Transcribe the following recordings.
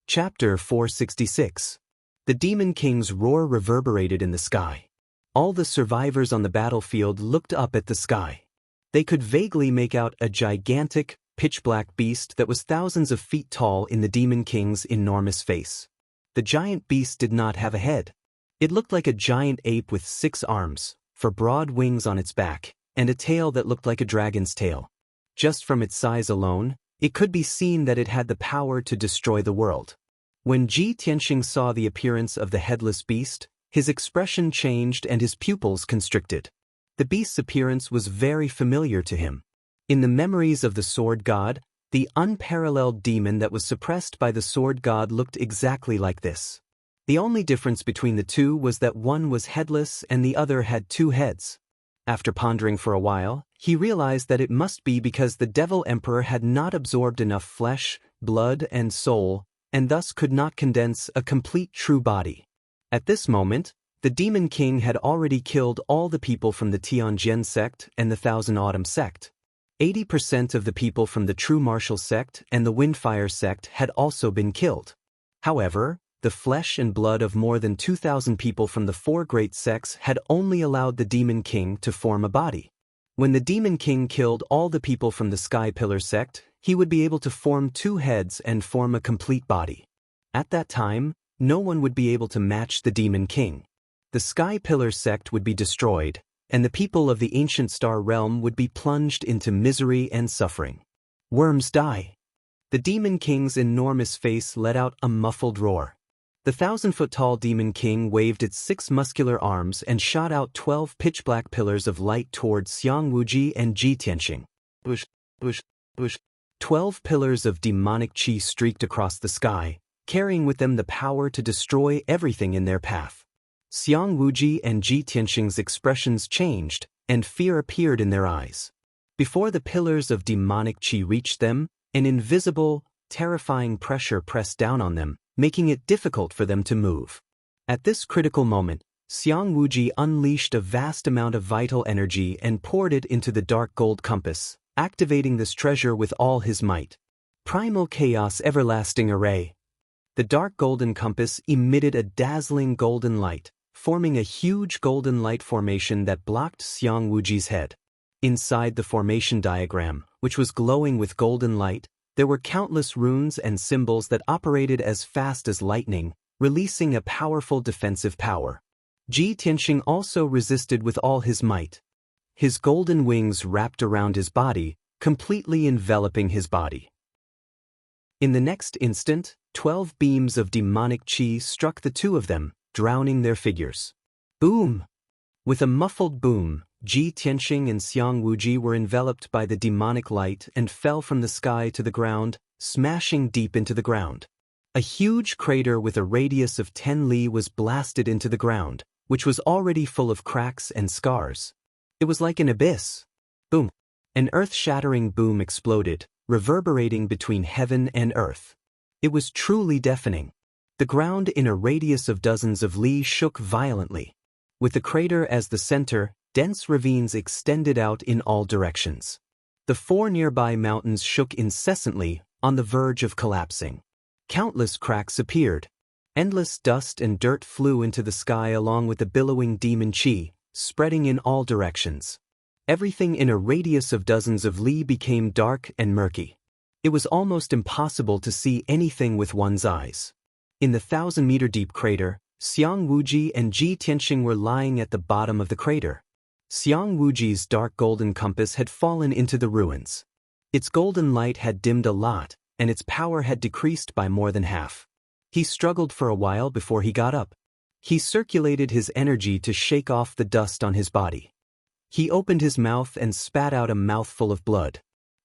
Chapter 466. The Demon King's roar reverberated in the sky. All the survivors on the battlefield looked up at the sky. They could vaguely make out a gigantic, pitch-black beast that was thousands of feet tall in the Demon King's enormous face. The giant beast did not have a head. It looked like a giant ape with 6 arms, 4 broad wings on its back, and a tail that looked like a dragon's tail. Just from its size alone, it could be seen that it had the power to destroy the world. When Ji Tianxing saw the appearance of the headless beast, his expression changed and his pupils constricted. The beast's appearance was very familiar to him. In the memories of the sword god, the unparalleled demon that was suppressed by the sword god looked exactly like this. The only difference between the two was that one was headless and the other had 2 heads. After pondering for a while, he realized that it must be because the Devil Emperor had not absorbed enough flesh, blood, and soul, and thus could not condense a complete true body. At this moment, the Demon King had already killed all the people from the Tianjin sect and the Thousand Autumn sect. 80% of the people from the True Martial sect and the Windfire sect had also been killed. However, the flesh and blood of more than 2,000 people from the 4 great sects had only allowed the Demon King to form a body. When the Demon King killed all the people from the Sky Pillar sect, he would be able to form 2 heads and form a complete body. At that time, no one would be able to match the Demon King. The Sky Pillar sect would be destroyed, and the people of the Ancient Star Realm would be plunged into misery and suffering. Worms die. The Demon King's enormous face let out a muffled roar. The 1,000-foot-tall Demon King waved its 6 muscular arms and shot out 12 pitch-black pillars of light towards Xiang and Ji Tianxing. 12 pillars of demonic qi streaked across the sky, carrying with them the power to destroy everything in their path. Xiang and Ji Tianxing's expressions changed, and fear appeared in their eyes. Before the pillars of demonic qi reached them, an invisible, terrifying pressure pressed down on them, making it difficult for them to move. At this critical moment, Xiang unleashed a vast amount of vital energy and poured it into the dark gold compass, activating this treasure with all his might. Primal Chaos Everlasting Array. The dark golden compass emitted a dazzling golden light, forming a huge golden light formation that blocked Xiang head. Inside the formation diagram, which was glowing with golden light, there were countless runes and symbols that operated as fast as lightning, releasing a powerful defensive power. Ji Tianxing also resisted with all his might. His golden wings wrapped around his body, completely enveloping his body. In the next instant, 12 beams of demonic qi struck the 2 of them, drowning their figures. Boom! With a muffled boom, Ji Tianxing and Xiang were enveloped by the demonic light and fell from the sky to the ground, smashing deep into the ground. A huge crater with a radius of 10 li was blasted into the ground, which was already full of cracks and scars. It was like an abyss. Boom! An earth-shattering boom exploded, reverberating between heaven and earth. It was truly deafening. The ground in a radius of dozens of li shook violently. With the crater as the center, dense ravines extended out in all directions. The 4 nearby mountains shook incessantly, on the verge of collapsing. Countless cracks appeared. Endless dust and dirt flew into the sky along with the billowing demon qi, spreading in all directions. Everything in a radius of dozens of li became dark and murky. It was almost impossible to see anything with one's eyes. In the 1,000-meter-deep crater, Xiang and Ji Tianxing were lying at the bottom of the crater. Xiang dark golden compass had fallen into the ruins. Its golden light had dimmed a lot, and its power had decreased by more than half. He struggled for a while before he got up. He circulated his energy to shake off the dust on his body. He opened his mouth and spat out a mouthful of blood.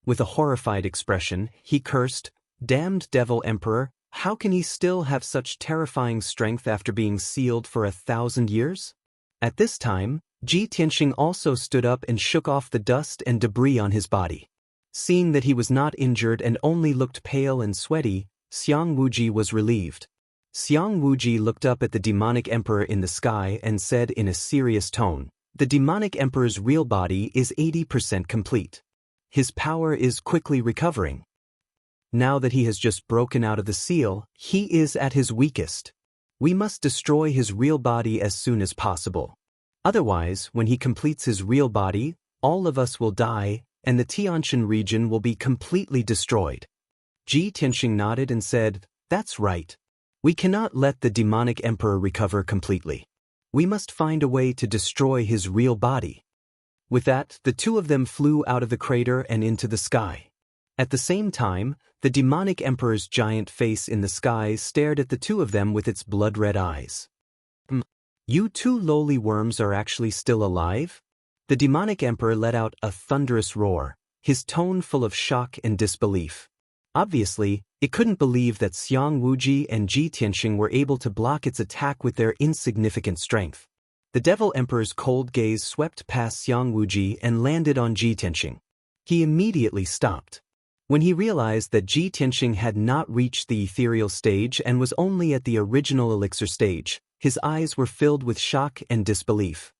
With a horrified expression, he cursed, "Damned Devil Emperor, how can he still have such terrifying strength after being sealed for 1,000 years?" At this time, Ji Tianxing also stood up and shook off the dust and debris on his body. Seeing that he was not injured and only looked pale and sweaty, Xiang was relieved. Xiang looked up at the demonic emperor in the sky and said in a serious tone, "The demonic emperor's real body is 80% complete. His power is quickly recovering." Now that he has just broken out of the seal, he is at his weakest. We must destroy his real body as soon as possible. Otherwise, when he completes his real body, all of us will die, and the Tiantian region will be completely destroyed. Ji Tianxing nodded and said, "That's right. We cannot let the demonic emperor recover completely. We must find a way to destroy his real body." With that, the two of them flew out of the crater and into the sky. At the same time, the demonic emperor's giant face in the sky stared at the two of them with its blood-red eyes. "You two lowly worms are actually still alive?" The demonic emperor let out a thunderous roar, his tone full of shock and disbelief. Obviously, it couldn't believe that Xiang Wuji and Ji Tianxing were able to block its attack with their insignificant strength. The Devil Emperor's cold gaze swept past Xiang Wuji and landed on Ji Tianxing. He immediately stopped. When he realized that Ji Tianxing had not reached the ethereal stage and was only at the original elixir stage, his eyes were filled with shock and disbelief.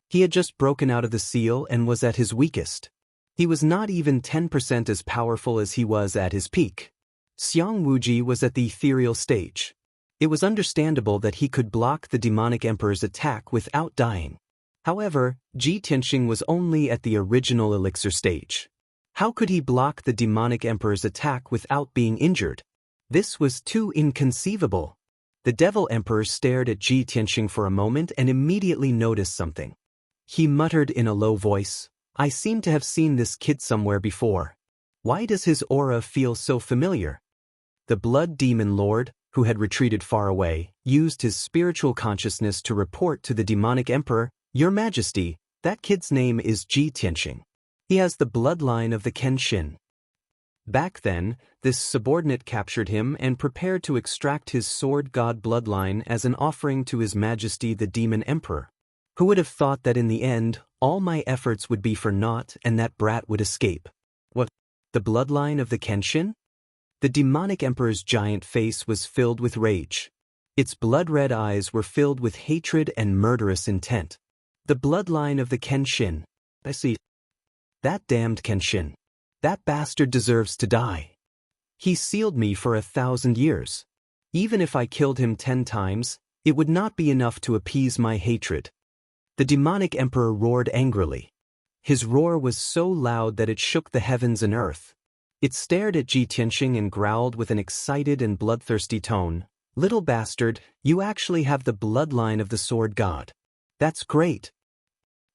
He had just broken out of the seal and was at his weakest. He was not even 10% as powerful as he was at his peak. Xiang Wuji was at the ethereal stage. It was understandable that he could block the demonic emperor's attack without dying. However, Ji Tianxing was only at the original elixir stage. How could he block the demonic emperor's attack without being injured? This was too inconceivable. The Devil Emperor stared at Ji Tianxing for a moment and immediately noticed something. He muttered in a low voice, "I seem to have seen this kid somewhere before. Why does his aura feel so familiar?" The Blood Demon Lord, who had retreated far away, used his spiritual consciousness to report to the demonic emperor, "Your Majesty, that kid's name is Ji Tianxing. He has the bloodline of the Kenshin." Back then, this subordinate captured him and prepared to extract his sword god bloodline as an offering to His Majesty the Demon Emperor. Who would have thought that in the end, all my efforts would be for naught and that brat would escape? What? The bloodline of the Kenshin? The demonic emperor's giant face was filled with rage. Its blood-red eyes were filled with hatred and murderous intent. The bloodline of the Kenshin. I see. That damned Kenshin. That bastard deserves to die. He sealed me for 1,000 years. Even if I killed him 10 times, it would not be enough to appease my hatred. The demonic emperor roared angrily. His roar was so loud that it shook the heavens and earth. It stared at Ji Tianxing and growled with an excited and bloodthirsty tone, "Little bastard, you actually have the bloodline of the sword god. That's great.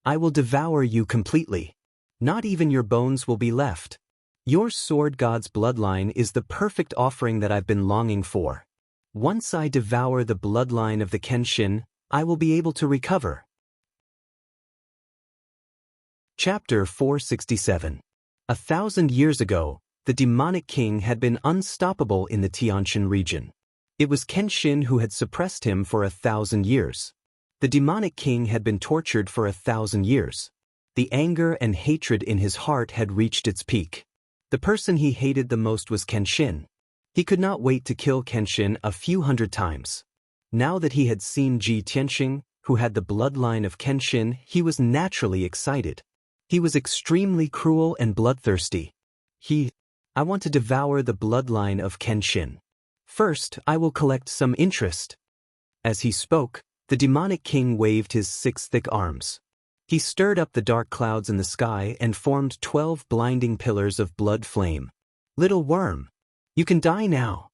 I will devour you completely. Not even your bones will be left. Your sword god's bloodline is the perfect offering that I've been longing for. Once I devour the bloodline of the Kenshin, I will be able to recover." Chapter 467. 1,000 years ago, the demonic king had been unstoppable in the Tiantian region. It was Kenshin who had suppressed him for 1,000 years. The demonic king had been tortured for 1,000 years. The anger and hatred in his heart had reached its peak. The person he hated the most was Kenshin. He could not wait to kill Kenshin a few hundred times. Now that he had seen Ji Tianxing, who had the bloodline of Kenshin, he was naturally excited. He was extremely cruel and bloodthirsty. I want to devour the bloodline of Kenshin. First, I will collect some interest." As he spoke, the demonic king waved his 6 thick arms. He stirred up the dark clouds in the sky and formed 12 blinding pillars of blood flame. "Little worm, you can die now.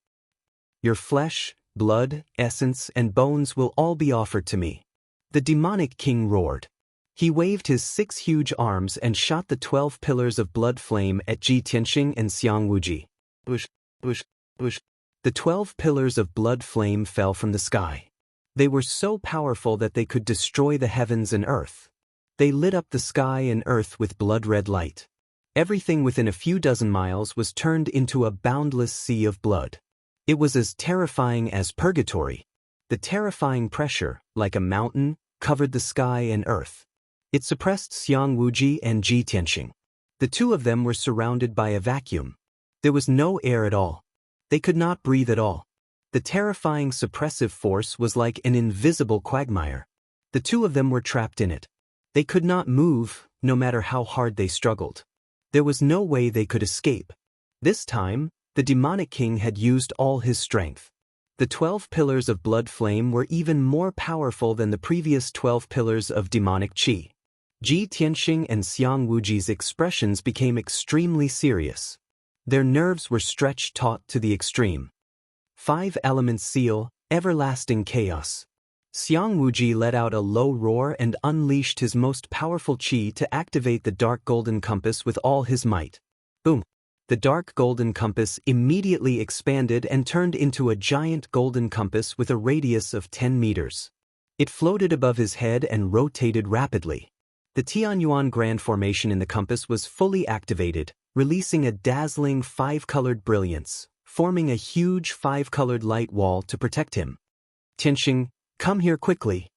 Your flesh, blood, essence, and bones will all be offered to me." The demonic king roared. He waved his 6 huge arms and shot the 12 pillars of blood flame at Ji Tianxing and Xiang Wuji. Bush, bush, bush. The 12 pillars of blood flame fell from the sky. They were so powerful that they could destroy the heavens and earth. They lit up the sky and earth with blood-red light. Everything within a few dozen miles was turned into a boundless sea of blood. It was as terrifying as purgatory. The terrifying pressure, like a mountain, covered the sky and earth. It suppressed Xiang Wuji and Ji Tianxing. The two of them were surrounded by a vacuum. There was no air at all. They could not breathe at all. The terrifying suppressive force was like an invisible quagmire. The two of them were trapped in it. They could not move, no matter how hard they struggled. There was no way they could escape. This time, the demonic king had used all his strength. The 12 pillars of blood flame were even more powerful than the previous 12 pillars of demonic qi. Ji Tianxing and Xiang Wuji's expressions became extremely serious. Their nerves were stretched taut to the extreme. 5 elements seal, everlasting chaos. Xiang Wuji let out a low roar and unleashed his most powerful qi to activate the dark golden compass with all his might. Boom! The dark golden compass immediately expanded and turned into a giant golden compass with a radius of 10 meters. It floated above his head and rotated rapidly. The Tianyuan Grand Formation in the compass was fully activated, releasing a dazzling 5-colored brilliance, forming a huge 5-colored light wall to protect him. Tianxing, come here quickly.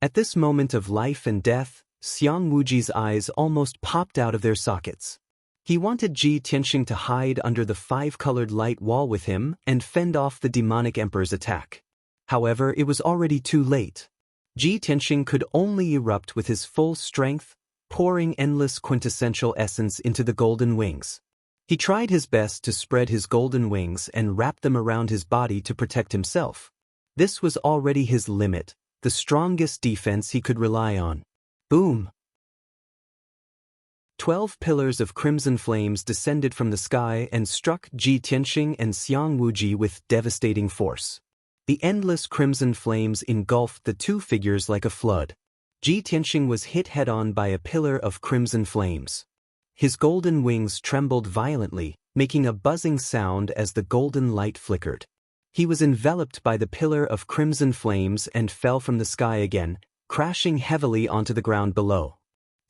At this moment of life and death, Xiang Wuji's eyes almost popped out of their sockets. He wanted Ji Tianxing to hide under the 5-colored light wall with him and fend off the demonic emperor's attack. However, it was already too late. Ji Tianxing could only erupt with his full strength, pouring endless quintessential essence into the golden wings. He tried his best to spread his golden wings and wrap them around his body to protect himself. This was already his limit, the strongest defense he could rely on. Boom! 12 pillars of crimson flames descended from the sky and struck Ji Tianxing and Xiang Wuji with devastating force. The endless crimson flames engulfed the two figures like a flood. Ji Tianxing was hit head-on by a pillar of crimson flames. His golden wings trembled violently, making a buzzing sound as the golden light flickered. He was enveloped by the pillar of crimson flames and fell from the sky again, crashing heavily onto the ground below.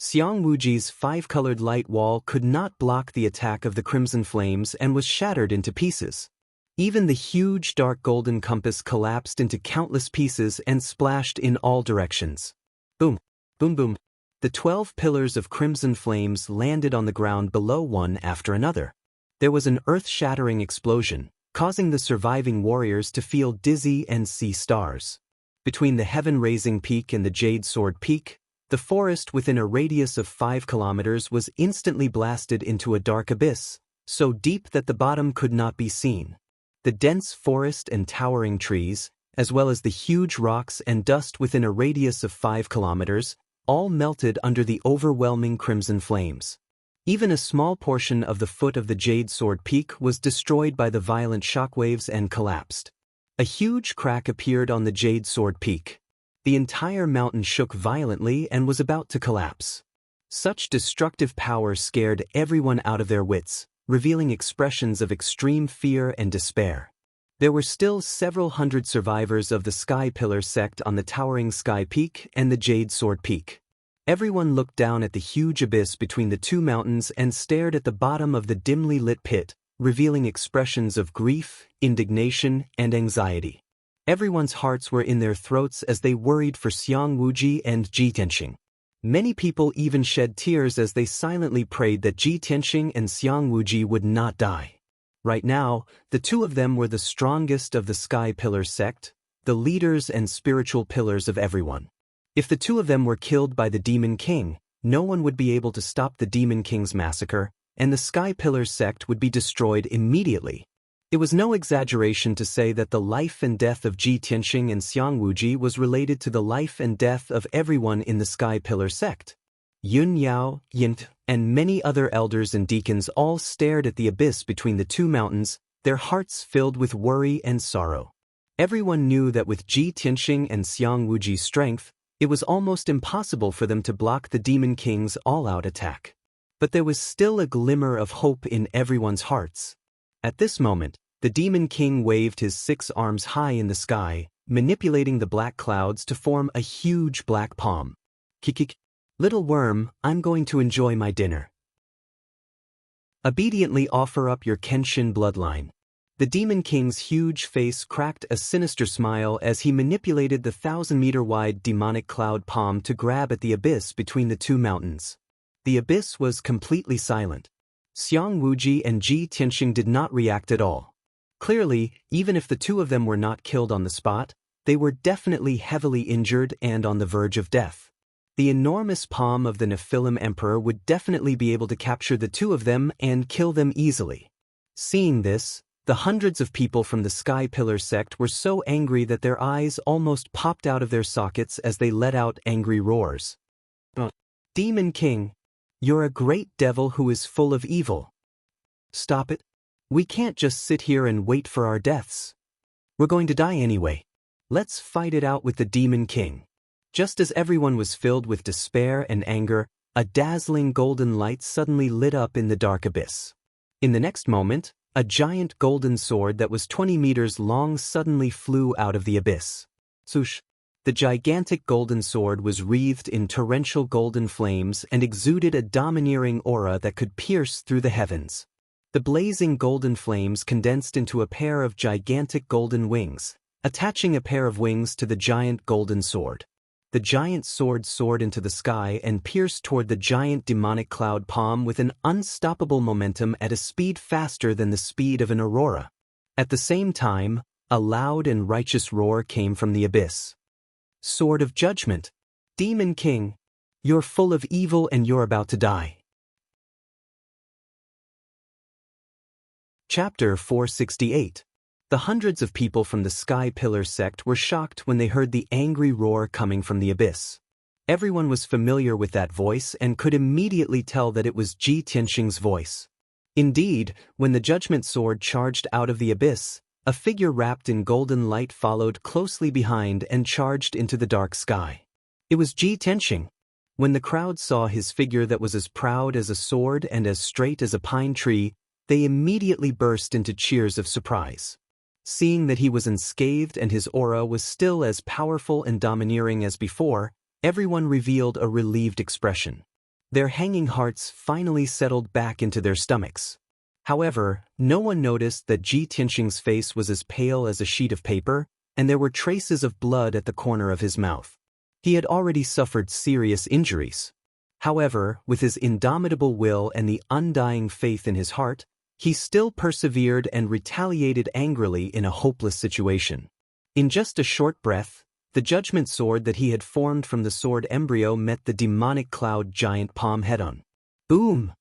Xiang Wuji's 5-colored light wall could not block the attack of the crimson flames and was shattered into pieces. Even the huge dark golden compass collapsed into countless pieces and splashed in all directions. Boom! Boom boom! The 12 pillars of crimson flames landed on the ground below one after another. There was an earth-shattering explosion, causing the surviving warriors to feel dizzy and see stars. Between the heaven-raising peak and the Jade Sword Peak, the forest within a radius of 5 kilometers was instantly blasted into a dark abyss, so deep that the bottom could not be seen. The dense forest and towering trees, as well as the huge rocks and dust within a radius of 5 kilometers, all melted under the overwhelming crimson flames. Even a small portion of the foot of the Jade Sword Peak was destroyed by the violent shockwaves and collapsed. A huge crack appeared on the Jade Sword Peak. The entire mountain shook violently and was about to collapse. Such destructive power scared everyone out of their wits, revealing expressions of extreme fear and despair. There were still several hundred survivors of the Sky Pillar sect on the towering Sky Peak and the Jade Sword Peak. Everyone looked down at the huge abyss between the two mountains and stared at the bottom of the dimly lit pit, revealing expressions of grief, indignation, and anxiety. Everyone's hearts were in their throats as they worried for Xiang Wuji and Ji Tianxing. Many people even shed tears as they silently prayed that Ji Tianxing and Xiang Wuji would not die. Right now, the two of them were the strongest of the Sky Pillar sect, the leaders and spiritual pillars of everyone. If the two of them were killed by the Demon King, no one would be able to stop the Demon King's massacre, and the Sky Pillar sect would be destroyed immediately. It was no exaggeration to say that the life and death of Ji Tianxing and Xiang Wuji was related to the life and death of everyone in the Sky Pillar sect. Yun Yao, Yint, and many other elders and deacons all stared at the abyss between the two mountains, their hearts filled with worry and sorrow. Everyone knew that with Ji Tianxing and Xiang Wuji's strength, it was almost impossible for them to block the Demon King's all-out attack. But there was still a glimmer of hope in everyone's hearts. At this moment, the Demon King waved his 6 arms high in the sky, manipulating the black clouds to form a huge black palm. Kikik, little worm, I'm going to enjoy my dinner. Obediently offer up your Kenshin bloodline. The Demon King's huge face cracked a sinister smile as he manipulated the 1,000-meter-wide demonic cloud palm to grab at the abyss between the two mountains. The abyss was completely silent. Xiang Wuji and Ji Tianxing did not react at all. Clearly, even if the two of them were not killed on the spot, they were definitely heavily injured and on the verge of death. The enormous palm of the Nephilim Emperor would definitely be able to capture the two of them and kill them easily. Seeing this, the hundreds of people from the Sky Pillar sect were so angry that their eyes almost popped out of their sockets as they let out angry roars. Demon King, you're a great devil who is full of evil. Stop it. We can't just sit here and wait for our deaths. We're going to die anyway. Let's fight it out with the Demon King. Just as everyone was filled with despair and anger, a dazzling golden light suddenly lit up in the dark abyss. In the next moment, a giant golden sword that was 20 meters long suddenly flew out of the abyss. Swoosh! The gigantic golden sword was wreathed in torrential golden flames and exuded a domineering aura that could pierce through the heavens. The blazing golden flames condensed into a pair of gigantic golden wings, attaching a pair of wings to the giant golden sword. The giant sword soared into the sky and pierced toward the giant demonic cloud palm with an unstoppable momentum at a speed faster than the speed of an aurora. At the same time, a loud and righteous roar came from the abyss. Sword of Judgment! Demon King! You're full of evil and you're about to die. Chapter 468. The hundreds of people from the Sky Pillar sect were shocked when they heard the angry roar coming from the abyss. Everyone was familiar with that voice and could immediately tell that it was Ji Tianxing's voice. Indeed, when the Judgment Sword charged out of the abyss, a figure wrapped in golden light followed closely behind and charged into the dark sky. It was Ji Tianxing. When the crowd saw his figure that was as proud as a sword and as straight as a pine tree, they immediately burst into cheers of surprise. Seeing that he was unscathed and his aura was still as powerful and domineering as before, everyone revealed a relieved expression. Their hanging hearts finally settled back into their stomachs. However, no one noticed that Ji Tianxing's face was as pale as a sheet of paper, and there were traces of blood at the corner of his mouth. He had already suffered serious injuries. However, with his indomitable will and the undying faith in his heart, he still persevered and retaliated angrily in a hopeless situation. In just a short breath, the judgment sword that he had formed from the sword embryo met the demonic cloud giant palm head-on. Boom!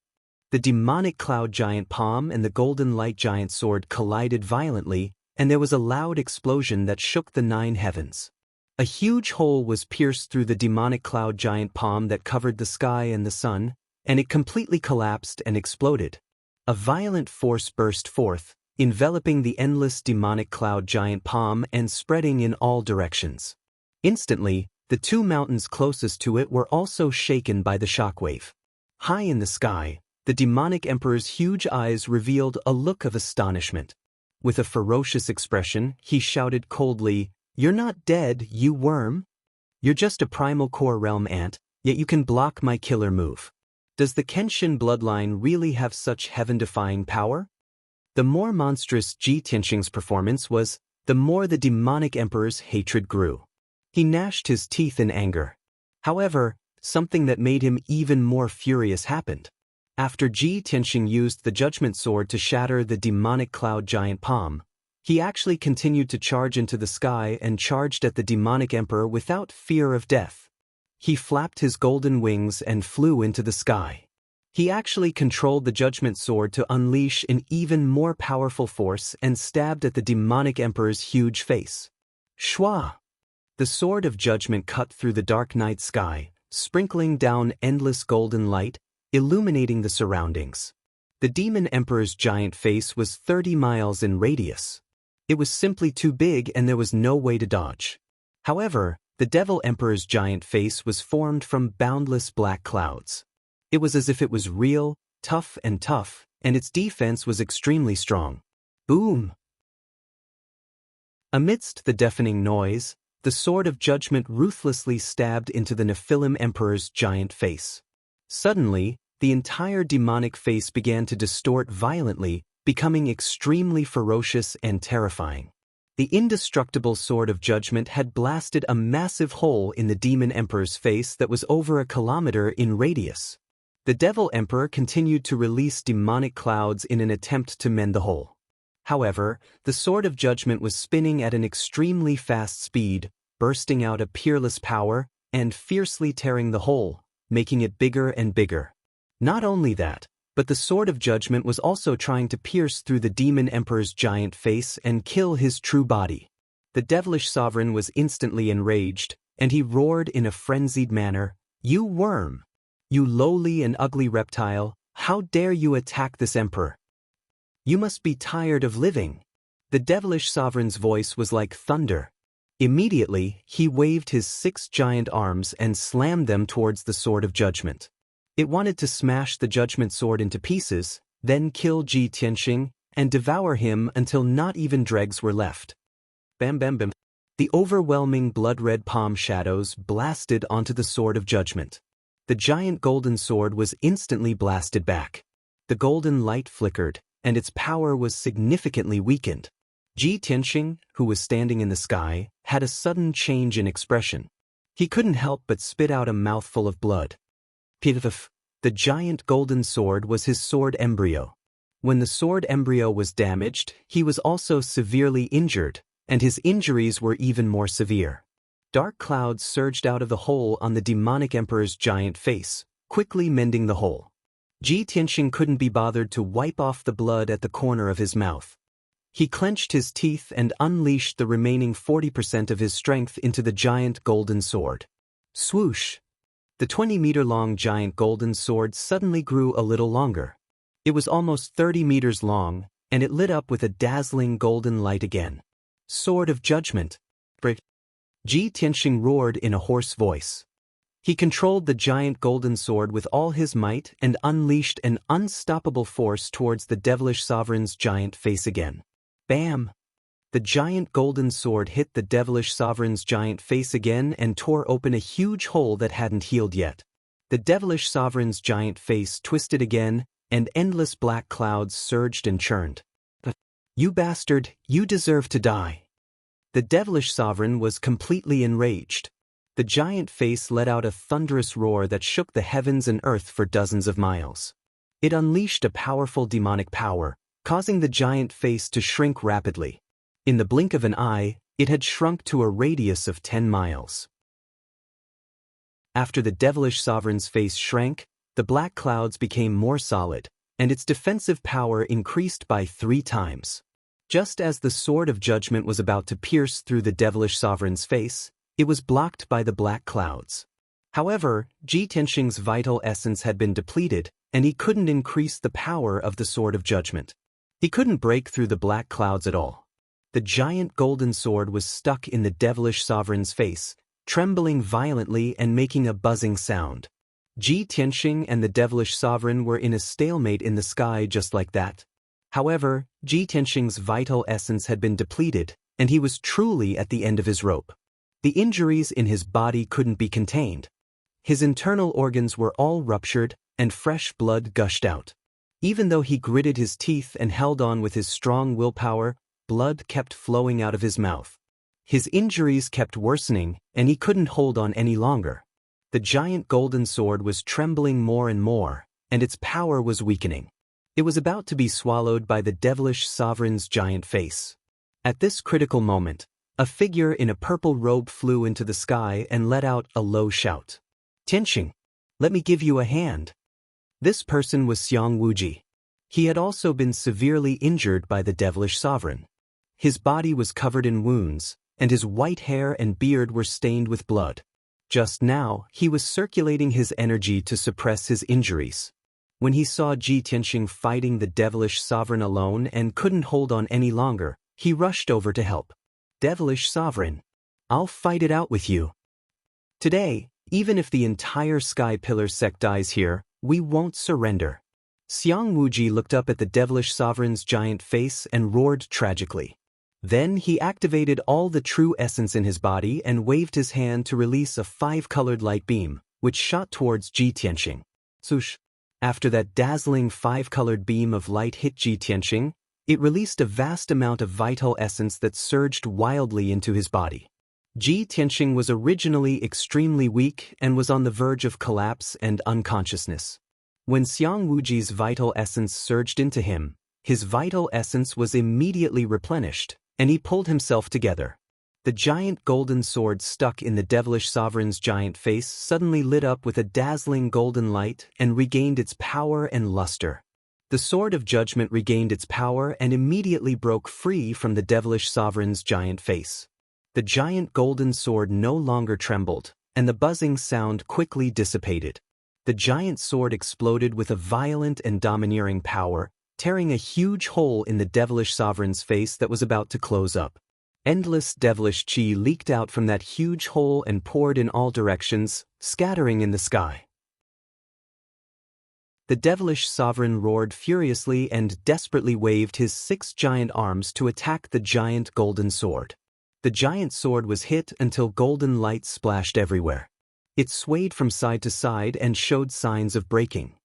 The demonic cloud giant palm and the golden light giant sword collided violently, and there was a loud explosion that shook the 9 heavens. A huge hole was pierced through the demonic cloud giant palm that covered the sky and the sun, and it completely collapsed and exploded. A violent force burst forth, enveloping the endless demonic cloud giant palm and spreading in all directions. Instantly, the 2 mountains closest to it were also shaken by the shockwave. High in the sky, the demonic emperor's huge eyes revealed a look of astonishment. With a ferocious expression, he shouted coldly, "You're not dead, you worm! You're just a primal core realm ant, yet you can block my killer move. Does the Kenshin bloodline really have such heaven-defying power?" The more monstrous Ji Tianxing's performance was, the more the demonic emperor's hatred grew. He gnashed his teeth in anger. However, something that made him even more furious happened. After Ji Tianxing used the Judgment Sword to shatter the demonic cloud giant palm, he actually continued to charge into the sky and charged at the demonic emperor without fear of death. He flapped his golden wings and flew into the sky. He actually controlled the Judgment Sword to unleash an even more powerful force and stabbed at the demonic emperor's huge face. Shwa! The Sword of Judgment cut through the dark night sky, sprinkling down endless golden light, illuminating the surroundings. The demon emperor's giant face was 30 miles in radius. It was simply too big and there was no way to dodge. However, the devil emperor's giant face was formed from boundless black clouds. It was as if it was real, tough, and its defense was extremely strong. Boom! Amidst the deafening noise, the Sword of Judgment ruthlessly stabbed into the Nephilim emperor's giant face. Suddenly, the entire demonic face began to distort violently, becoming extremely ferocious and terrifying. The indestructible Sword of Judgment had blasted a massive hole in the demon emperor's face that was over a kilometer in radius. The devil emperor continued to release demonic clouds in an attempt to mend the hole. However, the Sword of Judgment was spinning at an extremely fast speed, bursting out a peerless power, and fiercely tearing the hole, making it bigger and bigger. Not only that, But the Sword of Judgment was also trying to pierce through the Demon Emperor's giant face and kill his true body. The devilish sovereign was instantly enraged, and he roared in a frenzied manner, "You worm! You lowly and ugly reptile, how dare you attack this emperor? You must be tired of living." The devilish sovereign's voice was like thunder. Immediately, he waved his 6 giant arms and slammed them towards the Sword of Judgment. It wanted to smash the Judgment Sword into pieces, then kill Ji Tianxing, and devour him until not even dregs were left. Bam bam bam. The overwhelming blood-red palm shadows blasted onto the Sword of Judgment. The giant golden sword was instantly blasted back. The golden light flickered, and its power was significantly weakened. Ji Tianxing, who was standing in the sky, had a sudden change in expression. He couldn't help but spit out a mouthful of blood. Pitifif. The giant golden sword was his sword embryo. When the sword embryo was damaged, he was also severely injured, and his injuries were even more severe. Dark clouds surged out of the hole on the demonic emperor's giant face, quickly mending the hole. Ji Tianxing couldn't be bothered to wipe off the blood at the corner of his mouth. He clenched his teeth and unleashed the remaining 40% of his strength into the giant golden sword. Swoosh! The 20-meter-long giant golden sword suddenly grew a little longer. It was almost 30 meters long, and it lit up with a dazzling golden light again. Sword of Judgment! Ji Tianxing roared in a hoarse voice. He controlled the giant golden sword with all his might and unleashed an unstoppable force towards the devilish sovereign's giant face again. Bam! The giant golden sword hit the devilish sovereign's giant face again and tore open a huge hole that hadn't healed yet. The devilish sovereign's giant face twisted again, and endless black clouds surged and churned. "You bastard, you deserve to die." The devilish sovereign was completely enraged. The giant face let out a thunderous roar that shook the heavens and earth for dozens of miles. It unleashed a powerful demonic power, causing the giant face to shrink rapidly. In the blink of an eye, it had shrunk to a radius of 10 miles. After the devilish sovereign's face shrank, the black clouds became more solid, and its defensive power increased by 3 times. Just as the Sword of Judgment was about to pierce through the devilish sovereign's face, it was blocked by the black clouds. However, Ji Tianxing's vital essence had been depleted, and he couldn't increase the power of the Sword of Judgment. He couldn't break through the black clouds at all. The giant golden sword was stuck in the devilish sovereign's face, trembling violently and making a buzzing sound. Ji Tianxing and the devilish sovereign were in a stalemate in the sky just like that. However, Ji Tianxing's vital essence had been depleted, and he was truly at the end of his rope. The injuries in his body couldn't be contained. His internal organs were all ruptured, and fresh blood gushed out. Even though he gritted his teeth and held on with his strong willpower, blood kept flowing out of his mouth. His injuries kept worsening, and he couldn't hold on any longer. The giant golden sword was trembling more and more, and its power was weakening. It was about to be swallowed by the devilish sovereign's giant face. At this critical moment, a figure in a purple robe flew into the sky and let out a low shout. "Tianxing, let me give you a hand." This person was Xiang Wuji. He had also been severely injured by the devilish sovereign. His body was covered in wounds, and his white hair and beard were stained with blood. Just now, he was circulating his energy to suppress his injuries. When he saw Ji Tianxing fighting the devilish sovereign alone and couldn't hold on any longer, he rushed over to help. "Devilish sovereign, I'll fight it out with you. Today, even if the entire Sky Pillar sect dies here, we won't surrender." Xiang Wuji looked up at the devilish sovereign's giant face and roared tragically. Then he activated all the true essence in his body and waved his hand to release a 5-colored light beam, which shot towards Ji Tianxing. Swoosh! After that dazzling 5-colored beam of light hit Ji Tianxing, it released a vast amount of vital essence that surged wildly into his body. Ji Tianxing was originally extremely weak and was on the verge of collapse and unconsciousness. When Xiang Wuji's vital essence surged into him, his vital essence was immediately replenished, and he pulled himself together. The giant golden sword stuck in the devilish sovereign's giant face suddenly lit up with a dazzling golden light and regained its power and luster. The sword of judgment regained its power and immediately broke free from the devilish sovereign's giant face. The giant golden sword no longer trembled, and the buzzing sound quickly dissipated. The giant sword exploded with a violent and domineering power, tearing a huge hole in the devilish sovereign's face that was about to close up. Endless devilish chi leaked out from that huge hole and poured in all directions, scattering in the sky. The devilish sovereign roared furiously and desperately waved his 6 giant arms to attack the giant golden sword. The giant sword was hit until golden light splashed everywhere. It swayed from side to side and showed signs of breaking.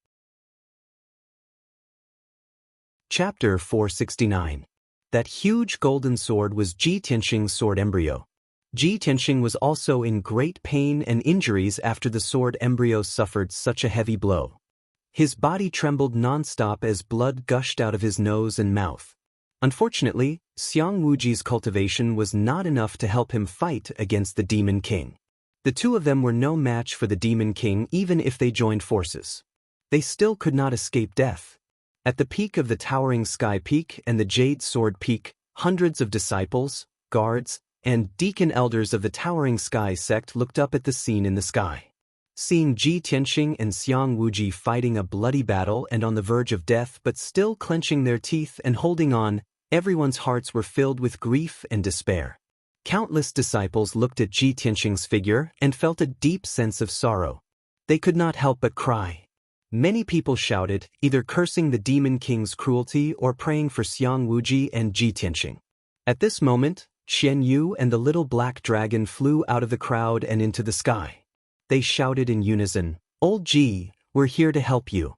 Chapter 469. That huge golden sword was Ji Tianxing's sword embryo. Ji Tianxing was also in great pain and injuries after the sword embryo suffered such a heavy blow. His body trembled non-stop as blood gushed out of his nose and mouth. Unfortunately, Xiang Wuji's cultivation was not enough to help him fight against the Demon King. The two of them were no match for the Demon King even if they joined forces. They still could not escape death. At the peak of the towering Sky Peak and the Jade Sword Peak, hundreds of disciples, guards, and deacon elders of the towering Sky sect looked up at the scene in the sky. Seeing Ji Tianxing and Xiang Wuji fighting a bloody battle and on the verge of death but still clenching their teeth and holding on, everyone's hearts were filled with grief and despair. Countless disciples looked at Ji Tianxing's figure and felt a deep sense of sorrow. They could not help but cry. Many people shouted, either cursing the Demon King's cruelty or praying for Xiang Wuji and Ji Tianxing. At this moment, Xian Yu and the little black dragon flew out of the crowd and into the sky. They shouted in unison, "Old Ji, we're here to help you."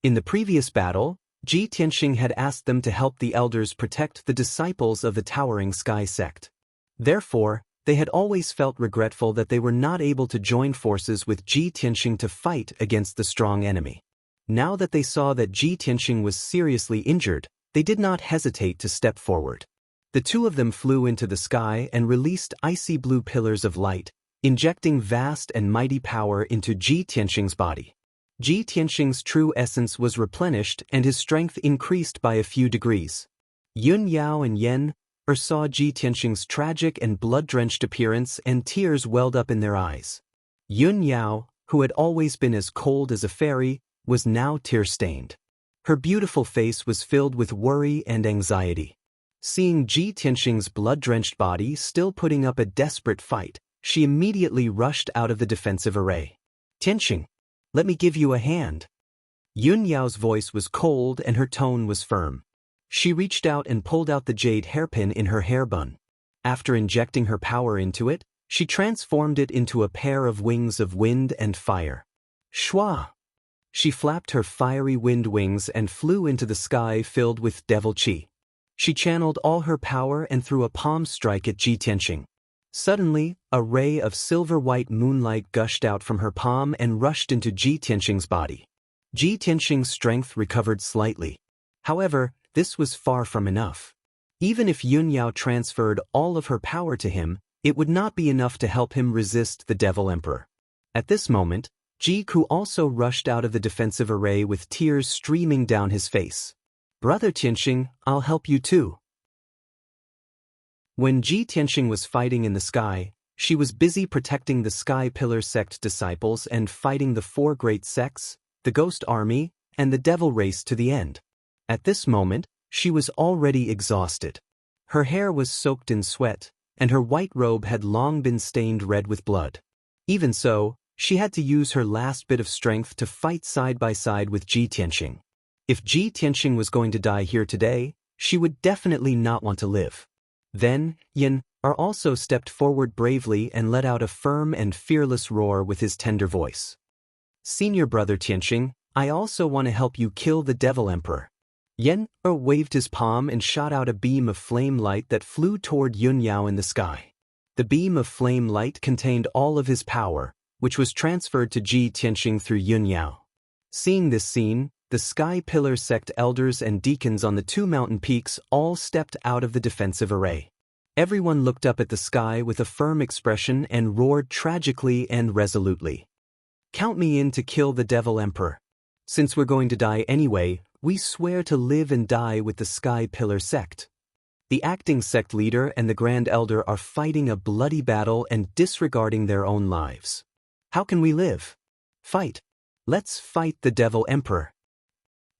In the previous battle, Ji Tianxing had asked them to help the elders protect the disciples of the towering Sky sect. Therefore, they had always felt regretful that they were not able to join forces with Ji Tianxing to fight against the strong enemy. Now that they saw that Ji Tianxing was seriously injured, they did not hesitate to step forward. The two of them flew into the sky and released icy blue pillars of light, injecting vast and mighty power into Ji Tianxing's body. Ji Tianxing's true essence was replenished and his strength increased by a few degrees. Yun Yao and Yen saw Ji Tianxing's tragic and blood-drenched appearance and tears welled up in their eyes. Yun Yao, who had always been as cold as a fairy, was now tear-stained. Her beautiful face was filled with worry and anxiety. Seeing Ji Tianxing's blood-drenched body still putting up a desperate fight, she immediately rushed out of the defensive array. "Tianxing, let me give you a hand." Yun Yao's voice was cold and her tone was firm. She reached out and pulled out the jade hairpin in her hair bun. After injecting her power into it, she transformed it into a pair of wings of wind and fire. Shwa! She flapped her fiery wind wings and flew into the sky filled with devil chi. She channeled all her power and threw a palm strike at Ji Tianxing. Suddenly, a ray of silver-white moonlight gushed out from her palm and rushed into Ji Tianxing's body. Ji Tianxing's strength recovered slightly. However, this was far from enough. Even if Yun Yao transferred all of her power to him, it would not be enough to help him resist the Devil Emperor. At this moment, Ji Ku also rushed out of the defensive array with tears streaming down his face. "Brother Tianxing, I'll help you too." When Ji Tianxing was fighting in the sky, she was busy protecting the Sky Pillar sect disciples and fighting the 4 great sects, the Ghost Army, and the Devil Race to the end. At this moment, she was already exhausted. Her hair was soaked in sweat, and her white robe had long been stained red with blood. Even so, she had to use her last bit of strength to fight side by side with Ji Tianxing. If Ji Tianxing was going to die here today, she would definitely not want to live. Then, Yin also stepped forward bravely and let out a firm and fearless roar with his tender voice. "Senior brother Tianxing, I also want to help you kill the Devil Emperor." Yen waved his palm and shot out a beam of flame light that flew toward Yun Yao in the sky. The beam of flame light contained all of his power, which was transferred to Ji Tianxing through Yun Yao. Seeing this scene, the Sky Pillar sect elders and deacons on the 2 mountain peaks all stepped out of the defensive array. Everyone looked up at the sky with a firm expression and roared tragically and resolutely. "Count me in to kill the Devil Emperor. Since we're going to die anyway, we swear to live and die with the Sky Pillar sect." The acting sect leader and the Grand Elder are fighting a bloody battle and disregarding their own lives. "How can we live? Fight. Let's fight the Devil Emperor.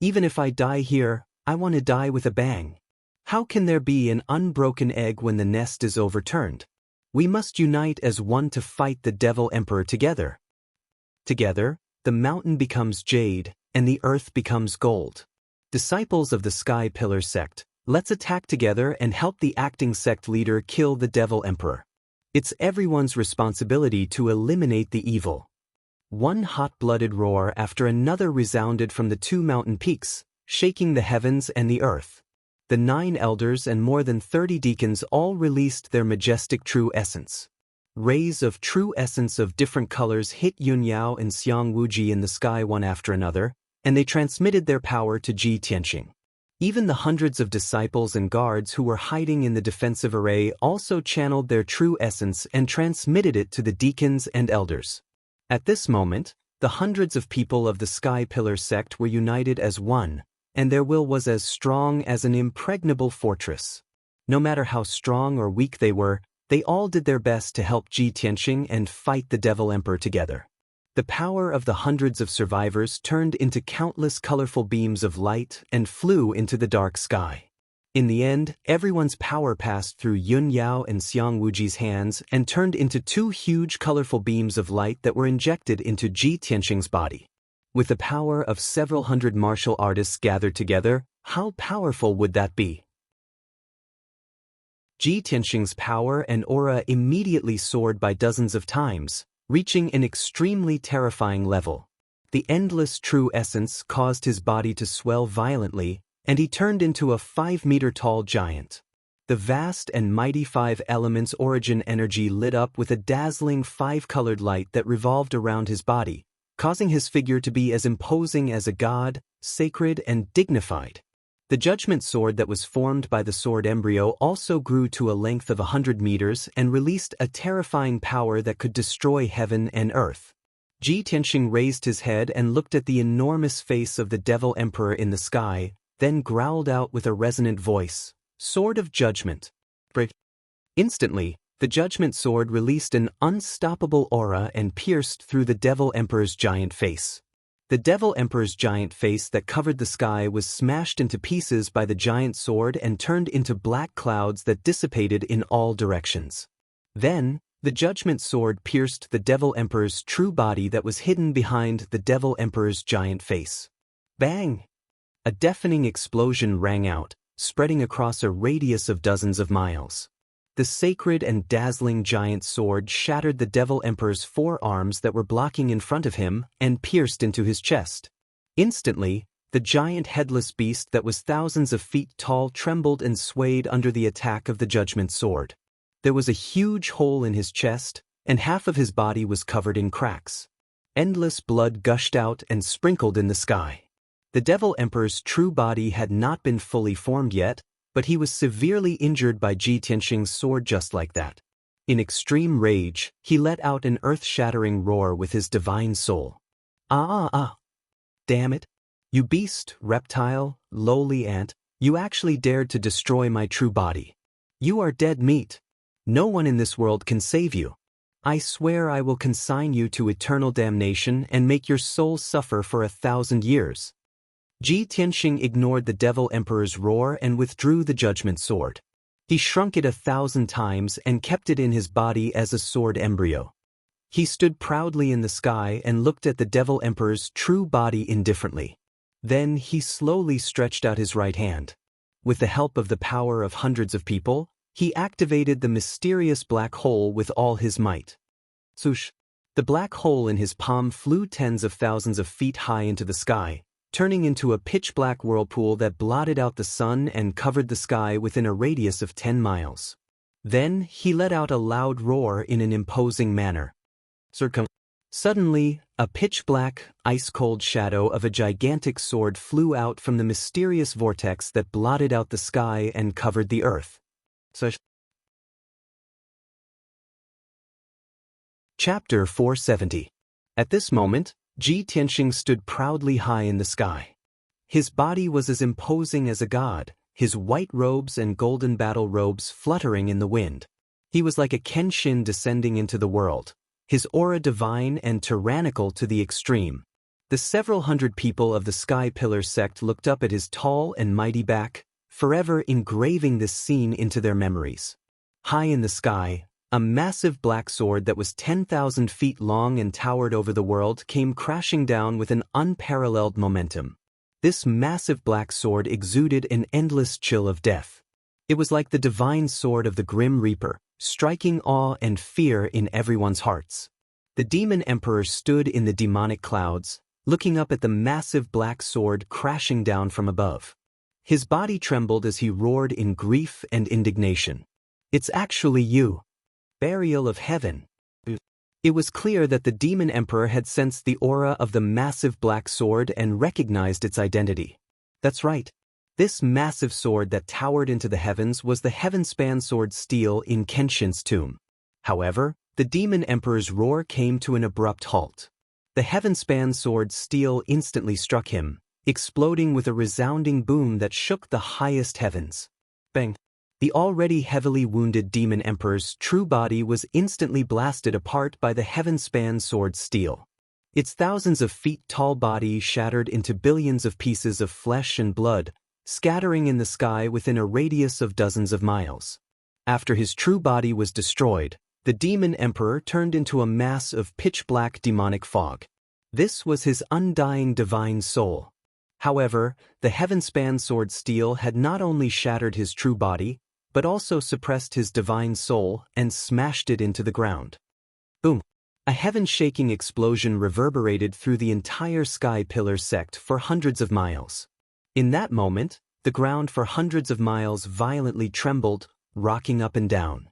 Even if I die here, I want to die with a bang. How can there be an unbroken egg when the nest is overturned? We must unite as one to fight the Devil Emperor together." Together, the mountain becomes jade, and the earth becomes gold. Disciples of the Sky Pillar sect, let's attack together and help the acting sect leader kill the Devil Emperor. It's everyone's responsibility to eliminate the evil. One hot-blooded roar after another resounded from the two mountain peaks, shaking the heavens and the earth. The 9 elders and more than 30 deacons all released their majestic true essence. Rays of true essence of different colors hit Yunyao and Xiang Wuji in the sky one after another, and they transmitted their power to Ji Tianxing. Even the hundreds of disciples and guards who were hiding in the defensive array also channeled their true essence and transmitted it to the deacons and elders. At this moment, the hundreds of people of the Sky Pillar sect were united as one, and their will was as strong as an impregnable fortress. No matter how strong or weak they were, they all did their best to help Ji Tianxing and fight the Devil Emperor together. The power of the hundreds of survivors turned into countless colorful beams of light and flew into the dark sky. In the end, everyone's power passed through Yun Yao and Xiang Wuji's hands and turned into 2 huge colorful beams of light that were injected into Ji Tianxing's body. With the power of several hundred martial artists gathered together, how powerful would that be? Ji Tianxing's power and aura immediately soared by dozens of times, reaching an extremely terrifying level. The endless true essence caused his body to swell violently, and he turned into a 5-meter-tall giant. The vast and mighty 5 elements origin energy lit up with a dazzling 5-colored light that revolved around his body, causing his figure to be as imposing as a god, sacred and dignified. The judgment sword that was formed by the sword embryo also grew to a length of 100 meters and released a terrifying power that could destroy heaven and earth. Ji Tianxing raised his head and looked at the enormous face of the Devil Emperor in the sky, then growled out with a resonant voice, "Sword of Judgment." Instantly, the judgment sword released an unstoppable aura and pierced through the Devil Emperor's giant face. The Devil Emperor's giant face that covered the sky was smashed into pieces by the giant sword and turned into black clouds that dissipated in all directions. Then, the judgment sword pierced the Devil Emperor's true body that was hidden behind the Devil Emperor's giant face. Bang! A deafening explosion rang out, spreading across a radius of dozens of miles. The sacred and dazzling giant sword shattered the Devil Emperor's 4 arms that were blocking in front of him and pierced into his chest. Instantly, the giant headless beast that was thousands of feet tall trembled and swayed under the attack of the judgment sword. There was a huge hole in his chest, and half of his body was covered in cracks. Endless blood gushed out and sprinkled in the sky. The Devil Emperor's true body had not been fully formed yet, but he was severely injured by Ji Tianxing's sword just like that. In extreme rage, he let out an earth-shattering roar with his divine soul. Ah! Damn it! You beast, reptile, lowly ant, you actually dared to destroy my true body. You are dead meat. No one in this world can save you. I swear I will consign you to eternal damnation and make your soul suffer for 1,000 years. Ji Tianxing ignored the Devil Emperor's roar and withdrew the judgment sword. He shrunk it 1,000 times and kept it in his body as a sword embryo. He stood proudly in the sky and looked at the Devil Emperor's true body indifferently. Then he slowly stretched out his right hand. With the help of the power of hundreds of people, he activated the mysterious black hole with all his might. Swoosh! The black hole in his palm flew tens of thousands of feet high into the sky, turning into a pitch-black whirlpool that blotted out the sun and covered the sky within a radius of 10 miles. Then he let out a loud roar in an imposing manner. Suddenly, a pitch-black, ice-cold shadow of a gigantic sword flew out from the mysterious vortex that blotted out the sky and covered the earth. Chapter 470. At this moment, Ji Tianxing stood proudly high in the sky. His body was as imposing as a god, his white robes and golden battle robes fluttering in the wind. He was like a kenshin descending into the world, his aura divine and tyrannical to the extreme. The several hundred people of the Sky Pillar sect looked up at his tall and mighty back, forever engraving this scene into their memories. High in the sky, a massive black sword that was 10,000 feet long and towered over the world came crashing down with an unparalleled momentum. This massive black sword exuded an endless chill of death. It was like the divine sword of the Grim Reaper, striking awe and fear in everyone's hearts. The demon emperor stood in the demonic clouds, looking up at the massive black sword crashing down from above. His body trembled as he roared in grief and indignation. "It's actually you. Burial of heaven." It was clear that the demon emperor had sensed the aura of the massive black sword and recognized its identity. That's right. This massive sword that towered into the heavens was the heaven-span sword steel in Kenshin's tomb. However, the demon emperor's roar came to an abrupt halt. The heaven-span sword steel instantly struck him, exploding with a resounding boom that shook the highest heavens. Bang! The already heavily wounded demon emperor's true body was instantly blasted apart by the heaven-span sword steel. Its thousands of feet tall body shattered into billions of pieces of flesh and blood, scattering in the sky within a radius of dozens of miles. After his true body was destroyed, the demon emperor turned into a mass of pitch-black demonic fog. This was his undying divine soul. However, the heaven-span sword steel had not only shattered his true body, but also suppressed his divine soul and smashed it into the ground. Boom! A heaven-shaking explosion reverberated through the entire Sky Pillar sect for hundreds of miles. In that moment, the ground for hundreds of miles violently trembled, rocking up and down.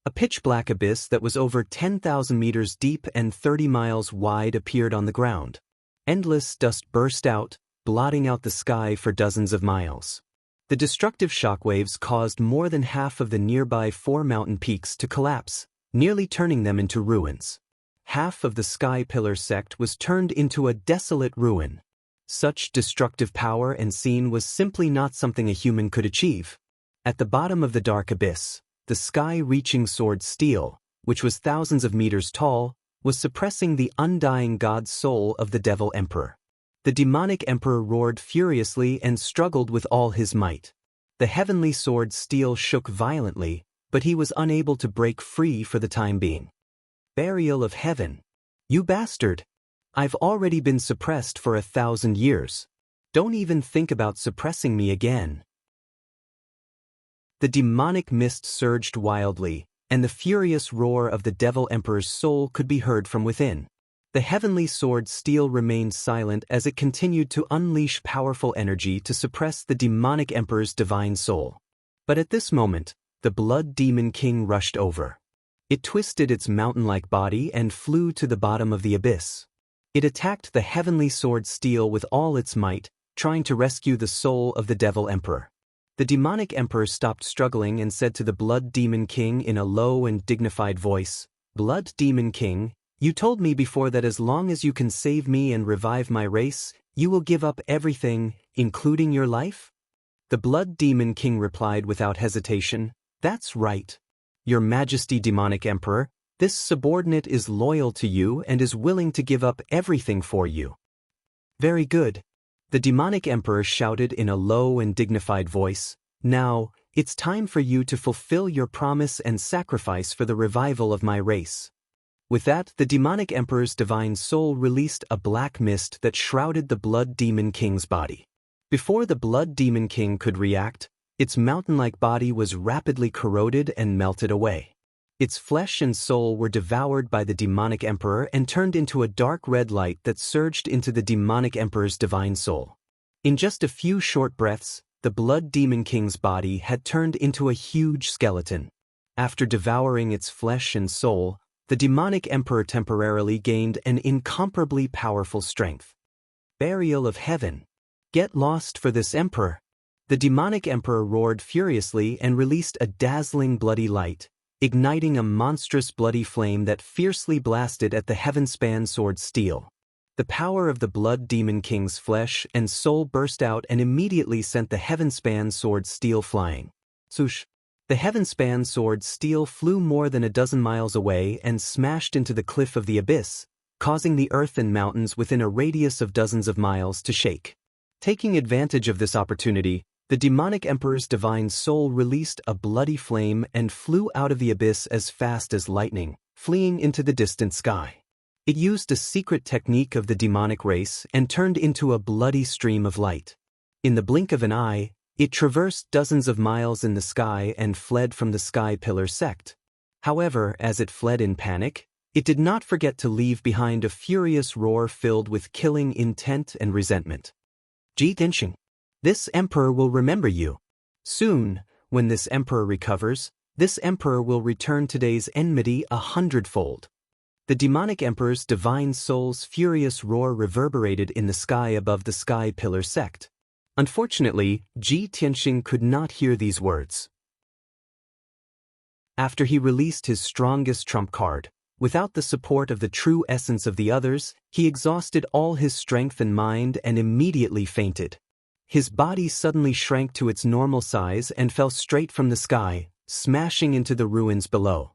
A pitch-black abyss that was over 10,000 meters deep and 30 miles wide appeared on the ground. Endless dust burst out, blotting out the sky for dozens of miles. The destructive shockwaves caused more than half of the nearby 4 mountain peaks to collapse, nearly turning them into ruins. Half of the Sky Pillar sect was turned into a desolate ruin. Such destructive power and scene was simply not something a human could achieve. At the bottom of the dark abyss, the sky-reaching sword steel, which was thousands of meters tall, was suppressing the undying god soul of the devil emperor. The demonic emperor roared furiously and struggled with all his might. The heavenly sword steel shook violently, but he was unable to break free for the time being. Burial of heaven. You bastard! I've already been suppressed for 1,000 years. Don't even think about suppressing me again. The demonic mist surged wildly, and the furious roar of the devil emperor's soul could be heard from within. The heavenly sword steel remained silent as it continued to unleash powerful energy to suppress the demonic emperor's divine soul. But at this moment, the blood demon king rushed over. It twisted its mountain-like body and flew to the bottom of the abyss. It attacked the heavenly sword steel with all its might, trying to rescue the soul of the devil emperor. The demonic emperor stopped struggling and said to the blood demon king in a low and dignified voice, "Blood demon king, you told me before that as long as you can save me and revive my race, you will give up everything, including your life?" The blood demon king replied without hesitation, "That's right. Your Majesty demonic emperor, this subordinate is loyal to you and is willing to give up everything for you." "Very good." The demonic emperor shouted in a low and dignified voice, "Now, it's time for you to fulfill your promise and sacrifice for the revival of my race." With that, the demonic emperor's divine soul released a black mist that shrouded the blood demon king's body. Before the blood demon king could react, its mountain-like body was rapidly corroded and melted away. Its flesh and soul were devoured by the demonic emperor and turned into a dark red light that surged into the demonic emperor's divine soul. In just a few short breaths, the blood demon king's body had turned into a huge skeleton. After devouring its flesh and soul, the demonic emperor temporarily gained an incomparably powerful strength. Burial of heaven. Get lost for this emperor. The demonic emperor roared furiously and released a dazzling bloody light, igniting a monstrous bloody flame that fiercely blasted at the heaven-span sword steel. The power of the Blood Demon King's flesh and soul burst out and immediately sent the heaven-span sword steel flying. Swoosh! The heaven-span sword steel flew more than a dozen miles away and smashed into the cliff of the abyss, causing the earth and mountains within a radius of dozens of miles to shake. Taking advantage of this opportunity, the demonic emperor's divine soul released a bloody flame and flew out of the abyss as fast as lightning, fleeing into the distant sky. It used a secret technique of the demonic race and turned into a bloody stream of light. In the blink of an eye, it traversed dozens of miles in the sky and fled from the Sky Pillar sect. However, as it fled in panic, it did not forget to leave behind a furious roar filled with killing intent and resentment. Ji Tianxing. This emperor will remember you. Soon, when this emperor recovers, this emperor will return today's enmity 100-fold. The demonic emperor's divine soul's furious roar reverberated in the sky above the Sky Pillar sect. Unfortunately, Ji Tianxing could not hear these words. After he released his strongest trump card, without the support of the true essence of the others, he exhausted all his strength and mind and immediately fainted. His body suddenly shrank to its normal size and fell straight from the sky, smashing into the ruins below.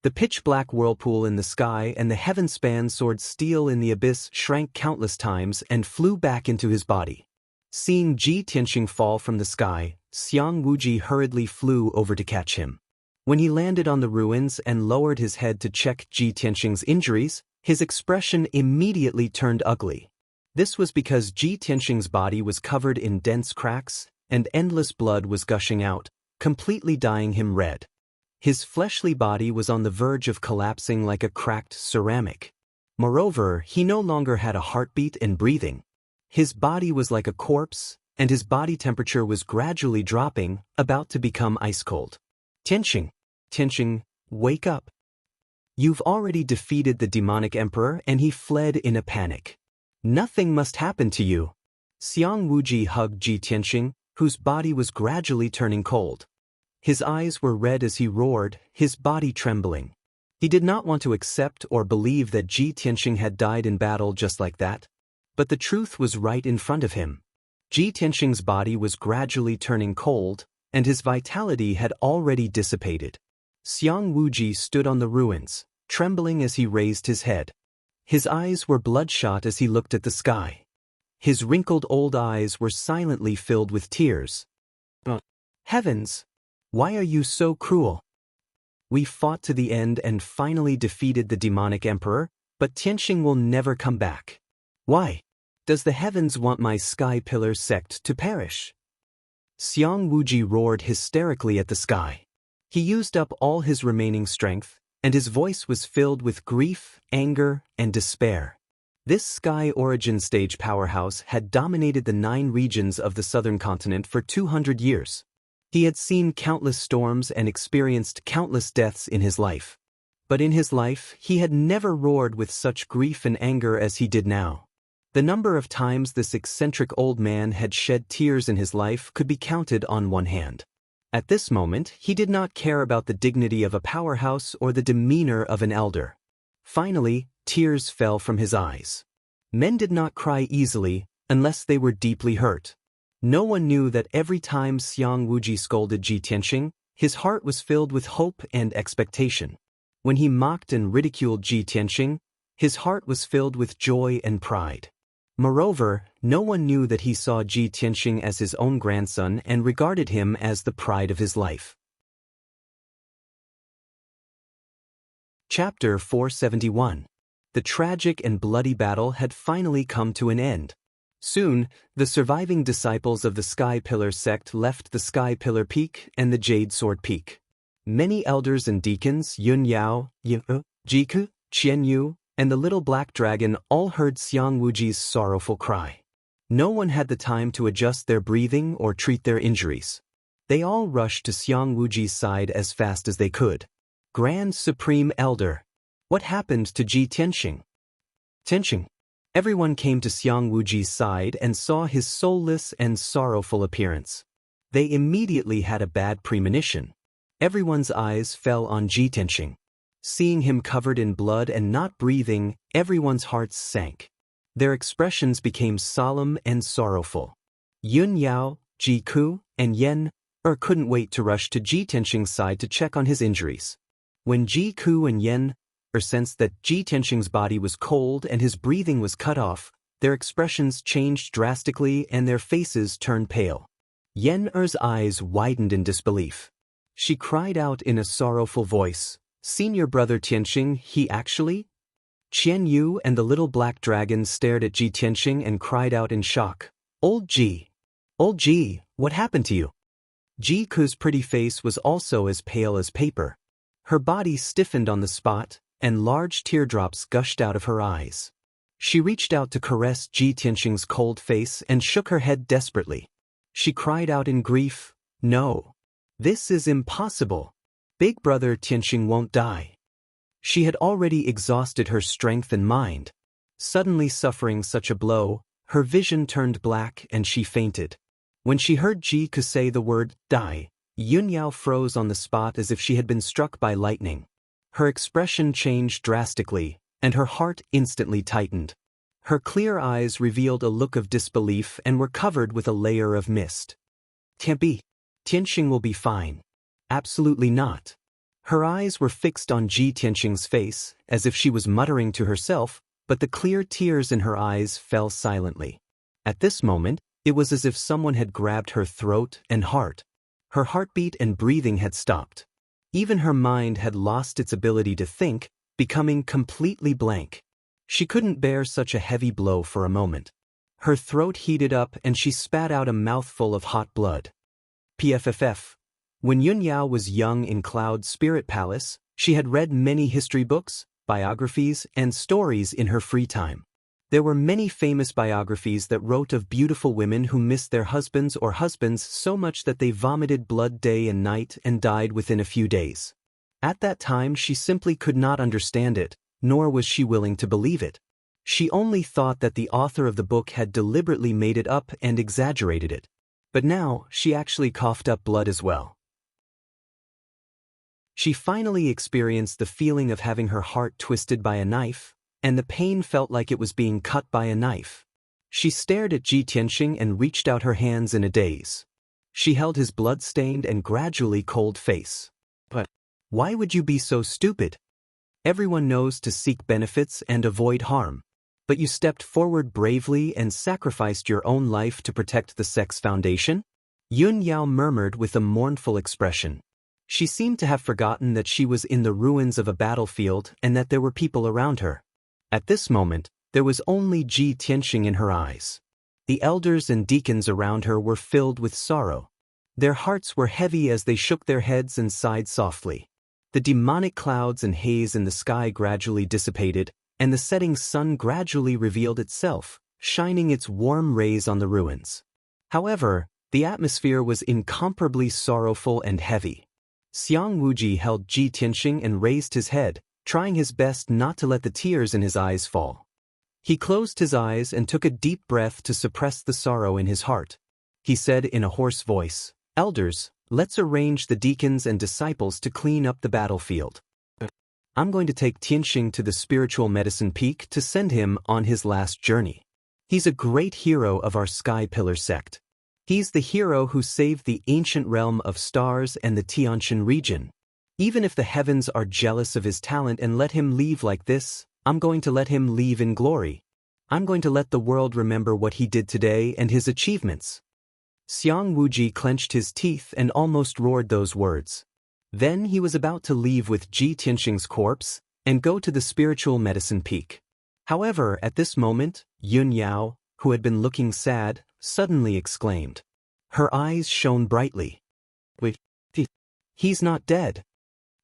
The pitch-black whirlpool in the sky and the heaven-span sword steel in the abyss shrank countless times and flew back into his body. Seeing Ji Tianxing fall from the sky, Xiang Wuji hurriedly flew over to catch him. When he landed on the ruins and lowered his head to check Ji Tianxing's injuries, his expression immediately turned ugly. This was because Ji Tianxing's body was covered in dense cracks, and endless blood was gushing out, completely dyeing him red. His fleshly body was on the verge of collapsing like a cracked ceramic. Moreover, he no longer had a heartbeat and breathing. His body was like a corpse, and his body temperature was gradually dropping, about to become ice cold. Tianxing, wake up. You've already defeated the demonic emperor and he fled in a panic. Nothing must happen to you. Xiang Wuji hugged Ji Tianxing, whose body was gradually turning cold. His eyes were red as he roared, his body trembling. He did not want to accept or believe that Ji Tianxing had died in battle just like that. But the truth was right in front of him. Ji Tianxing's body was gradually turning cold, and his vitality had already dissipated. Xiang Wuji stood on the ruins, trembling as he raised his head. His eyes were bloodshot as he looked at the sky. His wrinkled old eyes were silently filled with tears. Heavens! Why are you so cruel? We fought to the end and finally defeated the demonic emperor, but Tianxing will never come back. Why? Does the heavens want my Sky Pillar sect to perish? Xiang Wuji roared hysterically at the sky. He used up all his remaining strength, and his voice was filled with grief, anger, and despair. This Sky Origin Stage powerhouse had dominated the 9 regions of the southern continent for 200 years. He had seen countless storms and experienced countless deaths in his life. But in his life, he had never roared with such grief and anger as he did now. The number of times this eccentric old man had shed tears in his life could be counted on one hand. At this moment, he did not care about the dignity of a powerhouse or the demeanor of an elder. Finally, tears fell from his eyes. Men did not cry easily, unless they were deeply hurt. No one knew that every time Xiang Wuji scolded Ji Tianxing, his heart was filled with hope and expectation. When he mocked and ridiculed Ji Tianxing, his heart was filled with joy and pride. Moreover, no one knew that he saw Ji Tianxing as his own grandson and regarded him as the pride of his life. Chapter 471. The tragic and bloody battle had finally come to an end. Soon, the surviving disciples of the Sky Pillar sect left the Sky Pillar Peak and the Jade Sword Peak. Many elders and deacons, Yun Yao, Jiku, Qian Yu, and the little black dragon all heard Xiang Wuji's sorrowful cry. No one had the time to adjust their breathing or treat their injuries. They all rushed to Xiang Wuji's side as fast as they could. Grand Supreme Elder, what happened to Ji Tianxing? Tianxing. Everyone came to Xiang Wuji's side and saw his soulless and sorrowful appearance. They immediately had a bad premonition. Everyone's eyes fell on Ji Tianxing. Seeing him covered in blood and not breathing, everyone's hearts sank. Their expressions became solemn and sorrowful. Yun Yao, Ji Ku, and Yen couldn't wait to rush to Ji Tianxing's side to check on his injuries. When Ji Ku and Yen sensed that Ji Tianxing's body was cold and his breathing was cut off, their expressions changed drastically and their faces turned pale. Yen-er's eyes widened in disbelief. She cried out in a sorrowful voice, "Senior brother Tianxing, he actually?" Qian Yu and the little black dragon stared at Ji Tianxing and cried out in shock, Old Ji, what happened to you?" Ji Ku's pretty face was also as pale as paper. Her body stiffened on the spot, and large teardrops gushed out of her eyes. She reached out to caress Ji Tianxing's cold face and shook her head desperately. She cried out in grief, "No. This is impossible. Big brother Tianxing won't die." She had already exhausted her strength and mind. Suddenly suffering such a blow, her vision turned black and she fainted. When she heard Ji Ku say the word, "die," Yun Yao froze on the spot as if she had been struck by lightning. Her expression changed drastically, and her heart instantly tightened. Her clear eyes revealed a look of disbelief and were covered with a layer of mist. "Can't be. Tianxing will be fine." "Absolutely not." Her eyes were fixed on Ji Tianxing's face, as if she was muttering to herself, but the clear tears in her eyes fell silently. At this moment, it was as if someone had grabbed her throat and heart. Her heartbeat and breathing had stopped. Even her mind had lost its ability to think, becoming completely blank. She couldn't bear such a heavy blow for a moment. Her throat heated up and she spat out a mouthful of hot blood. PFFF. When Yun Yao was young in Cloud Spirit Palace, she had read many history books, biographies, and stories in her free time. There were many famous biographies that wrote of beautiful women who missed their husbands or husbands so much that they vomited blood day and night and died within a few days. At that time she simply could not understand it, nor was she willing to believe it. She only thought that the author of the book had deliberately made it up and exaggerated it. But now, she actually coughed up blood as well. She finally experienced the feeling of having her heart twisted by a knife, and the pain felt like it was being cut by a knife. She stared at Ji Tianxing and reached out her hands in a daze. She held his blood-stained and gradually cold face. "But why would you be so stupid? Everyone knows to seek benefits and avoid harm. But you stepped forward bravely and sacrificed your own life to protect the Sex Foundation?" Yun Yao murmured with a mournful expression. She seemed to have forgotten that she was in the ruins of a battlefield and that there were people around her. At this moment, there was only Ji Tianxing in her eyes. The elders and deacons around her were filled with sorrow. Their hearts were heavy as they shook their heads and sighed softly. The demonic clouds and haze in the sky gradually dissipated, and the setting sun gradually revealed itself, shining its warm rays on the ruins. However, the atmosphere was incomparably sorrowful and heavy. Xiang Wuji held Ji Tianxing and raised his head, trying his best not to let the tears in his eyes fall. He closed his eyes and took a deep breath to suppress the sorrow in his heart. He said in a hoarse voice, "Elders, let's arrange the deacons and disciples to clean up the battlefield. I'm going to take Tianxing to the spiritual medicine peak to send him on his last journey. He's a great hero of our Sky Pillar sect. He's the hero who saved the ancient realm of stars and the Tianshan region. Even if the heavens are jealous of his talent and let him leave like this, I'm going to let him leave in glory. I'm going to let the world remember what he did today and his achievements." Xiang Wuji clenched his teeth and almost roared those words. Then he was about to leave with Ji Tianxing's corpse and go to the spiritual medicine peak. However, at this moment, Yun Yao, who had been looking sad, suddenly exclaimed. Her eyes shone brightly. "Wait, he's not dead."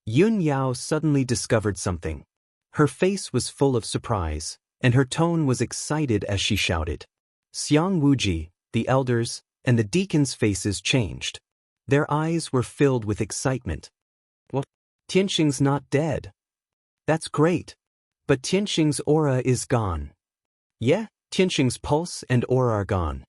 Yun Yao suddenly discovered something. Her face was full of surprise, and her tone was excited as she shouted. Xiang Wuji, the elders, and the deacons' faces changed. Their eyes were filled with excitement. "What? Tianxing's not dead. That's great. But Tianxing's aura is gone." "Yeah, Tianxing's pulse and aura are gone."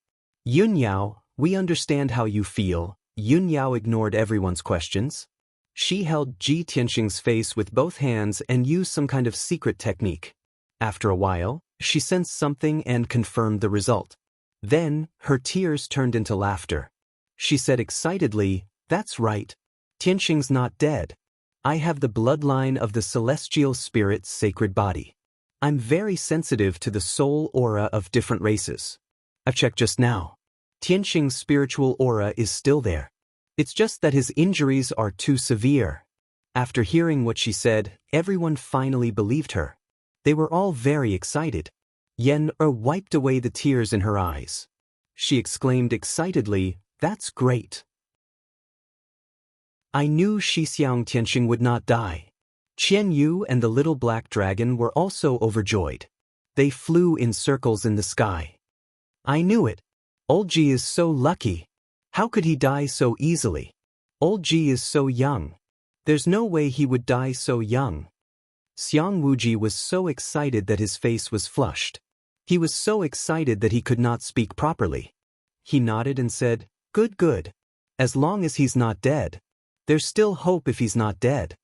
"Yun Yao, we understand how you feel." Yun Yao ignored everyone's questions. She held Ji Tianxing's face with both hands and used some kind of secret technique. After a while, she sensed something and confirmed the result. Then, her tears turned into laughter. She said excitedly, "That's right. Tianxing's not dead. I have the bloodline of the celestial spirit's sacred body. I'm very sensitive to the soul aura of different races. I've checked just now. Tianxing's spiritual aura is still there. It's just that his injuries are too severe." After hearing what she said, everyone finally believed her. They were all very excited. Yen-er wiped away the tears in her eyes. She exclaimed excitedly, "That's great. I knew Xixiang Tianxing would not die." Qian Yu and the little black dragon were also overjoyed. They flew in circles in the sky. "I knew it. Old Ji is so lucky. How could he die so easily? Old Ji is so young. There's no way he would die so young." Xiang Wuji was so excited that his face was flushed. He was so excited that he could not speak properly. He nodded and said, "Good, good. As long as he's not dead. There's still hope if he's not dead.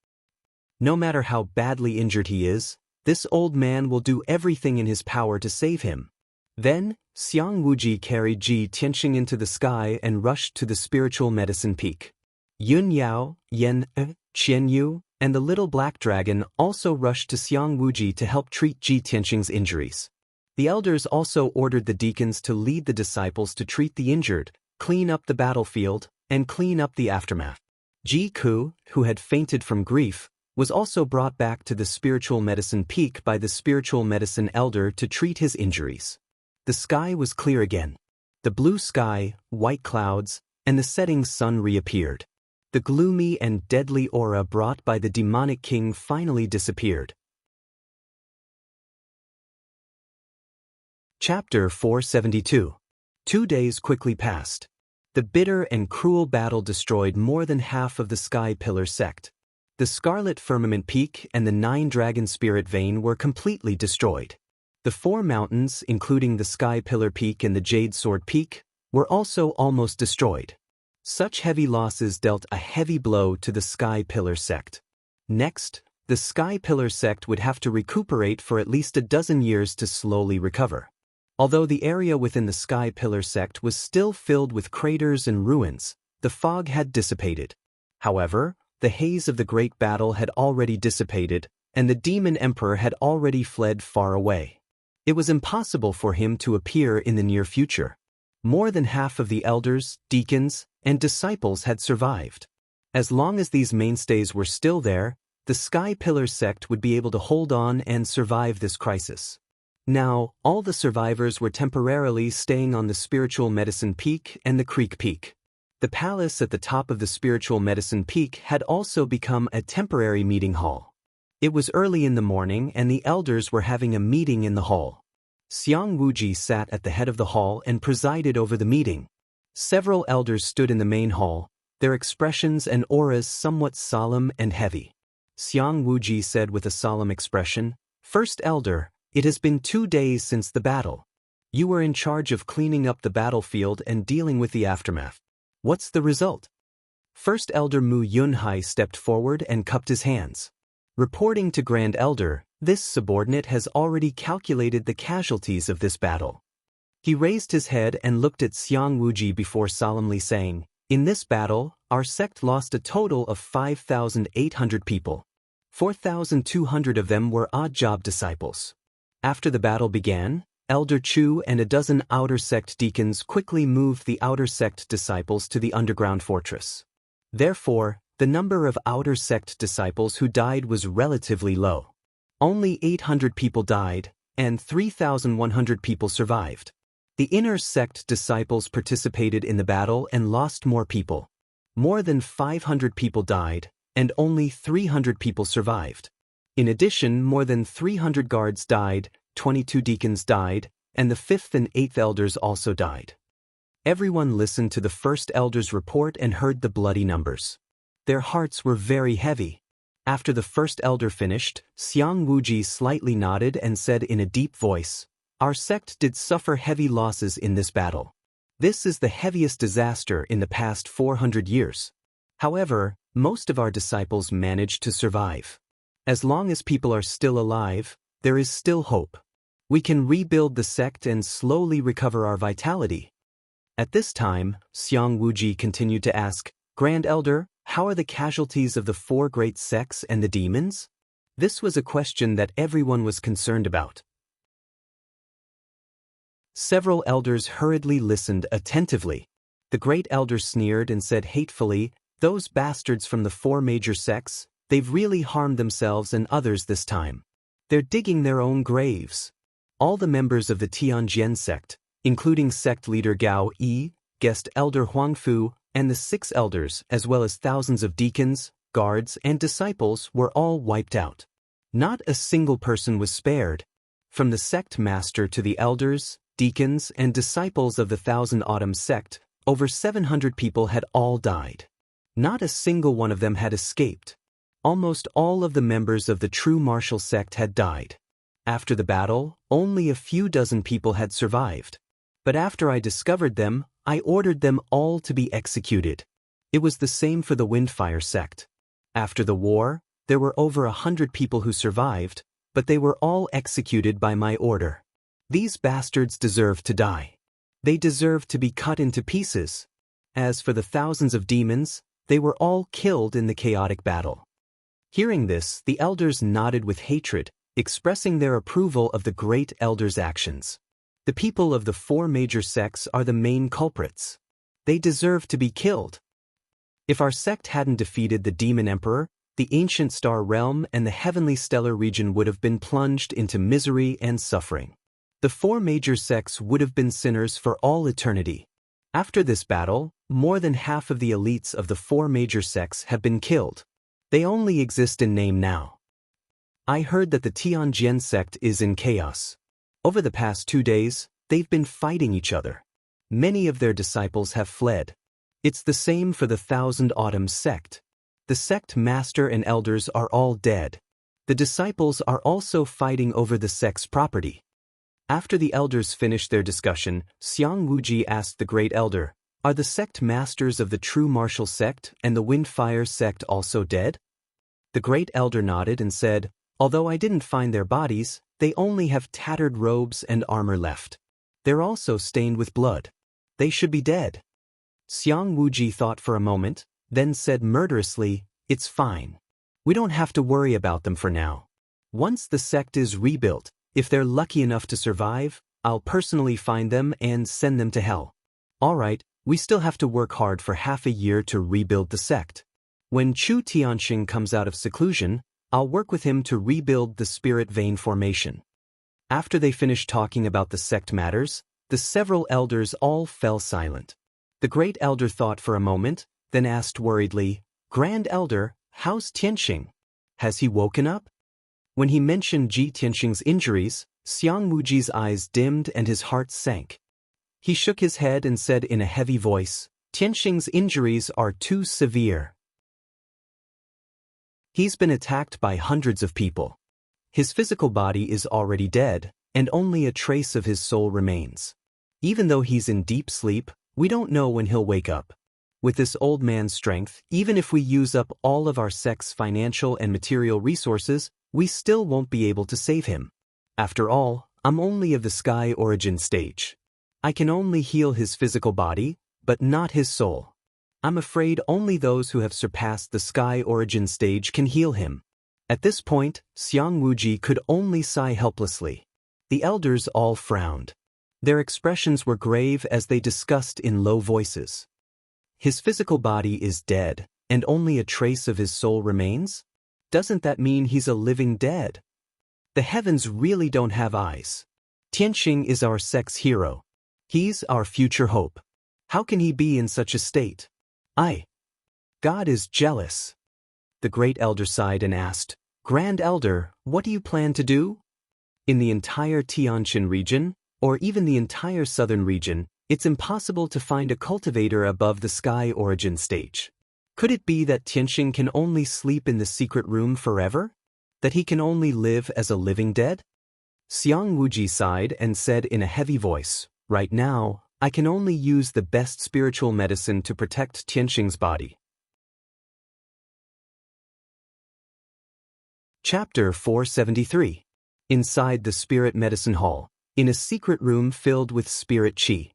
No matter how badly injured he is, this old man will do everything in his power to save him." Then, Xiang Wuji carried Ji Tianxing into the sky and rushed to the spiritual medicine peak. Yun Yao, Yen-er, Qian Yu, and the little black dragon also rushed to Xiang Wuji to help treat Ji Tianxing's injuries. The elders also ordered the deacons to lead the disciples to treat the injured, clean up the battlefield, and clean up the aftermath. Ji Ku, who had fainted from grief, was also brought back to the spiritual medicine peak by the spiritual medicine elder to treat his injuries. The sky was clear again. The blue sky, white clouds, and the setting sun reappeared. The gloomy and deadly aura brought by the demonic king finally disappeared. Chapter 472. 2 days quickly passed. The bitter and cruel battle destroyed more than half of the Sky Pillar sect. The Scarlet Firmament Peak and the 9 Dragon Spirit Vein were completely destroyed. The 4 mountains, including the Sky Pillar Peak and the Jade Sword Peak, were also almost destroyed. Such heavy losses dealt a heavy blow to the Sky Pillar sect. Next, the Sky Pillar sect would have to recuperate for at least a dozen years to slowly recover. Although the area within the Sky Pillar sect was still filled with craters and ruins, the fog had dissipated. However, the haze of the great battle had already dissipated, and the Demon Emperor had already fled far away. It was impossible for him to appear in the near future. More than half of the elders, deacons, and disciples had survived. As long as these mainstays were still there, the Sky Pillar sect would be able to hold on and survive this crisis. Now, all the survivors were temporarily staying on the Spiritual Medicine Peak and the Creek Peak. The palace at the top of the Spiritual Medicine Peak had also become a temporary meeting hall. It was early in the morning and the elders were having a meeting in the hall. Xiang Wuji sat at the head of the hall and presided over the meeting. Several elders stood in the main hall, their expressions and auras somewhat solemn and heavy. Xiang Wuji said with a solemn expression, "First Elder, it has been 2 days since the battle. You were in charge of cleaning up the battlefield and dealing with the aftermath. What's the result?" First Elder Mu Yunhai stepped forward and cupped his hands. Reporting to Grand Elder, this subordinate has already calculated the casualties of this battle. He raised his head and looked at Xiang Wuji before solemnly saying, "In this battle, our sect lost a total of 5,800 people. 4,200 of them were odd job disciples." After the battle began, Elder Chu and a dozen outer sect deacons quickly moved the outer sect disciples to the underground fortress. Therefore, the number of outer sect disciples who died was relatively low. Only 800 people died, and 3,100 people survived. The inner sect disciples participated in the battle and lost more people. More than 500 people died, and only 300 people survived. In addition, more than 300 guards died, 22 deacons died, and the 5th and 8th elders also died. Everyone listened to the first elder's report and heard the bloody numbers. Their hearts were very heavy. After the first elder finished, Xiang Wuji slightly nodded and said in a deep voice, "Our sect did suffer heavy losses in this battle. This is the heaviest disaster in the past 400 years. However, Most of our disciples managed to survive. As long as people are still alive, there is still hope. We can rebuild the sect and slowly recover our vitality. At this time, Xiang Wuji continued to ask, Grand Elder, how are the casualties of the 4 great sects and the demons? This was a question that everyone was concerned about. Several elders hurriedly listened attentively. The great elder sneered and said hatefully, those bastards from the 4 major sects, they've really harmed themselves and others this time. They're digging their own graves. All the members of the Tianjian sect, including sect leader Gao Yi, guest elder Huangfu, and the 6 elders, as well as thousands of deacons, guards, and disciples, were all wiped out. Not a single person was spared. From the sect master to the elders, deacons, and disciples of the Thousand Autumn sect, over 700 people had all died. Not a single one of them had escaped. Almost all of the members of the true martial sect had died. After the battle, only a few dozen people had survived. But after I discovered them, I ordered them all to be executed. It was the same for the Windfire sect. After the war, there were over 100 people who survived, but they were all executed by my order. These bastards deserved to die. They deserved to be cut into pieces. As for the thousands of demons, they were all killed in the chaotic battle. Hearing this, the elders nodded with hatred, expressing their approval of the great elder's actions. The people of the 4 major sects are the main culprits. They deserve to be killed. If our sect hadn't defeated the Demon Emperor, the ancient star realm and the heavenly stellar region would have been plunged into misery and suffering. The 4 major sects would have been sinners for all eternity. After this battle, more than half of the elites of the 4 major sects have been killed. They only exist in name now. I heard that the Tianjian sect is in chaos. Over the past 2 days, they've been fighting each other. Many of their disciples have fled. It's the same for the Thousand Autumn sect. The sect master and elders are all dead. The disciples are also fighting over the sect's property. After the elders finished their discussion, Xiang Wuji asked the great elder, are the sect masters of the true martial sect and the Windfire sect also dead? The great elder nodded and said, although I didn't find their bodies, they only have tattered robes and armor left. They're also stained with blood. They should be dead. Xiang Wuji thought for a moment, then said murderously, it's fine. We don't have to worry about them for now. Once the sect is rebuilt, if they're lucky enough to survive, I'll personally find them and send them to hell. All right, we still have to work hard for half a year to rebuild the sect. When Chu Tianxing comes out of seclusion, I'll work with him to rebuild the spirit vein formation. After they finished talking about the sect matters, the several elders all fell silent. The great elder thought for a moment, then asked worriedly, Grand Elder, how's Tianxing? Has he woken up? When he mentioned Ji Tianxing's injuries, Xiang Wuji's eyes dimmed and his heart sank. He shook his head and said in a heavy voice, Tianxing's injuries are too severe. He's been attacked by hundreds of people. His physical body is already dead, and only a trace of his soul remains. Even though he's in deep sleep, we don't know when he'll wake up. With this old man's strength, even if we use up all of our sect's financial and material resources, we still won't be able to save him. After all, I'm only of the Sky Origin stage. I can only heal his physical body, but not his soul. I'm afraid only those who have surpassed the Sky Origin stage can heal him. At this point, Xiang Wuji could only sigh helplessly. The elders all frowned. Their expressions were grave as they discussed in low voices. His physical body is dead, and only a trace of his soul remains? Doesn't that mean he's a living dead? The heavens really don't have eyes. Tianxing is our sect's hero. He's our future hope. How can he be in such a state? God is jealous. The great elder sighed and asked, Grand Elder, what do you plan to do? In the entire Tianjin region, or even the entire southern region, it's impossible to find a cultivator above the Sky Origin stage. Could it be that Tianxing can only sleep in the secret room forever? That he can only live as a living dead? Xiang Wuji sighed and said in a heavy voice, right now, I can only use the best spiritual medicine to protect Tianxing's body. Chapter 473. Inside the Spirit Medicine Hall, in a secret room filled with spirit qi.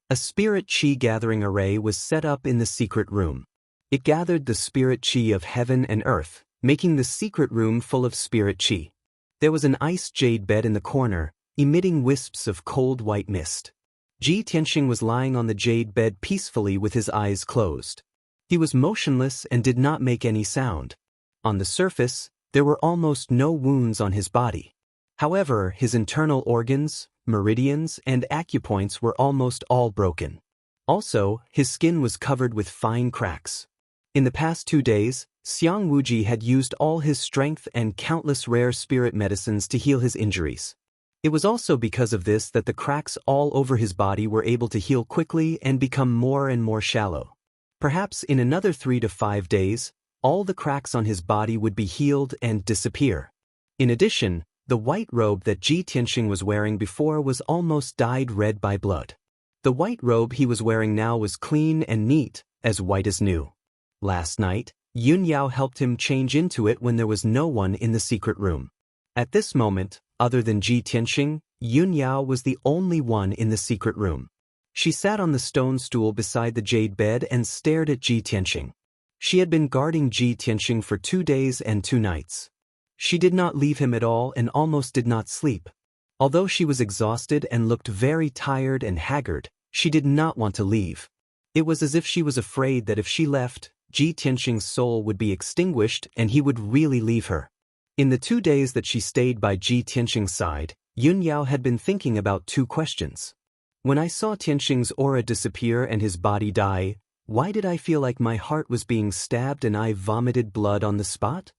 A spirit qi gathering array was set up in the secret room. It gathered the spirit qi of heaven and earth, making the secret room full of spirit qi. There was an ice jade bed in the corner, emitting wisps of cold white mist. Ji Tianxing was lying on the jade bed peacefully with his eyes closed. He was motionless and did not make any sound. On the surface, there were almost no wounds on his body. However, his internal organs, meridians, and acupoints were almost all broken. Also, his skin was covered with fine cracks. In the past 2 days, Xiang Wuji had used all his strength and countless rare spirit medicines to heal his injuries. It was also because of this that the cracks all over his body were able to heal quickly and become more and more shallow. Perhaps in another 3 to 5 days, all the cracks on his body would be healed and disappear. In addition, the white robe that Ji Tianxing was wearing before was almost dyed red by blood. The white robe he was wearing now was clean and neat, as white as new. Last night, Yun Yao helped him change into it when there was no one in the secret room. At this moment, other than Ji Tianxing, Yun Yao was the only one in the secret room. She sat on the stone stool beside the jade bed and stared at Ji Tianxing. She had been guarding Ji Tianxing for 2 days and 2 nights. She did not leave him at all and almost did not sleep. Although she was exhausted and looked very tired and haggard, she did not want to leave. It was as if she was afraid that if she left, Ji Tianxing's soul would be extinguished and he would really leave her. In the 2 days that she stayed by Ji Tianxing's side, Yun Yao had been thinking about 2 questions. When I saw Tianxing's aura disappear and his body die, why did I feel like my heart was being stabbed and I vomited blood on the spot?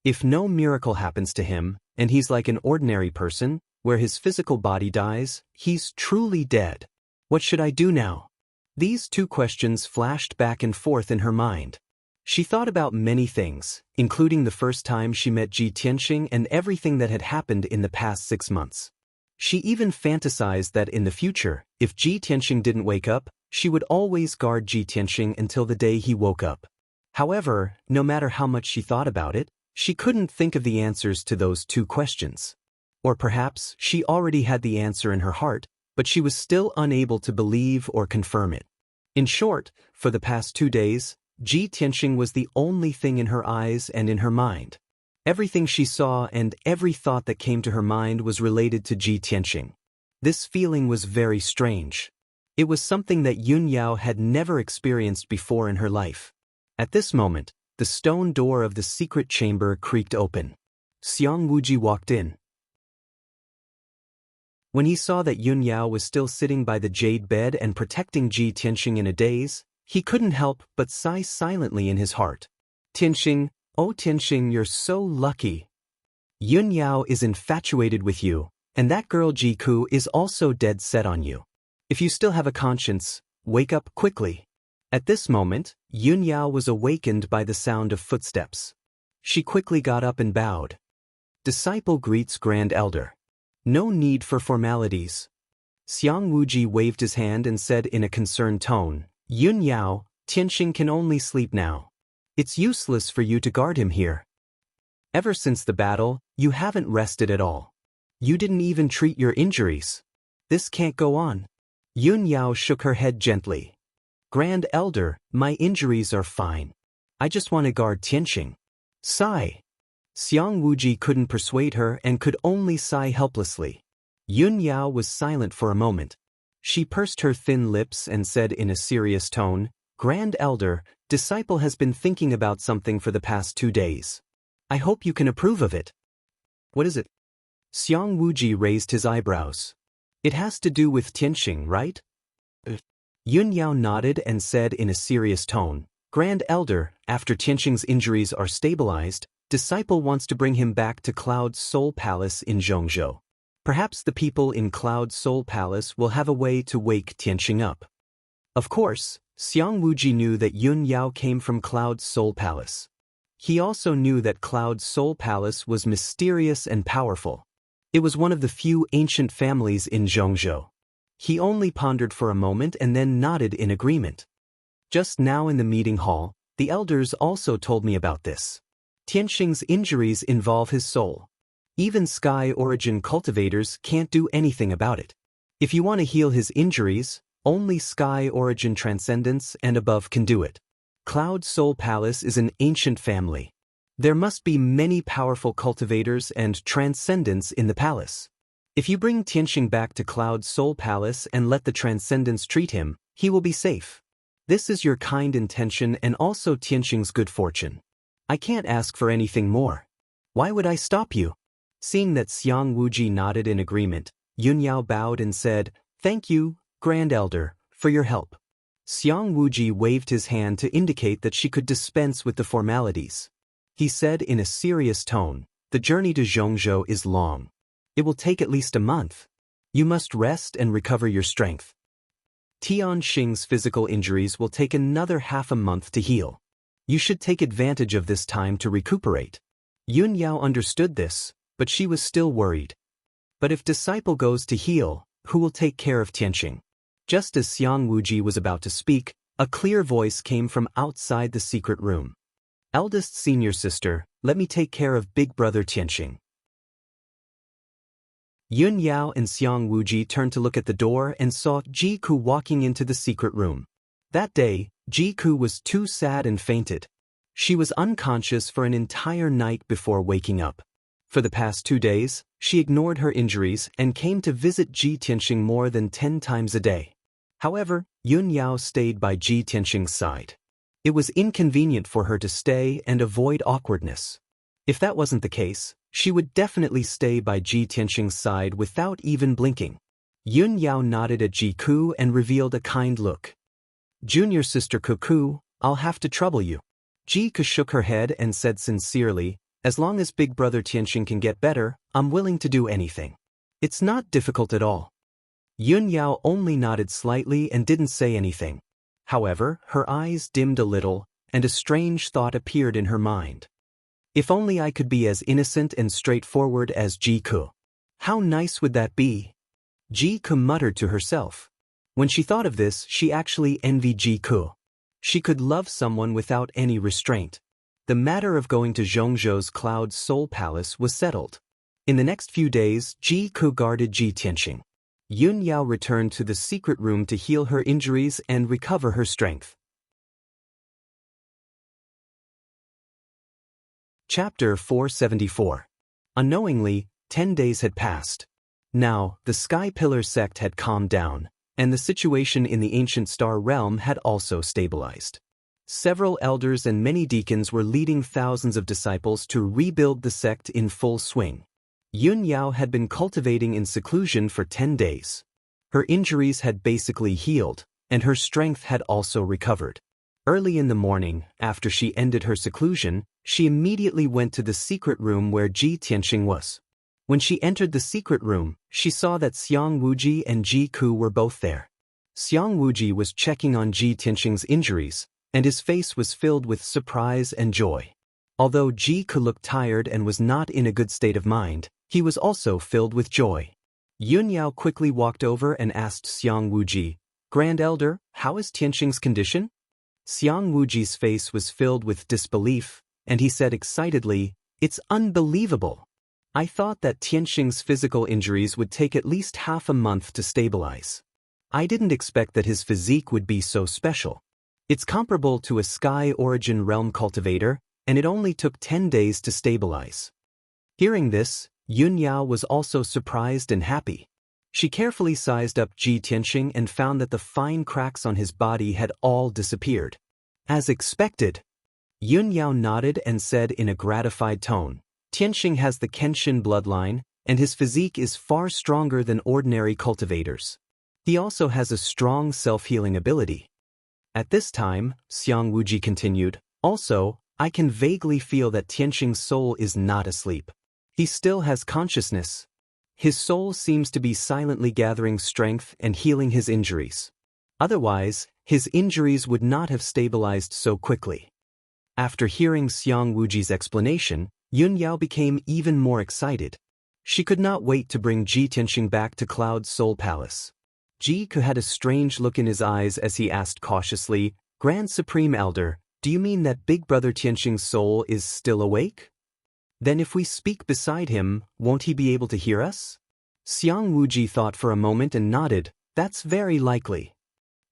If no miracle happens to him, and he's like an ordinary person, where his physical body dies, he's truly dead. What should I do now? These 2 questions flashed back and forth in her mind. She thought about many things, including the first time she met Ji Tianxing and everything that had happened in the past 6 months. She even fantasized that in the future, if Ji Tianxing didn't wake up, she would always guard Ji Tianxing until the day he woke up. However, no matter how much she thought about it, she couldn't think of the answers to those 2 questions. Or perhaps she already had the answer in her heart, but she was still unable to believe or confirm it. In short, for the past 2 days, Ji Tianxing was the only thing in her eyes and in her mind. Everything she saw and every thought that came to her mind was related to Ji Tianxing. This feeling was very strange. It was something that Yun Yao had never experienced before in her life. At this moment, the stone door of the secret chamber creaked open. Xiang Wuji walked in. When he saw that Yun Yao was still sitting by the jade bed and protecting Ji Tianxing in a daze, he couldn't help but sigh silently in his heart. Tianxing, oh Tianxing, you're so lucky. Yun Yao is infatuated with you, and that girl Ji Ku is also dead set on you. If you still have a conscience, wake up quickly. At this moment, Yun Yao was awakened by the sound of footsteps. She quickly got up and bowed. Disciple greets Grand Elder. No need for formalities. Xiang Wuji waved his hand and said in a concerned tone, Yun Yao, Tianxing can only sleep now. It's useless for you to guard him here. Ever since the battle, you haven't rested at all. You didn't even treat your injuries. This can't go on. Yun Yao shook her head gently. Grand Elder, my injuries are fine. I just want to guard Tianxing. Sigh. Xiang Wuji couldn't persuade her and could only sigh helplessly. Yun Yao was silent for a moment. She pursed her thin lips and said in a serious tone, Grand Elder, Disciple has been thinking about something for the past 2 days. I hope you can approve of it. What is it? Xiang Wuji raised his eyebrows. It has to do with Tianxing, right? Yun Yao nodded and said in a serious tone, Grand Elder, after Tianxing's injuries are stabilized, Disciple wants to bring him back to Cloud Soul Palace in Zhongzhou. Perhaps the people in Cloud Soul Palace will have a way to wake Tianxing up. Of course, Xiang Wuji knew that Yun Yao came from Cloud Soul Palace. He also knew that Cloud Soul Palace was mysterious and powerful. It was one of the few ancient families in Zhongzhou. He only pondered for a moment and then nodded in agreement. Just now in the meeting hall, the elders also told me about this. Tianxing's injuries involve his soul. Even Sky Origin cultivators can't do anything about it. If you want to heal his injuries, only Sky Origin Transcendence and above can do it. Cloud Soul Palace is an ancient family. There must be many powerful cultivators and transcendents in the palace. If you bring Tianxing back to Cloud Soul Palace and let the transcendents treat him, he will be safe. This is your kind intention and also Tianxing's good fortune. I can't ask for anything more. Why would I stop you? Seeing that Xiang Wuji nodded in agreement, Yunyao bowed and said, "Thank you, Grand Elder, for your help." Xiang Wuji waved his hand to indicate that she could dispense with the formalities. He said in a serious tone, "The journey to Zhongzhou is long. It will take at least a month. You must rest and recover your strength. Tianxing's physical injuries will take another half a month to heal. You should take advantage of this time to recuperate." Yunyao understood this, but she was still worried. But if disciple goes to heal, who will take care of Tianxing? Just as Xiang Wuji was about to speak, a clear voice came from outside the secret room. "Eldest senior sister, let me take care of big brother Tianxing." Yunyao and Xiang Wuji turned to look at the door and saw Jiku walking into the secret room. That day, Jiku was too sad and fainted. She was unconscious for an entire night before waking up. For the past 2 days, she ignored her injuries and came to visit Ji Tianxing more than 10 times a day. However, Yunyao stayed by Ji Tianxing's side. It was inconvenient for her to stay and avoid awkwardness. If that wasn't the case, she would definitely stay by Ji Tianxing's side without even blinking. Yunyao nodded at Jiku and revealed a kind look. "Junior sister Cuckoo, I'll have to trouble you." Jiku shook her head and said sincerely, "As long as big brother Tianxing can get better, I'm willing to do anything. It's not difficult at all." Yunyao only nodded slightly and didn't say anything. However, her eyes dimmed a little, and a strange thought appeared in her mind. If only I could be as innocent and straightforward as Jiku. How nice would that be? Jiku muttered to herself. When she thought of this, she actually envied Jiku. She could love someone without any restraint. The matter of going to Zhongzhou's Cloud Soul Palace was settled. In the next few days, Jiku guarded Ji Tianxing. Yunyao returned to the secret room to heal her injuries and recover her strength. Chapter 474. Unknowingly, 10 days had passed. Now, the Sky Pillar sect had calmed down, and the situation in the ancient star realm had also stabilized. Several elders and many deacons were leading thousands of disciples to rebuild the sect in full swing. Yunyao had been cultivating in seclusion for 10 days. Her injuries had basically healed, and her strength had also recovered. Early in the morning, after she ended her seclusion, she immediately went to the secret room where Ji Tianxing was. When she entered the secret room, she saw that Xiang Wuji and Jiku were both there. Xiang Wuji was checking on Ji Tianxing's injuries, and his face was filled with surprise and joy. Although Jiku looked tired and was not in a good state of mind, he was also filled with joy. Yunyao quickly walked over and asked Xiang Wuji, "Grand Elder, how is Tianxing's condition?" Xiang Wuji's face was filled with disbelief, and he said excitedly, "It's unbelievable. I thought that Tianxing's physical injuries would take at least half a month to stabilize. I didn't expect that his physique would be so special. It's comparable to a Sky Origin realm cultivator, and it only took 10 days to stabilize." Hearing this, Yunyao was also surprised and happy. She carefully sized up Ji Tianxing and found that the fine cracks on his body had all disappeared. As expected. Yunyao nodded and said in a gratified tone, "Tianxing has the Kenshin bloodline, and his physique is far stronger than ordinary cultivators. He also has a strong self-healing ability." At this time, Xiang Wuji continued, "Also, I can vaguely feel that Tianxing's soul is not asleep. He still has consciousness. His soul seems to be silently gathering strength and healing his injuries. Otherwise, his injuries would not have stabilized so quickly." After hearing Xiang Wuji's explanation, Yunyao became even more excited. She could not wait to bring Ji Tianxing back to Cloud Soul Palace. Jiku had a strange look in his eyes as he asked cautiously, "Grand Supreme Elder, Do you mean that Big Brother Tianxing's soul is still awake? Then if we speak beside him, won't he be able to hear us? Xiang Wuji thought for a moment and nodded. That's very likely.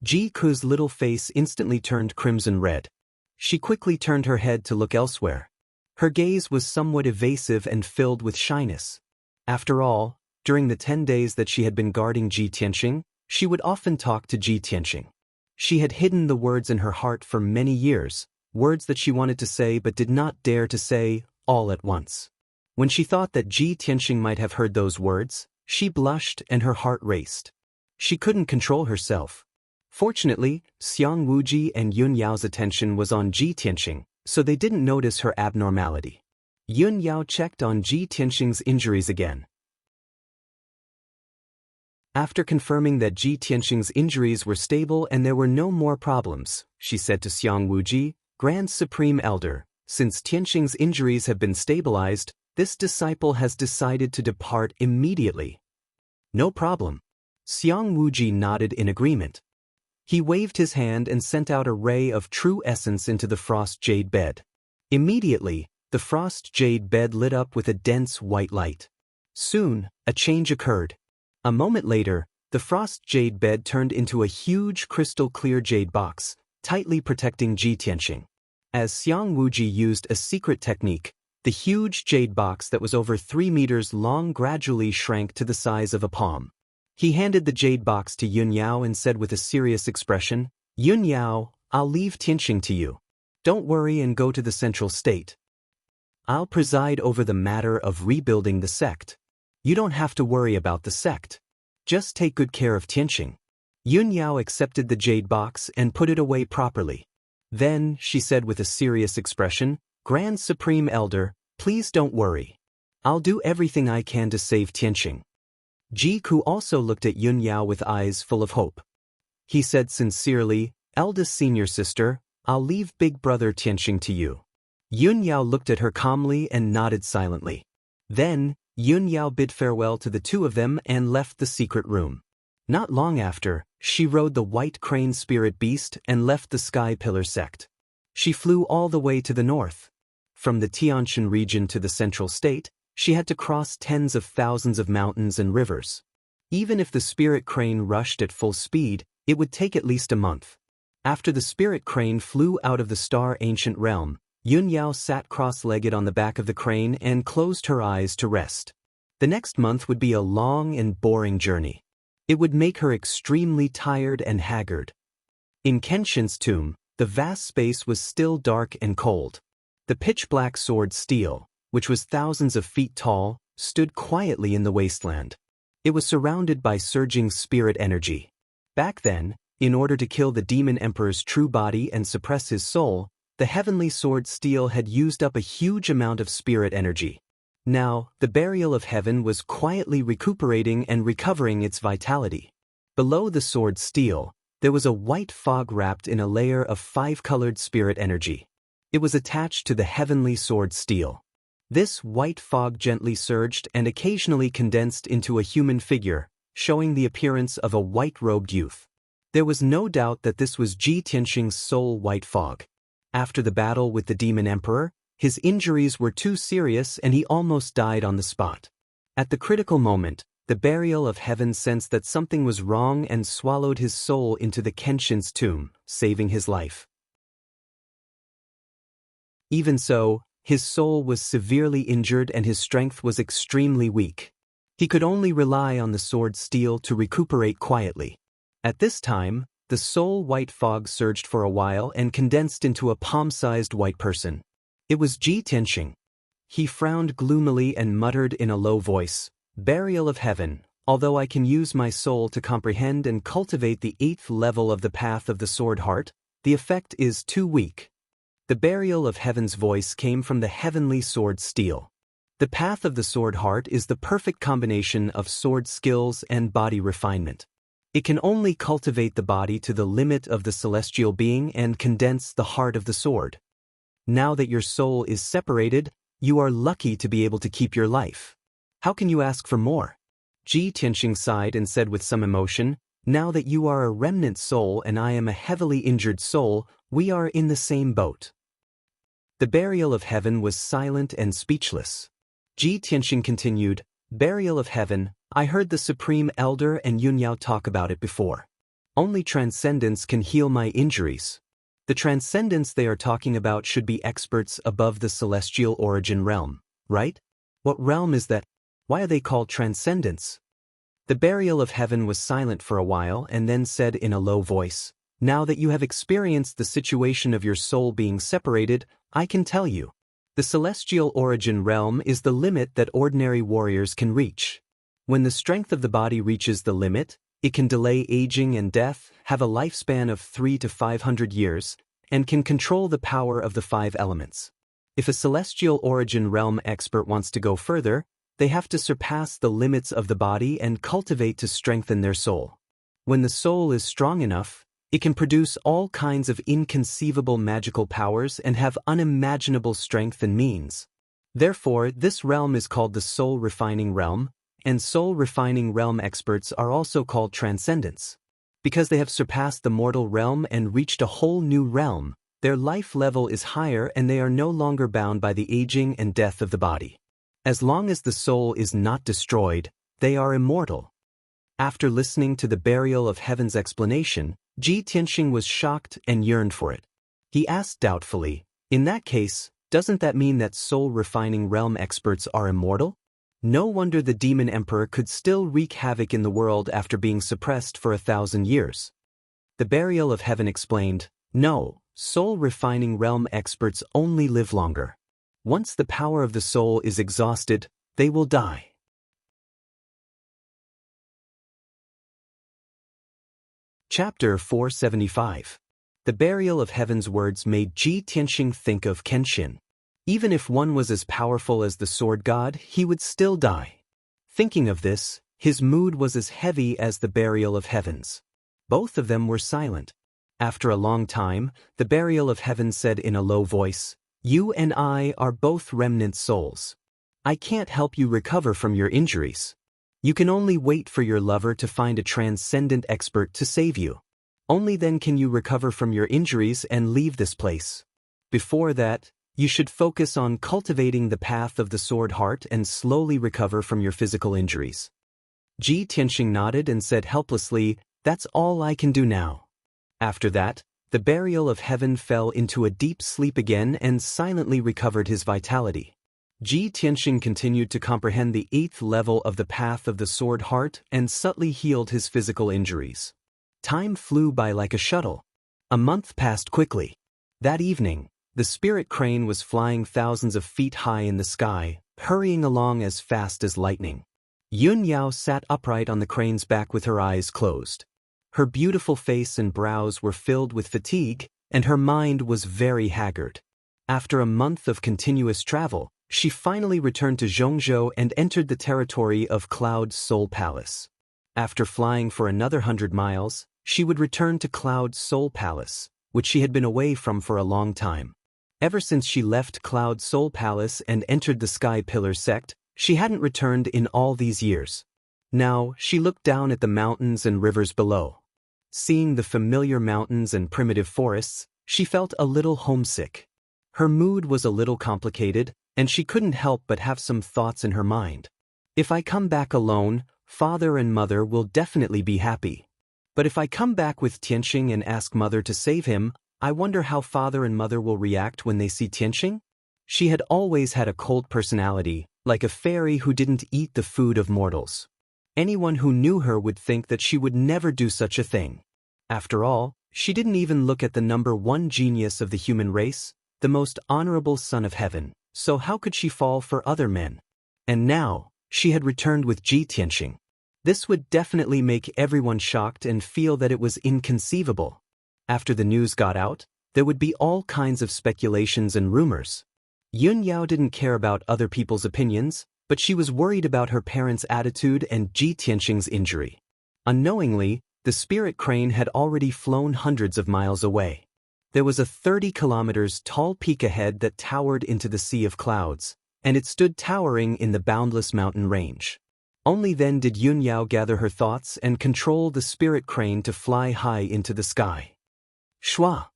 Ji Ku's little face instantly turned crimson red. She quickly turned her head to look elsewhere. Her gaze was somewhat evasive and filled with shyness. After all, during the 10 days that she had been guarding Ji Tianxing, she would often talk to Ji Tianxing. She had hidden the words in her heart for many years, words that she wanted to say but did not dare to say all at once. When she thought that Ji Tianxing might have heard those words, she blushed and her heart raced. She couldn't control herself. Fortunately, Xiang Wuji and Yun Yao's attention was on Ji Tianxing, so they didn't notice her abnormality. Yun Yao checked on Ji Tianxing's injuries again. After confirming that Ji Tianxing's injuries were stable and there were no more problems, she said to Xiang Wuji, Grand Supreme Elder, since Tianxing's injuries have been stabilized, this disciple has decided to depart immediately. No problem. Xiang Wuji nodded in agreement. He waved his hand and sent out a ray of true essence into the frost jade bed. Immediately, the frost jade bed lit up with a dense white light. Soon, a change occurred. A moment later, the frost jade bed turned into a huge crystal-clear jade box, tightly protecting Ji Tianxing. As Xiang Wuji used a secret technique, the huge jade box that was over 3 meters long gradually shrank to the size of a palm. He handed the jade box to Yun Yao and said with a serious expression, Yun Yao, I'll leave Tianxing to you. Don't worry and go to the central state. I'll preside over the matter of rebuilding the sect. You don't have to worry about the sect. Just take good care of Tianxing. Yun Yao accepted the jade box and put it away properly. Then, she said with a serious expression, Grand Supreme Elder, please don't worry. I'll do everything I can to save Tianxing. Ji Ku also looked at Yun Yao with eyes full of hope. He said sincerely, Eldest senior sister, I'll leave Big Brother Tianxing to you. Yun Yao looked at her calmly and nodded silently. Then, Yun Yao bid farewell to the two of them and left the secret room. Not long after, she rode the white crane spirit beast and left the Sky Pillar sect. She flew all the way to the north. From the Tianshan region to the central state, she had to cross tens of thousands of mountains and rivers. Even if the spirit crane rushed at full speed, it would take at least a month. After the spirit crane flew out of the star ancient realm, Yun Yao sat cross-legged on the back of the crane and closed her eyes to rest. The next month would be a long and boring journey. It would make her extremely tired and haggard. In Kenshin's tomb, the vast space was still dark and cold. The pitch-black sword steel, which was thousands of feet tall, stood quietly in the wasteland. It was surrounded by surging spirit energy. Back then, in order to kill the demon emperor's true body and suppress his soul, the heavenly sword steel had used up a huge amount of spirit energy. Now, the burial of heaven was quietly recuperating and recovering its vitality. Below the sword steel, there was a white fog wrapped in a layer of 5-colored spirit energy. It was attached to the heavenly sword steel. This white fog gently surged and occasionally condensed into a human figure, showing the appearance of a white-robed youth. There was no doubt that this was Ji Tianxing's soul white fog. After the battle with the demon emperor, his injuries were too serious and he almost died on the spot. At the critical moment, the burial of heaven sensed that something was wrong and swallowed his soul into the Kenshin's tomb, saving his life. Even so, his soul was severely injured and his strength was extremely weak. He could only rely on the sword steel to recuperate quietly. At this time, the soul white fog surged for a while and condensed into a palm-sized white person. It was Ji Tianxing. He frowned gloomily and muttered in a low voice, Burial of heaven, although I can use my soul to comprehend and cultivate the 8th level of the path of the sword heart, the effect is too weak. The burial of heaven's voice came from the heavenly sword steel. The path of the sword heart is the perfect combination of sword skills and body refinement. It can only cultivate the body to the limit of the celestial being and condense the heart of the sword. Now that your soul is separated, you are lucky to be able to keep your life. How can you ask for more? Ji Tianxing sighed and said with some emotion, Now that you are a remnant soul and I am a heavily injured soul, We are in the same boat. The burial of heaven was silent and speechless. Ji Tianxing continued, Burial of heaven, I heard the Supreme Elder and Yunyao talk about it before. Only transcendence can heal my injuries. The transcendence they are talking about should be experts above the celestial origin realm, right? What realm is that? Why are they called transcendence? The burial of heaven was silent for a while and then said in a low voice, Now that you have experienced the situation of your soul being separated, I can tell you. The celestial origin realm is the limit that ordinary warriors can reach. When the strength of the body reaches the limit, it can delay aging and death, have a lifespan of 300 to 500 years, and can control the power of the 5 elements. If a celestial origin realm expert wants to go further, they have to surpass the limits of the body and cultivate to strengthen their soul. When the soul is strong enough, it can produce all kinds of inconceivable magical powers and have unimaginable strength and means. Therefore, this realm is called the soul-refining realm, and soul-refining realm experts are also called transcendents. Because they have surpassed the mortal realm and reached a whole new realm, their life level is higher and they are no longer bound by the aging and death of the body. As long as the soul is not destroyed, they are immortal. After listening to the burial of heaven's explanation, Ji Tianxing was shocked and yearned for it. He asked doubtfully, In that case, doesn't that mean that soul-refining realm experts are immortal? No wonder the demon emperor could still wreak havoc in the world after being suppressed for 1,000 years. The burial of heaven explained, No, soul-refining realm experts only live longer. Once the power of the soul is exhausted, they will die. Chapter 475. The burial of heaven's words made Ji Tianxing think of Kenshin. Even if one was as powerful as the sword god, he would still die. Thinking of this, his mood was as heavy as the burial of heavens. Both of them were silent. After a long time, the burial of heaven said in a low voice, You and I are both remnant souls. I can't help you recover from your injuries. You can only wait for your lover to find a transcendent expert to save you. Only then can you recover from your injuries and leave this place. Before that, you should focus on cultivating the path of the sword heart and slowly recover from your physical injuries. Ji Tianxing nodded and said helplessly, That's all I can do now. After that, the burial of heaven fell into a deep sleep again and silently recovered his vitality. Ji Tianxing continued to comprehend the 8th level of the path of the sword heart and subtly healed his physical injuries. Time flew by like a shuttle. A month passed quickly. That evening, the spirit crane was flying thousands of feet high in the sky, hurrying along as fast as lightning. Yunyao sat upright on the crane's back with her eyes closed. Her beautiful face and brows were filled with fatigue, and her mind was very haggard. After a month of continuous travel, she finally returned to Zhongzhou and entered the territory of Cloud's Soul Palace. After flying for another 100 miles, she would return to Cloud's Soul Palace, which she had been away from for a long time. Ever since she left Cloud's Soul Palace and entered the Sky Pillar sect, she hadn't returned in all these years. Now, she looked down at the mountains and rivers below. Seeing the familiar mountains and primitive forests, she felt a little homesick. Her mood was a little complicated, and she couldn't help but have some thoughts in her mind. If I come back alone, father and mother will definitely be happy. But if I come back with Tianxing and ask mother to save him, I wonder how father and mother will react when they see Tianxing? She had always had a cold personality, like a fairy who didn't eat the food of mortals. Anyone who knew her would think that she would never do such a thing. After all, she didn't even look at the number 1 genius of the human race, the most honorable son of heaven, so how could she fall for other men? And now, she had returned with Ji Tianxing. This would definitely make everyone shocked and feel that it was inconceivable. After the news got out, there would be all kinds of speculations and rumors. Yunyao didn't care about other people's opinions, but she was worried about her parents' attitude and Ji Tianxing's injury. Unknowingly, the spirit crane had already flown hundreds of miles away. There was a 30 kilometers tall peak ahead that towered into the sea of clouds, and it stood towering in the boundless mountain range. Only then did Yunyao gather her thoughts and control the spirit crane to fly high into the sky. Shua!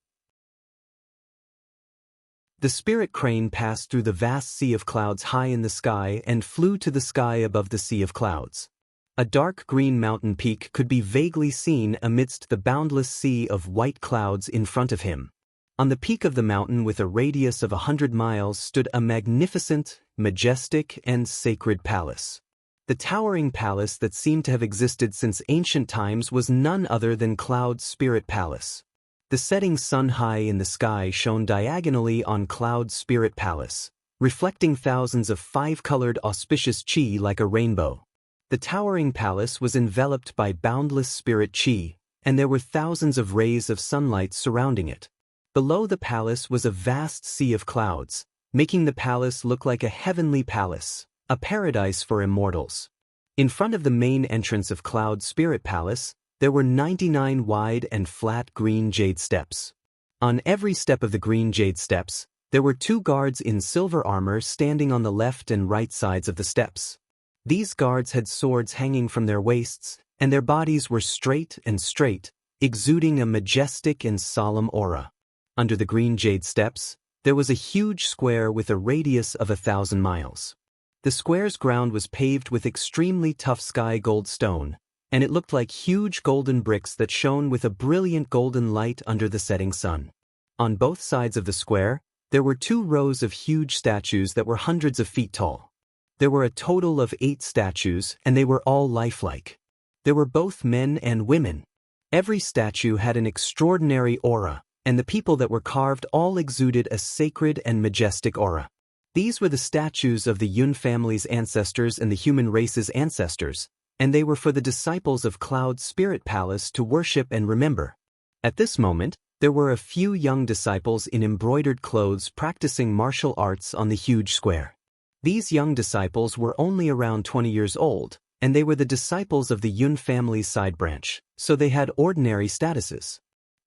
The spirit crane passed through the vast sea of clouds high in the sky and flew to the sky above the sea of clouds. A dark green mountain peak could be vaguely seen amidst the boundless sea of white clouds in front of him. On the peak of the mountain with a radius of 100 miles stood a magnificent, majestic, and sacred palace. The towering palace that seemed to have existed since ancient times was none other than Cloud's Spirit Palace. The setting sun high in the sky shone diagonally on Cloud's Spirit Palace, reflecting thousands of five-colored auspicious chi like a rainbow. The towering palace was enveloped by boundless spirit chi, and there were thousands of rays of sunlight surrounding it. Below the palace was a vast sea of clouds, making the palace look like a heavenly palace, a paradise for immortals. In front of the main entrance of Cloud Spirit Palace, there were 99 wide and flat green jade steps. On every step of the green jade steps, there were 2 guards in silver armor standing on the left and right sides of the steps. These guards had swords hanging from their waists, and their bodies were straight, exuding a majestic and solemn aura. Under the green jade steps, there was a huge square with a radius of 1,000 miles. The square's ground was paved with extremely tough sky gold stone, and it looked like huge golden bricks that shone with a brilliant golden light under the setting sun. On both sides of the square, there were 2 rows of huge statues that were hundreds of feet tall. There were a total of 8 statues, and they were all lifelike. There were both men and women. Every statue had an extraordinary aura, and the people that were carved all exuded a sacred and majestic aura. These were the statues of the Yun family's ancestors and the human race's ancestors, and they were for the disciples of Cloud's Spirit Palace to worship and remember. At this moment, there were a few young disciples in embroidered clothes practicing martial arts on the huge square. These young disciples were only around 20 years old, and they were the disciples of the Yun family's side branch, so they had ordinary statuses.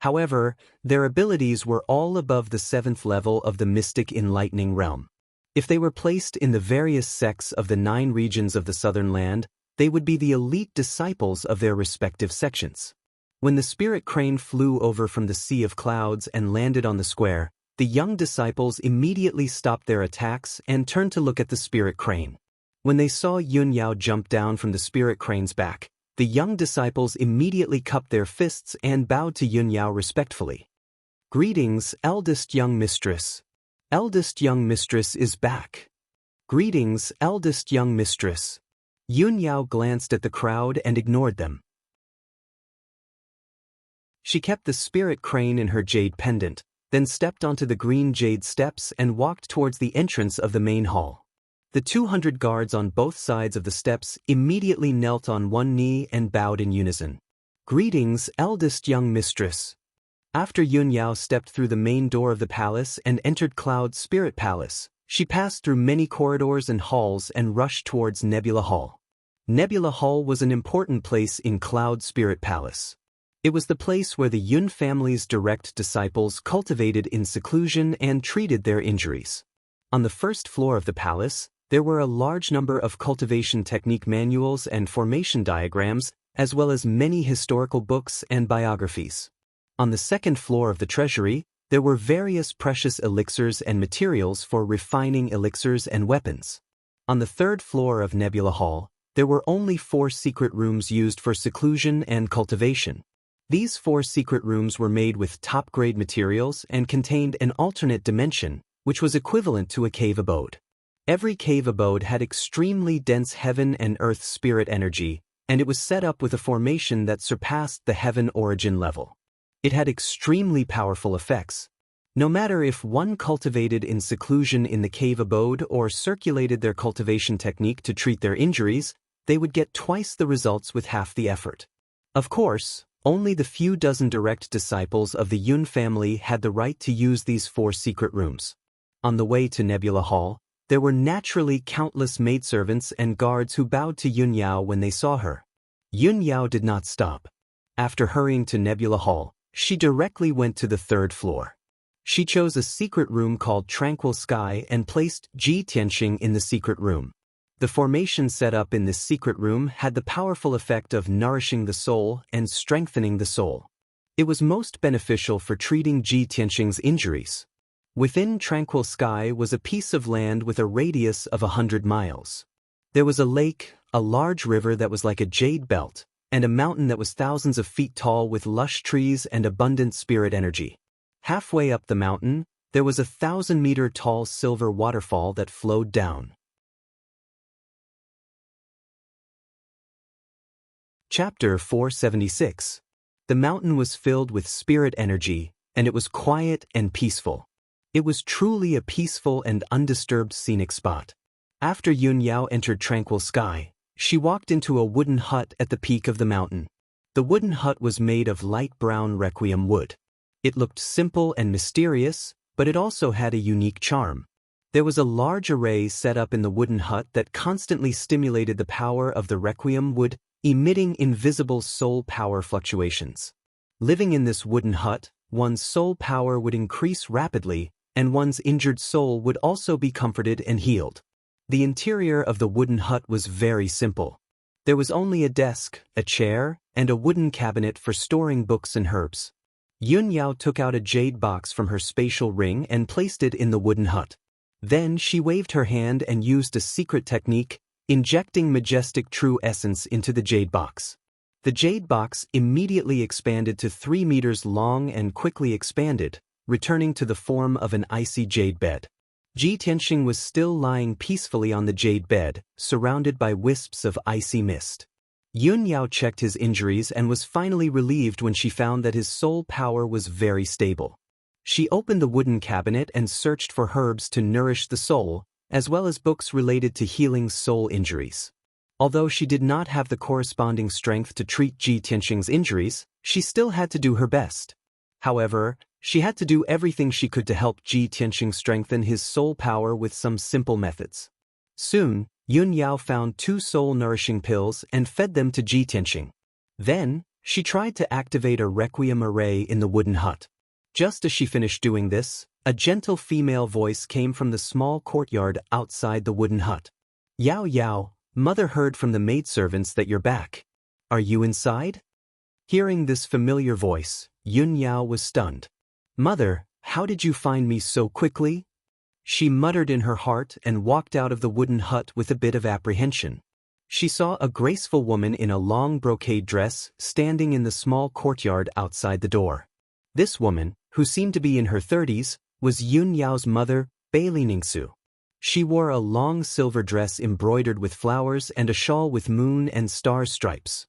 However, their abilities were all above the 7th level of the mystic enlightening realm. If they were placed in the various sects of the 9 regions of the southern land, they would be the elite disciples of their respective sections. When the spirit crane flew over from the sea of clouds and landed on the square, the young disciples immediately stopped their attacks and turned to look at the spirit crane. When they saw Yun Yao jump down from the spirit crane's back, the young disciples immediately cupped their fists and bowed to Yun Yao respectfully. "Greetings, eldest young mistress. Eldest young mistress is back. Greetings, eldest young mistress." Yun Yao glanced at the crowd and ignored them. She kept the spirit crane in her jade pendant, then stepped onto the green jade steps and walked towards the entrance of the main hall. The 200 guards on both sides of the steps immediately knelt on one knee and bowed in unison. "Greetings, eldest young mistress." After Yun Yao stepped through the main door of the palace and entered Cloud's Spirit Palace, she passed through many corridors and halls and rushed towards Nebula Hall. Nebula Hall was an important place in Cloud Spirit Palace. It was the place where the Yun family's direct disciples cultivated in seclusion and treated their injuries. On the first floor of the palace, there were a large number of cultivation technique manuals and formation diagrams, as well as many historical books and biographies. On the second floor of the treasury, there were various precious elixirs and materials for refining elixirs and weapons. On the third floor of Nebula Hall, there were only 4 secret rooms used for seclusion and cultivation. These 4 secret rooms were made with top-grade materials and contained an alternate dimension, which was equivalent to a cave abode. Every cave abode had extremely dense heaven and earth spirit energy, and it was set up with a formation that surpassed the heaven origin level. It had extremely powerful effects. No matter if one cultivated in seclusion in the cave abode or circulated their cultivation technique to treat their injuries, they would get twice the results with half the effort. Of course, only the few dozen direct disciples of the Yun family had the right to use these 4 secret rooms. On the way to Nebula Hall, there were naturally countless maidservants and guards who bowed to Yun Yao when they saw her. Yun Yao did not stop. After hurrying to Nebula Hall, she directly went to the 3rd floor. She chose a secret room called Tranquil Sky and placed Ji Tianxing in the secret room. The formation set up in this secret room had the powerful effect of nourishing the soul and strengthening the soul. It was most beneficial for treating Ji Tianxing's injuries. Within Tranquil Sky was a piece of land with a radius of 100 miles. There was a lake, a large river that was like a jade belt, and a mountain that was thousands of feet tall with lush trees and abundant spirit energy. Halfway up the mountain, there was a 1,000-meter-tall silver waterfall that flowed down. Chapter 476. The mountain was filled with spirit energy, and it was quiet and peaceful. It was truly a peaceful and undisturbed scenic spot. After Yun Yao entered Tranquil Sky, she walked into a wooden hut at the peak of the mountain. The wooden hut was made of light brown requiem wood. It looked simple and mysterious, but it also had a unique charm. There was a large array set up in the wooden hut that constantly stimulated the power of the requiem wood, emitting invisible soul power fluctuations. Living in this wooden hut, one's soul power would increase rapidly, and one's injured soul would also be comforted and healed. The interior of the wooden hut was very simple. There was only a desk, a chair, and a wooden cabinet for storing books and herbs. Yun Yao took out a jade box from her spatial ring and placed it in the wooden hut. Then she waved her hand and used a secret technique, injecting majestic true essence into the jade box. The jade box immediately expanded to 3 meters long and quickly expanded, returning to the form of an icy jade bed. Ji Tianxing was still lying peacefully on the jade bed, surrounded by wisps of icy mist. Yun Yao checked his injuries and was finally relieved when she found that his soul power was very stable. She opened the wooden cabinet and searched for herbs to nourish the soul, as well as books related to healing soul injuries. Although she did not have the corresponding strength to treat Ji Tianxing's injuries, she still had to do her best. However, she had to do everything she could to help Ji Tianxing strengthen his soul power with some simple methods. Soon, Yun Yao found 2 soul-nourishing pills and fed them to Ji Tianxing. Then, she tried to activate a requiem array in the wooden hut. Just as she finished doing this, a gentle female voice came from the small courtyard outside the wooden hut. "Yao Yao, Mother heard from the maidservants that you're back. Are you inside?" Hearing this familiar voice, Yun Yao was stunned. "Mother, how did you find me so quickly?" She muttered in her heart and walked out of the wooden hut with a bit of apprehension. She saw a graceful woman in a long brocade dress standing in the small courtyard outside the door. This woman, who seemed to be in her 30s, was Yun Yao's mother, Bailey Ningsu. She wore a long silver dress embroidered with flowers and a shawl with moon and star stripes.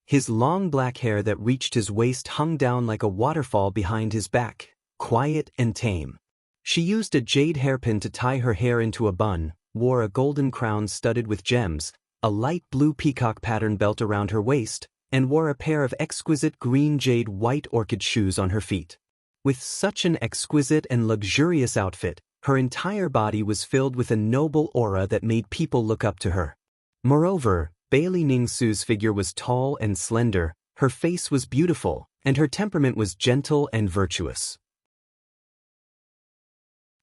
His long black hair that reached his waist hung down like a waterfall behind his back, quiet and tame. She used a jade hairpin to tie her hair into a bun, wore a golden crown studded with gems, a light blue peacock pattern belt around her waist, and wore a pair of exquisite green jade white orchid shoes on her feet. With such an exquisite and luxurious outfit, her entire body was filled with a noble aura that made people look up to her. Moreover, Bailey Ningsu's figure was tall and slender, her face was beautiful, and her temperament was gentle and virtuous.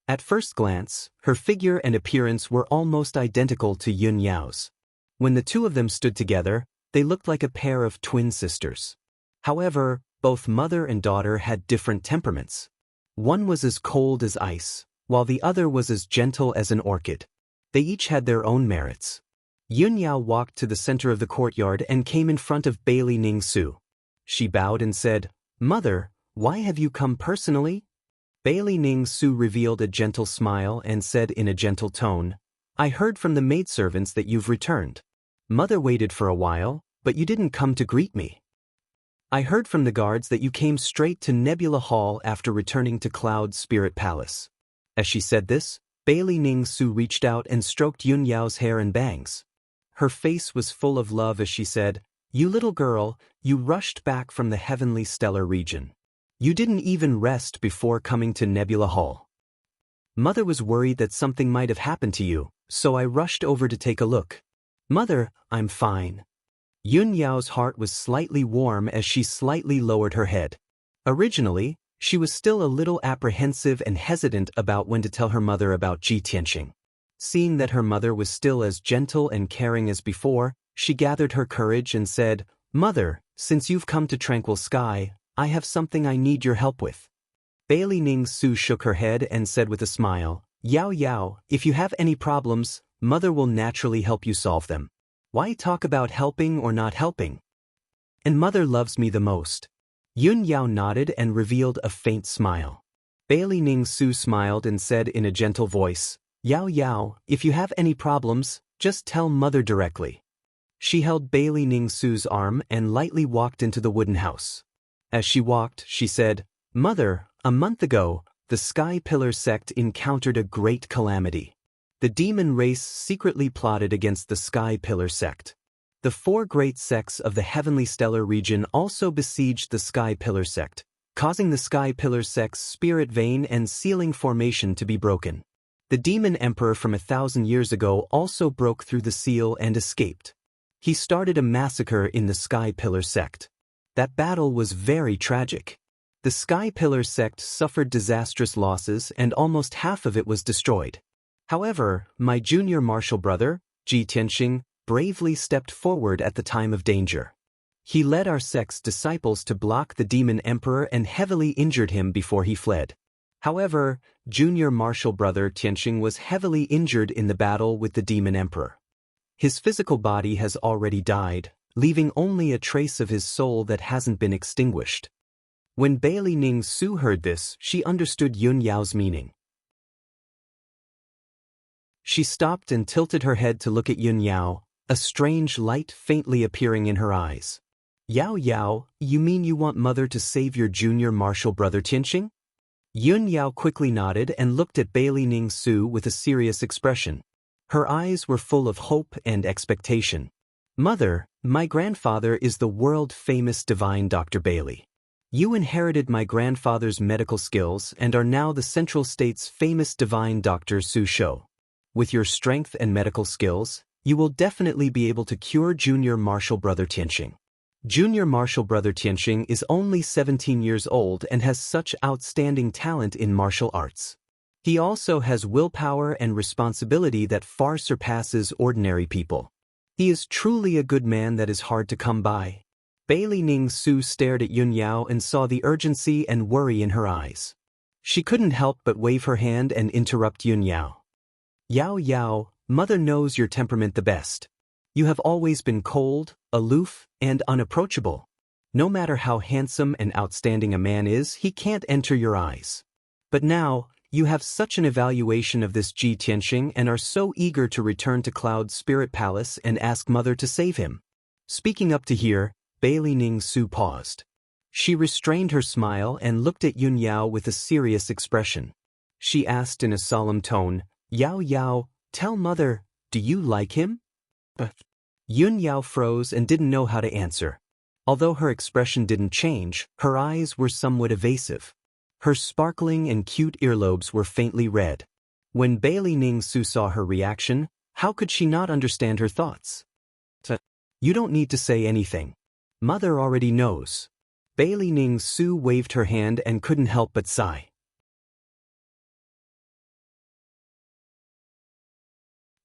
At first glance, her figure and appearance were almost identical to Yun Yao's. When the two of them stood together, they looked like a pair of twin sisters. However, both mother and daughter had different temperaments. One was as cold as ice, while the other was as gentle as an orchid. They each had their own merits. Yun Yao walked to the center of the courtyard and came in front of Bailey Ningsu. She bowed and said, "Mother, why have you come personally?" Bailey Ningsu revealed a gentle smile and said in a gentle tone, "I heard from the maidservants that you've returned. Mother waited for a while, but you didn't come to greet me. I heard from the guards that you came straight to Nebula Hall after returning to Cloud Spirit Palace." As she said this, Bailey Ningsu reached out and stroked Yun Yao's hair and bangs. Her face was full of love as she said, "You little girl, you rushed back from the heavenly stellar region. You didn't even rest before coming to Nebula Hall. Mother was worried that something might have happened to you, so I rushed over to take a look. Mother, I'm fine." Yun Yao's heart was slightly warm as she slightly lowered her head. Originally, she was still a little apprehensive and hesitant about when to tell her mother about Ji Tianxing. Seeing that her mother was still as gentle and caring as before, she gathered her courage and said, "Mother, since you've come to Tranquil Sky, I have something I need your help with." Bailey Ning Su shook her head and said with a smile, Yao Yao, if you have any problems, Mother will naturally help you solve them. Why talk about helping or not helping? And Mother loves me the most. Yun Yao nodded and revealed a faint smile. Bailey Ning Su smiled and said in a gentle voice, Yao Yao, if you have any problems, just tell Mother directly. She held Bailey Ning Su's arm and lightly walked into the wooden house. As she walked, she said, Mother, a month ago, the Sky Pillar sect encountered a great calamity. The demon race secretly plotted against the Sky Pillar sect. The 4 great sects of the Heavenly Stellar region also besieged the Sky Pillar sect, causing the Sky Pillar sect's spirit vein and sealing formation to be broken. The demon emperor from 1,000 years ago also broke through the seal and escaped. He started a massacre in the Sky Pillar sect. That battle was very tragic. The Sky Pillar sect suffered disastrous losses and almost half of it was destroyed. However, my junior martial brother, Ji Tianxing, bravely stepped forward at the time of danger. He led our sect's disciples to block the demon emperor and heavily injured him before he fled. However, junior martial brother Tianxing was heavily injured in the battle with the demon emperor. His physical body has already died, leaving only a trace of his soul that hasn't been extinguished. When Bailey Ning Su heard this, she understood Yun Yao's meaning. She stopped and tilted her head to look at Yun Yao, a strange light faintly appearing in her eyes. Yao Yao, you mean you want Mother to save your junior martial brother Tianxing? Yun Yao quickly nodded and looked at Bailey Ning Su with a serious expression. Her eyes were full of hope and expectation. Mother, my grandfather is the world-famous divine Dr. Bailey. You inherited my grandfather's medical skills and are now the Central State's famous divine Dr. Su Shou. With your strength and medical skills, you will definitely be able to cure junior martial brother Tianxing. Junior martial brother Tianxing is only 17 years old and has such outstanding talent in martial arts. He also has willpower and responsibility that far surpasses ordinary people. He is truly a good man that is hard to come by. Bailey Ning Su stared at Yun Yao and saw the urgency and worry in her eyes. She couldn't help but wave her hand and interrupt Yun Yao. Yao Yao, Mother knows your temperament the best. You have always been cold, aloof, and unapproachable. No matter how handsome and outstanding a man is, he can't enter your eyes. But now, you have such an evaluation of this Ji Tianxing and are so eager to return to Cloud Spirit Palace and ask Mother to save him. Speaking up to here, Bailey Ning Su paused. She restrained her smile and looked at Yun Yao with a serious expression. She asked in a solemn tone, Yao Yao, tell Mother, do you like him? Yun Yao froze and didn't know how to answer. Although her expression didn't change, her eyes were somewhat evasive. Her sparkling and cute earlobes were faintly red. When Bailey Ning Su saw her reaction, how could she not understand her thoughts? You don't need to say anything. Mother already knows. Bailey Ning Su waved her hand and couldn't help but sigh.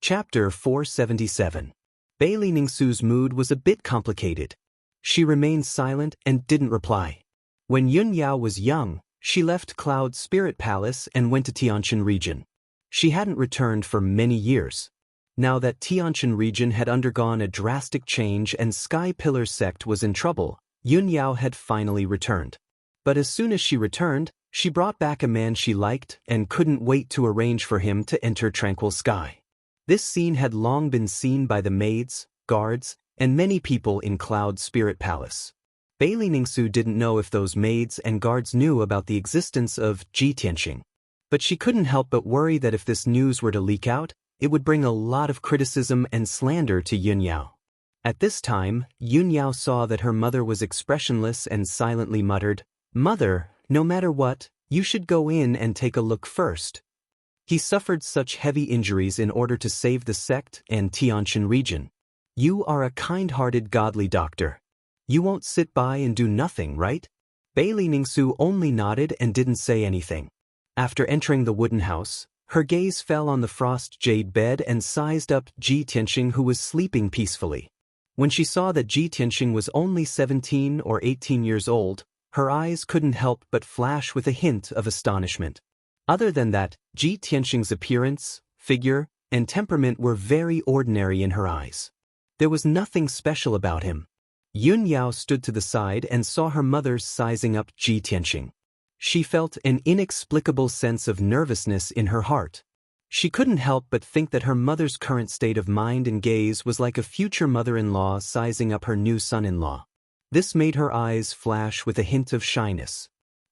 Chapter 477. Bailey Ning Su's mood was a bit complicated. She remained silent and didn't reply. When Yun Yao was young, she left Cloud Spirit Palace and went to Tianqian region. She hadn't returned for many years. Now that Tianqian region had undergone a drastic change and Sky Pillar sect was in trouble, Yun Yao had finally returned. But as soon as she returned, she brought back a man she liked and couldn't wait to arrange for him to enter Tranquil Sky. This scene had long been seen by the maids, guards, and many people in Cloud Spirit Palace. Bailey Ning Su didn't know if those maids and guards knew about the existence of Ji Tianxing. But she couldn't help but worry that if this news were to leak out, it would bring a lot of criticism and slander to Yun Yao. At this time, Yun Yao saw that her mother was expressionless and silently muttered, "Mother, no matter what, you should go in and take a look first." He suffered such heavy injuries in order to save the sect and Tianqian region. You are a kind-hearted godly doctor. You won't sit by and do nothing, right? Bailey Ning Su only nodded and didn't say anything. After entering the wooden house, her gaze fell on the frost jade bed and sized up Ji Tianxing, who was sleeping peacefully. When she saw that Ji Tianxing was only 17 or 18 years old, Her eyes couldn't help but flash with a hint of astonishment. Other than that, Ji Tianxing's appearance, figure, and temperament were very ordinary in her eyes. There was nothing special about him. Yun Yao stood to the side and saw her mother sizing up Ji Tianxing. She felt an inexplicable sense of nervousness in her heart. She couldn't help but think that her mother's current state of mind and gaze was like a future mother-in-law sizing up her new son-in-law. This made her eyes flash with a hint of shyness.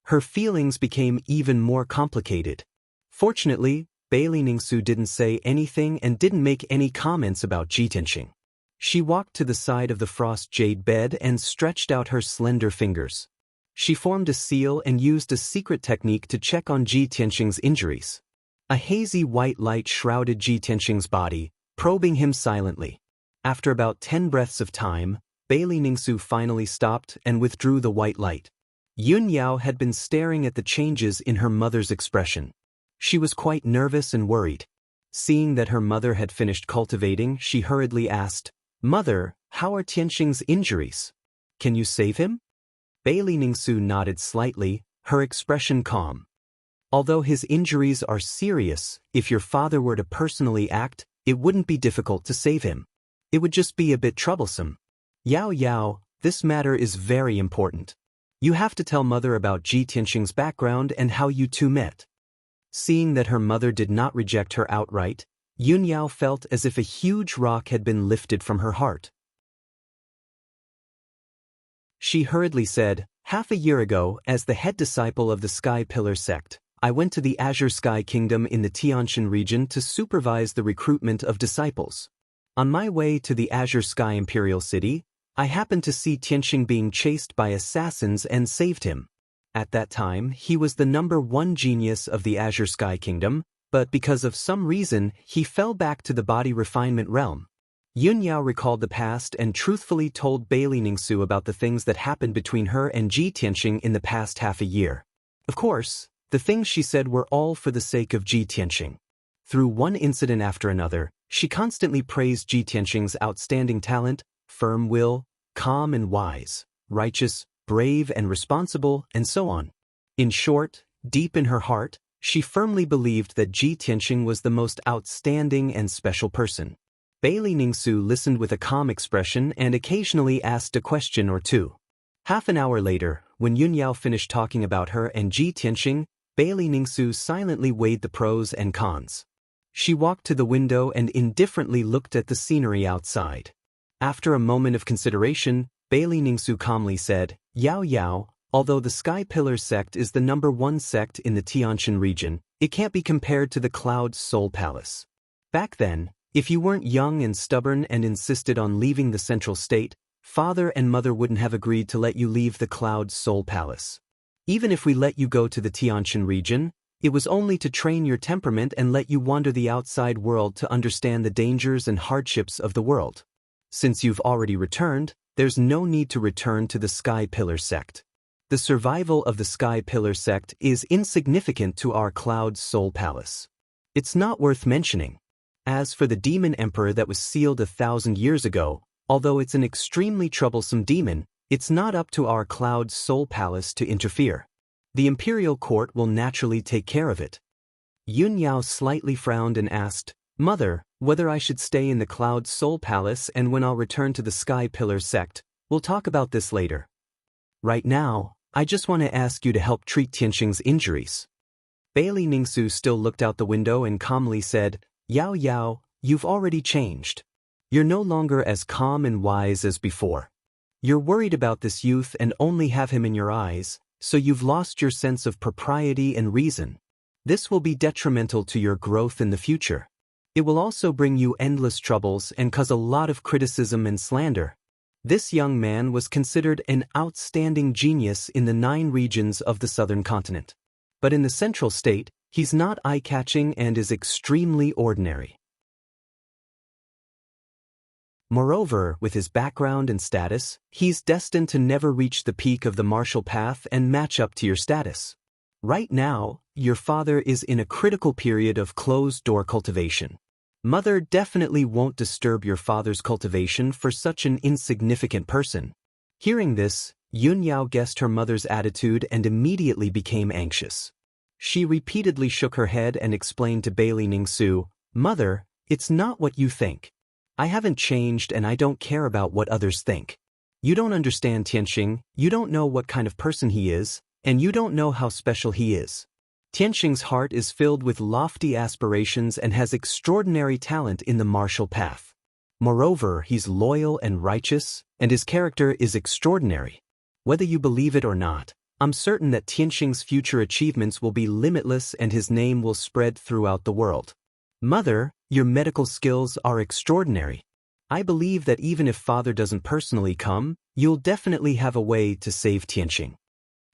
Her feelings became even more complicated. Fortunately, Bailey Ningsu didn't say anything and didn't make any comments about Ji Tianxing. She walked to the side of the frost jade bed and stretched out her slender fingers. She formed a seal and used a secret technique to check on Ji Tianxing's injuries. A hazy white light shrouded Ji Tianxing's body, probing him silently. After about 10 breaths of time, Bailey Ningsu finally stopped and withdrew the white light. Yun Yao had been staring at the changes in her mother's expression. She was quite nervous and worried. Seeing that her mother had finished cultivating, she hurriedly asked, "Mother, how are Tianxing's injuries? Can you save him?" Bailey Ningsu nodded slightly, her expression calm. "Although his injuries are serious, if your father were to personally act, it wouldn't be difficult to save him. It would just be a bit troublesome. Yao Yao, this matter is very important. You have to tell mother about Ji Tianxing's background and how you two met." Seeing that her mother did not reject her outright, Yun Yao felt as if a huge rock had been lifted from her heart. She hurriedly said, "Half a year ago, as the head disciple of the Sky Pillar sect, I went to the Azure Sky Kingdom in the Tianshan region to supervise the recruitment of disciples. On my way to the Azure Sky Imperial City, I happened to see Tianxing being chased by assassins and saved him. At that time, he was the #1 genius of the Azure Sky Kingdom, but because of some reason, he fell back to the body refinement realm." Yun Yao recalled the past and truthfully told Bailey Ningsu about the things that happened between her and Ji Tianxing in the past half a year. Of course, the things she said were all for the sake of Ji Tianxing. Through one incident after another, she constantly praised Ji Tianxing's outstanding talent, firm will, calm and wise, righteous, brave and responsible, and so on. In short, deep in her heart, she firmly believed that Ji Tianxing was the most outstanding and special person. Bailey Ningsu listened with a calm expression and occasionally asked a question or two. Half an hour later, when Yun Yao finished talking about her and Ji Tianxing, Bailey Ningsu silently weighed the pros and cons. She walked to the window and indifferently looked at the scenery outside. After a moment of consideration, Bailey Ningsu calmly said, "Yao Yao, although the Sky Pillar sect is the #1 sect in the Tianshan region, it can't be compared to the Cloud Soul Palace. Back then, if you weren't young and stubborn and insisted on leaving the central state, father and mother wouldn't have agreed to let you leave the Cloud Soul Palace. Even if we let you go to the Tianshan region, it was only to train your temperament and let you wander the outside world to understand the dangers and hardships of the world. Since you've already returned, there's no need to return to the Sky Pillar sect. The survival of the Sky Pillar sect is insignificant to our Cloud Soul Palace. It's not worth mentioning. As for the demon emperor that was sealed 1,000 years ago, although it's an extremely troublesome demon, it's not up to our Cloud Soul Palace to interfere. The imperial court will naturally take care of it." Yun Yao slightly frowned and asked, "Mother, whether I should stay in the Cloud Soul Palace and when I'll return to the Sky Pillar sect, we'll talk about this later. Right now, I just want to ask you to help treat Tianxing's injuries." Bailey Ningsu still looked out the window and calmly said, "Yao Yao, you've already changed. You're no longer as calm and wise as before. You're worried about this youth and only have him in your eyes, so you've lost your sense of propriety and reason. This will be detrimental to your growth in the future. It will also bring you endless troubles and cause a lot of criticism and slander." This young man was considered an outstanding genius in the 9 regions of the southern continent. But in the central state, he's not eye-catching and is extremely ordinary. Moreover, with his background and status, he's destined to never reach the peak of the martial path and match up to your status. Right now, your father is in a critical period of closed-door cultivation. Mother definitely won't disturb your father's cultivation for such an insignificant person. Hearing this, Yun Yao guessed her mother's attitude and immediately became anxious. She repeatedly shook her head and explained to Bailey Ningsu, "Mother, it's not what you think. I haven't changed and I don't care about what others think. You don't understand Tianxing, you don't know what kind of person he is, and you don't know how special he is. Tianxing's heart is filled with lofty aspirations and has extraordinary talent in the martial path. Moreover, he's loyal and righteous, and his character is extraordinary. Whether you believe it or not, I'm certain that Tianxing's future achievements will be limitless and his name will spread throughout the world. Mother, your medical skills are extraordinary. I believe that even if father doesn't personally come, you'll definitely have a way to save Tianxing."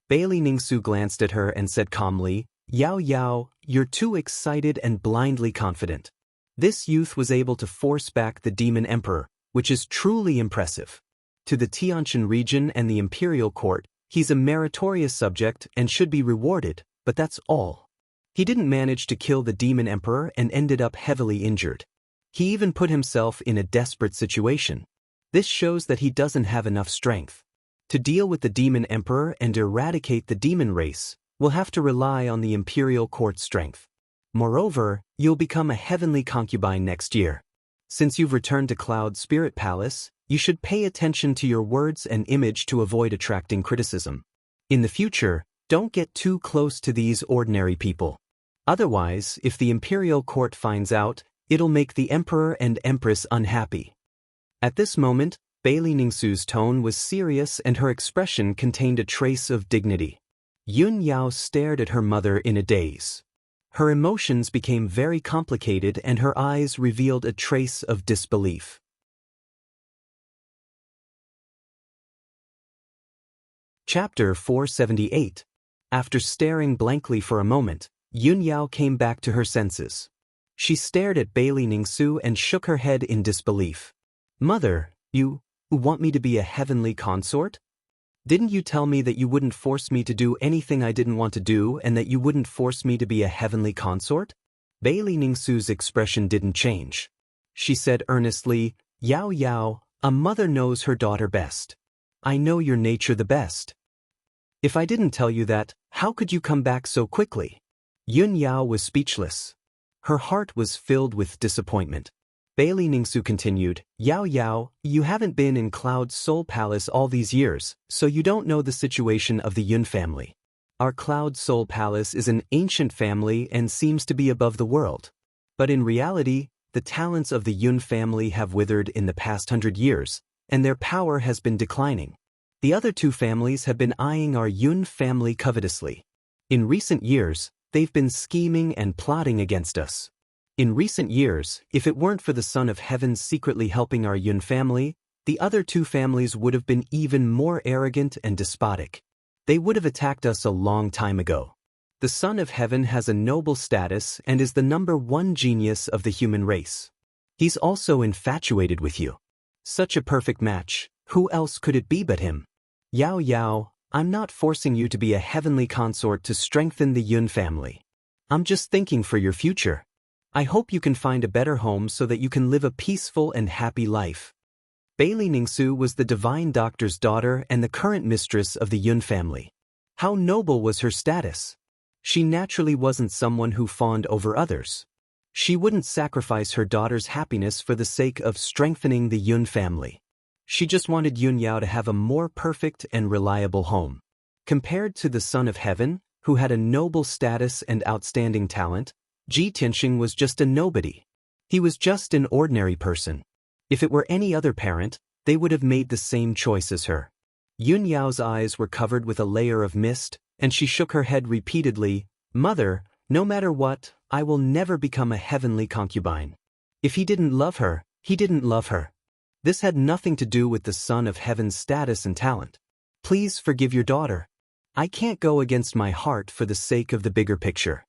Bailey Ningsu glanced at her and said calmly, "Yao Yao, you're too excited and blindly confident. This youth was able to force back the Demon Emperor, which is truly impressive. To the Tianxin region and the Imperial Court, he's a meritorious subject and should be rewarded, but that's all. He didn't manage to kill the Demon Emperor and ended up heavily injured. He even put himself in a desperate situation. This shows that he doesn't have enough strength. To deal with the Demon Emperor and eradicate the demon race, we'll have to rely on the Imperial Court's strength. Moreover, you'll become a heavenly concubine next year. Since you've returned to Cloud Spirit Palace, you should pay attention to your words and image to avoid attracting criticism. In the future, don't get too close to these ordinary people. Otherwise, if the Imperial Court finds out, it'll make the Emperor and Empress unhappy." At this moment, Bailey Ningsu's tone was serious and her expression contained a trace of dignity. Yun Yao stared at her mother in a daze. Her emotions became very complicated and her eyes revealed a trace of disbelief. Chapter 478. After staring blankly for a moment, Yun Yao came back to her senses. She stared at Bailey Ningsu and shook her head in disbelief. "Mother, you want me to be a heavenly consort? Didn't you tell me that you wouldn't force me to do anything I didn't want to do and that you wouldn't force me to be a heavenly consort?" Bailey Ningsu's expression didn't change. She said earnestly, "Yao Yao, a mother knows her daughter best. I know your nature the best. If I didn't tell you that, how could you come back so quickly?" Yun Yao was speechless. Her heart was filled with disappointment. Bailey Ningsu continued, "Yao Yao, you haven't been in Cloud Soul Palace all these years, so you don't know the situation of the Yun family. Our Cloud Soul Palace is an ancient family and seems to be above the world. But in reality, the talents of the Yun family have withered in the past 100 years, and their power has been declining. The other two families have been eyeing our Yun family covetously. In recent years, they've been scheming and plotting against us. In recent years, if it weren't for the Son of Heaven secretly helping our Yun family, the other two families would have been even more arrogant and despotic. They would have attacked us a long time ago. The Son of Heaven has a noble status and is the #1 genius of the human race. He's also infatuated with you. Such a perfect match, who else could it be but him? Yao Yao, I'm not forcing you to be a heavenly consort to strengthen the Yun family. I'm just thinking for your future. I hope you can find a better home so that you can live a peaceful and happy life." Bailey Ningsu was the divine doctor's daughter and the current mistress of the Yun family. How noble was her status! She naturally wasn't someone who fawned over others. She wouldn't sacrifice her daughter's happiness for the sake of strengthening the Yun family. She just wanted Yun Yao to have a more perfect and reliable home. Compared to the Son of Heaven, who had a noble status and outstanding talent, Ji Tianxing was just a nobody. He was just an ordinary person. If it were any other parent, they would have made the same choice as her. Yun Yao's eyes were covered with a layer of mist, and she shook her head repeatedly, "Mother, no matter what, I will never become a heavenly concubine. If he didn't love her, he didn't love her. This had nothing to do with the Son of Heaven's status and talent. Please forgive your daughter. I can't go against my heart for the sake of the bigger picture."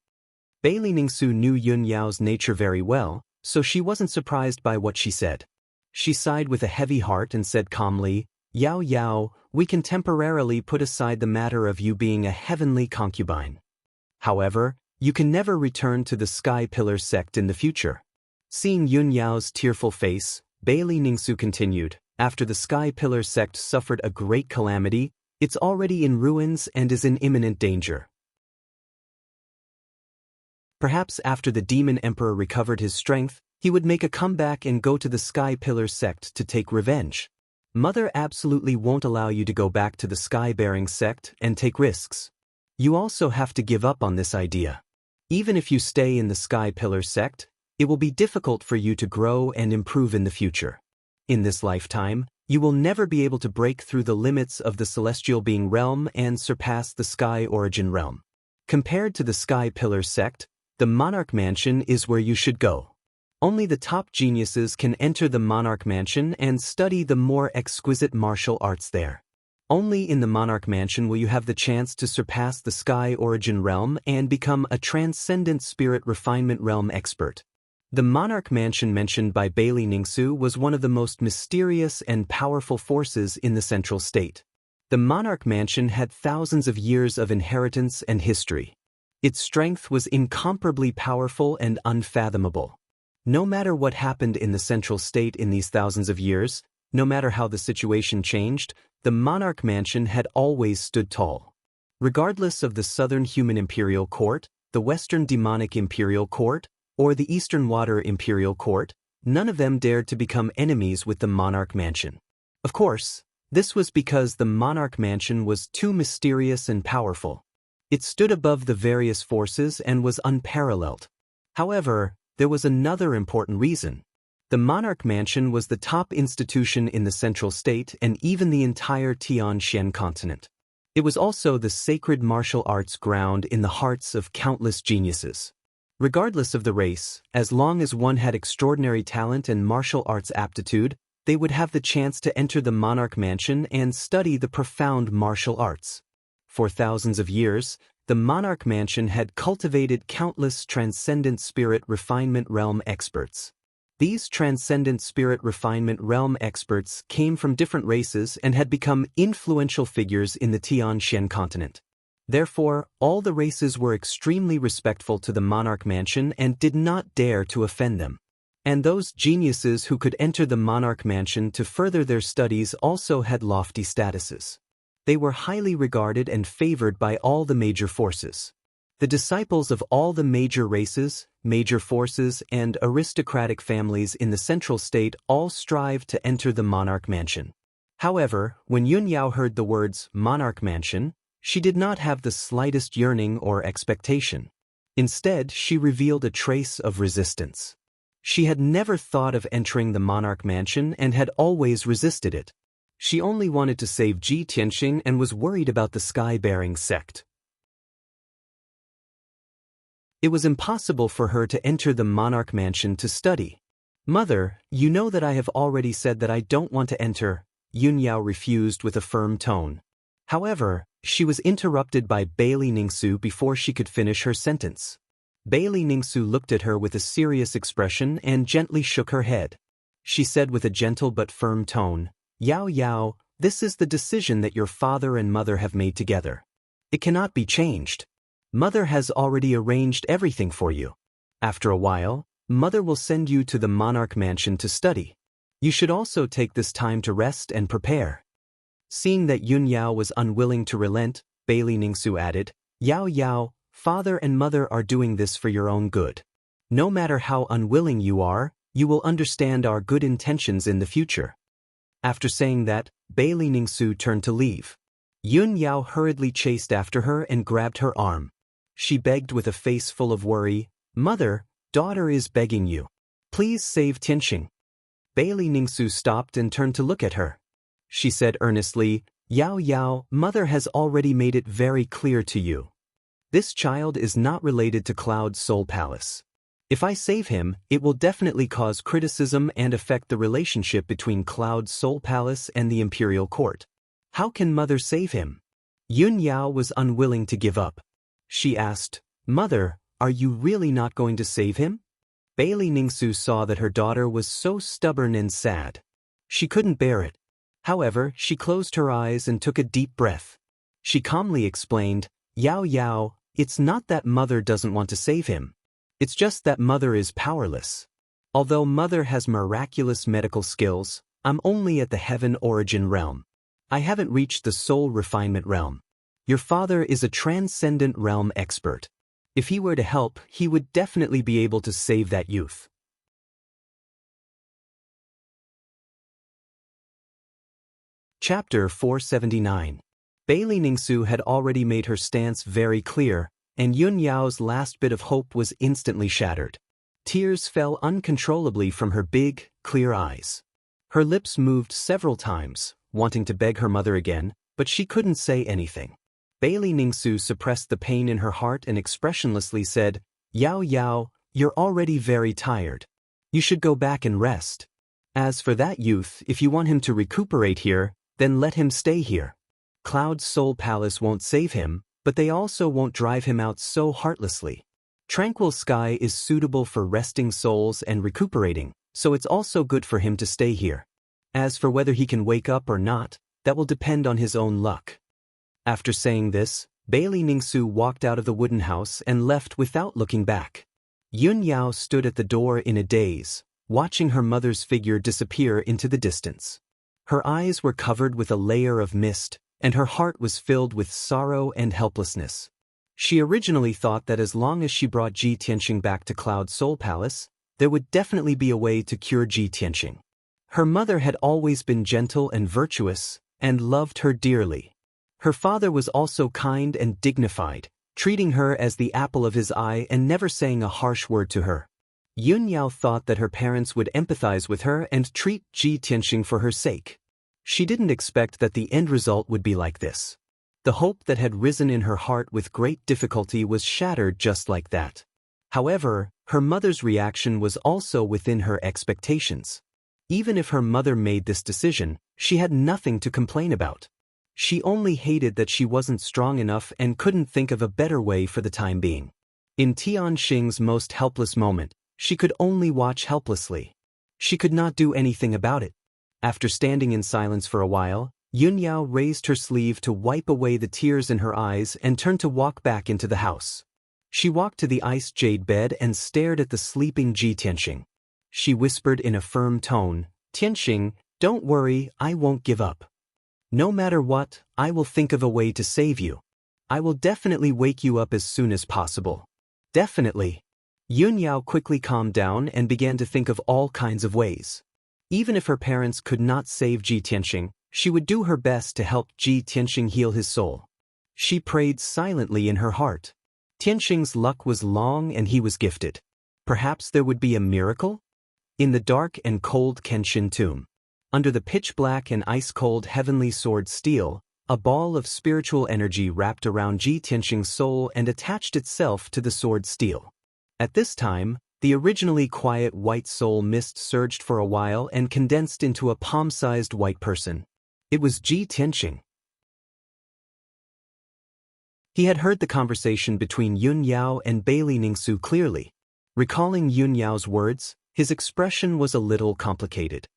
Bailey Ningsu knew Yun Yao's nature very well, so she wasn't surprised by what she said. She sighed with a heavy heart and said calmly, "Yao Yao, we can temporarily put aside the matter of you being a heavenly concubine. However, you can never return to the Sky Pillar sect in the future." Seeing Yun Yao's tearful face, Bailey Ningsu continued, "After the Sky Pillar sect suffered a great calamity, It's already in ruins and is in imminent danger. Perhaps after the demon emperor recovered his strength, he would make a comeback and go to the Sky Pillar sect to take revenge. Mother absolutely won't allow you to go back to the Sky-bearing sect and take risks. You also have to give up on this idea. Even if you stay in the Sky Pillar sect, it will be difficult for you to grow and improve in the future. In this lifetime, you will never be able to break through the limits of the Celestial Being realm and surpass the Sky Origin realm. Compared to the Sky Pillar sect, the Monarch Mansion is where you should go. Only the top geniuses can enter the Monarch Mansion and study the more exquisite martial arts there. Only in the Monarch Mansion will you have the chance to surpass the Sky Origin realm and become a Transcendent Spirit Refinement realm expert. The Monarch Mansion mentioned by Bailey Ningsu was one of the most mysterious and powerful forces in the Central State. The Monarch Mansion had thousands of years of inheritance and history. Its strength was incomparably powerful and unfathomable. No matter what happened in the Central State in these thousands of years, no matter how the situation changed, the Monarch Mansion had always stood tall. Regardless of the Southern Human Imperial Court, the Western Demonic Imperial Court, or the Eastern Water Imperial Court, none of them dared to become enemies with the Monarch Mansion. Of course, this was because the Monarch Mansion was too mysterious and powerful. It stood above the various forces and was unparalleled. However, there was another important reason. The Monarch Mansion was the top institution in the Central State and even the entire Tianxian continent. It was also the sacred martial arts ground in the hearts of countless geniuses. Regardless of the race, as long as one had extraordinary talent and martial arts aptitude, they would have the chance to enter the Monarch Mansion and study the profound martial arts. For thousands of years, the Monarch Mansion had cultivated countless Transcendent Spirit Refinement Realm experts. These Transcendent Spirit Refinement Realm experts came from different races and had become influential figures in the Tianxian continent. Therefore, all the races were extremely respectful to the Monarch Mansion and did not dare to offend them. And those geniuses who could enter the Monarch Mansion to further their studies also had lofty statuses. They were highly regarded and favored by all the major forces. The disciples of all the major races, major forces, and aristocratic families in the Central State all strived to enter the Monarch Mansion. However, when Yun Yao heard the words Monarch Mansion, she did not have the slightest yearning or expectation. Instead, she revealed a trace of resistance. She had never thought of entering the Monarch Mansion and had always resisted it. She only wanted to save Ji Tianxing and was worried about the Sky-bearing sect. It was impossible for her to enter the Monarch Mansion to study. "Mother, you know that I have already said that I don't want to enter," Yun Yao refused with a firm tone. However, she was interrupted by Bailey Ningsu before she could finish her sentence. Bailey Ningsu looked at her with a serious expression and gently shook her head. She said with a gentle but firm tone, "Yao Yao, this is the decision that your father and mother have made together. It cannot be changed. Mother has already arranged everything for you. After a while, Mother will send you to the Monarch Mansion to study. You should also take this time to rest and prepare." Seeing that Yun Yao was unwilling to relent, Bailey Ningsu added, "Yao Yao, father and mother are doing this for your own good. No matter how unwilling you are, you will understand our good intentions in the future." After saying that, Bailey Ningsu turned to leave. Yun Yao hurriedly chased after her and grabbed her arm. She begged with a face full of worry, "Mother, daughter is begging you. Please save Tianxing." Bailey Ningsu stopped and turned to look at her. She said earnestly, "Yao Yao, mother has already made it very clear to you. This child is not related to Cloud Soul Palace. If I save him, it will definitely cause criticism and affect the relationship between Cloud Soul Palace and the Imperial Court. How can mother save him?" Yun Yao was unwilling to give up. She asked, "Mother, are you really not going to save him?" Bailey Ningsu saw that her daughter was so stubborn and sad. She couldn't bear it. However, she closed her eyes and took a deep breath. She calmly explained, "Yao Yao, it's not that mother doesn't want to save him. It's just that mother is powerless. Although mother has miraculous medical skills, I'm only at the Heaven Origin realm. I haven't reached the soul refinement realm. Your father is a transcendent realm expert. If he were to help, he would definitely be able to save that youth. Chapter 479. Bailey Ningsu had already made her stance very clear, and Yun Yao's last bit of hope was instantly shattered. Tears fell uncontrollably from her big, clear eyes. Her lips moved several times, wanting to beg her mother again, but she couldn't say anything. Bailey Ningsu suppressed the pain in her heart and expressionlessly said, "Yao Yao, you're already very tired. You should go back and rest. As for that youth, if you want him to recuperate here, then let him stay here. Cloud's Soul Palace won't save him, but they also won't drive him out so heartlessly. Tranquil Sky is suitable for resting souls and recuperating, so it's also good for him to stay here. As for whether he can wake up or not, that will depend on his own luck." After saying this, Bailey Ningsu walked out of the wooden house and left without looking back. Yun Yao stood at the door in a daze, watching her mother's figure disappear into the distance. Her eyes were covered with a layer of mist, and her heart was filled with sorrow and helplessness. She originally thought that as long as she brought Ji Tianxing back to Cloud Soul Palace, there would definitely be a way to cure Ji Tianxing. Her mother had always been gentle and virtuous, and loved her dearly. Her father was also kind and dignified, treating her as the apple of his eye and never saying a harsh word to her. Yun Yao thought that her parents would empathize with her and treat Ji Tianxing for her sake. She didn't expect that the end result would be like this. The hope that had risen in her heart with great difficulty was shattered just like that. However, her mother's reaction was also within her expectations. Even if her mother made this decision, she had nothing to complain about. She only hated that she wasn't strong enough and couldn't think of a better way for the time being. In Tianxing's most helpless moment, she could only watch helplessly. She could not do anything about it. After standing in silence for a while, Yun Yao raised her sleeve to wipe away the tears in her eyes and turned to walk back into the house. She walked to the iced jade bed and stared at the sleeping Ji Tianxing. She whispered in a firm tone, "Tianxing, don't worry, I won't give up. No matter what, I will think of a way to save you. I will definitely wake you up as soon as possible. Definitely." Yun Yao quickly calmed down and began to think of all kinds of ways. Even if her parents could not save Ji Tianxing, she would do her best to help Ji Tianxing heal his soul. She prayed silently in her heart. Tianxing's luck was long and he was gifted. Perhaps there would be a miracle? In the dark and cold Kenshin tomb, under the pitch-black and ice-cold heavenly sword steel, a ball of spiritual energy wrapped around Ji Tianxing's soul and attached itself to the sword steel. At this time, the originally quiet white soul mist surged for a while and condensed into a palm-sized white person. It was Ji Tianxing. He had heard the conversation between Yun Yao and Bailey Ningsu clearly. Recalling Yun Yao's words, his expression was a little complicated.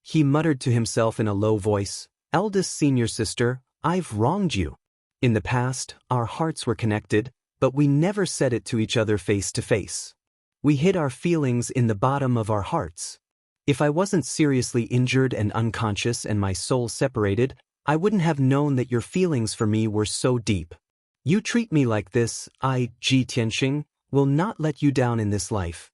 He muttered to himself in a low voice, "Eldest senior sister, I've wronged you. In the past, our hearts were connected, but we never said it to each other face to face. We hid our feelings in the bottom of our hearts. If I wasn't seriously injured and unconscious and my soul separated, I wouldn't have known that your feelings for me were so deep. You treat me like this, I, Ji Tianxing, will not let you down in this life."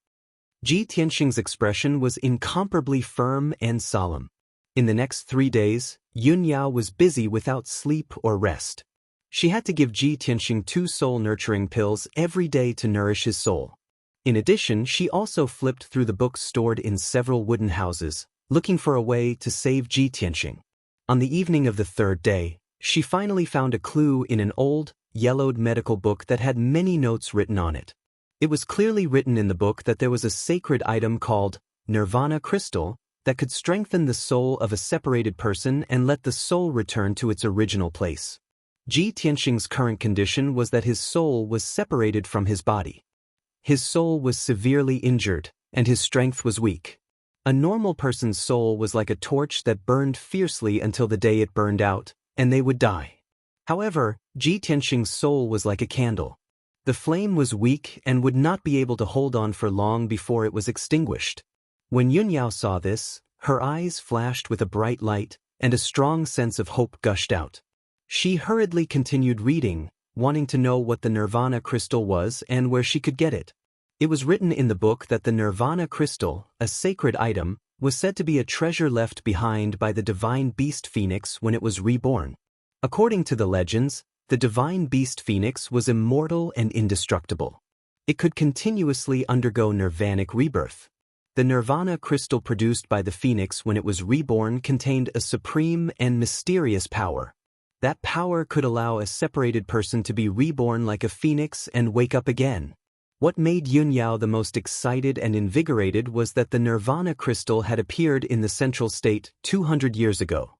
Ji Tianxing's expression was incomparably firm and solemn. In the next 3 days, Yun Yao was busy without sleep or rest. She had to give Ji Tianxing 2 soul-nurturing pills every day to nourish his soul. In addition, she also flipped through the books stored in several wooden houses, looking for a way to save Ji Tianxing. On the evening of the 3rd day, she finally found a clue in an old, yellowed medical book that had many notes written on it. It was clearly written in the book that there was a sacred item called Nirvana Crystal that could strengthen the soul of a separated person and let the soul return to its original place. Ji Tianxing's current condition was that his soul was separated from his body. His soul was severely injured, and his strength was weak. A normal person's soul was like a torch that burned fiercely until the day it burned out, and they would die. However, Ji Tianxing's soul was like a candle. The flame was weak and would not be able to hold on for long before it was extinguished. When Yun Yao saw this, her eyes flashed with a bright light, and a strong sense of hope gushed out. She hurriedly continued reading, wanting to know what the Nirvana crystal was and where she could get it. It was written in the book that the Nirvana crystal, a sacred item, was said to be a treasure left behind by the divine beast phoenix when it was reborn. According to the legends, the divine beast phoenix was immortal and indestructible. It could continuously undergo nirvanic rebirth. The Nirvana crystal produced by the phoenix when it was reborn contained a supreme and mysterious power. That power could allow a separated person to be reborn like a phoenix and wake up again. What made Yunyao the most excited and invigorated was that the Nirvana crystal had appeared in the central state 200 years ago.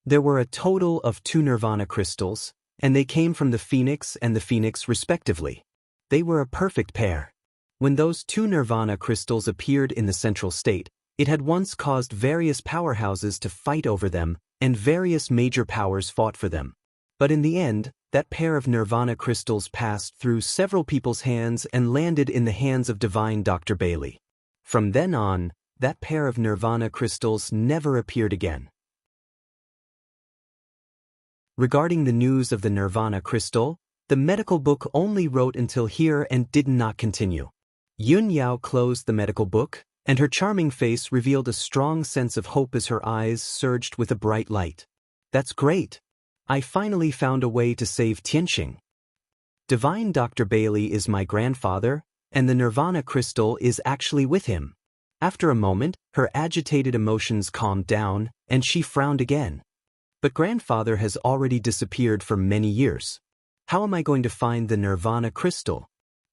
There were a total of 2 Nirvana crystals, and they came from the phoenix and the phoenix respectively. They were a perfect pair. When those 2 Nirvana crystals appeared in the central state, it had once caused various powerhouses to fight over them, and various major powers fought for them. But in the end, that pair of Nirvana crystals passed through several people's hands and landed in the hands of divine Dr. Bailey. From then on, that pair of Nirvana crystals never appeared again. Regarding the news of the Nirvana crystal, the medical book only wrote until here and did not continue. Yunyao closed the medical book, and her charming face revealed a strong sense of hope as her eyes surged with a bright light. That's great! I finally found a way to save Tianxing. Divine Dr. Bailey is my grandfather, and the Nirvana crystal is actually with him. After a moment, her agitated emotions calmed down, and she frowned again. But grandfather has already disappeared for many years. How am I going to find the Nirvana crystal?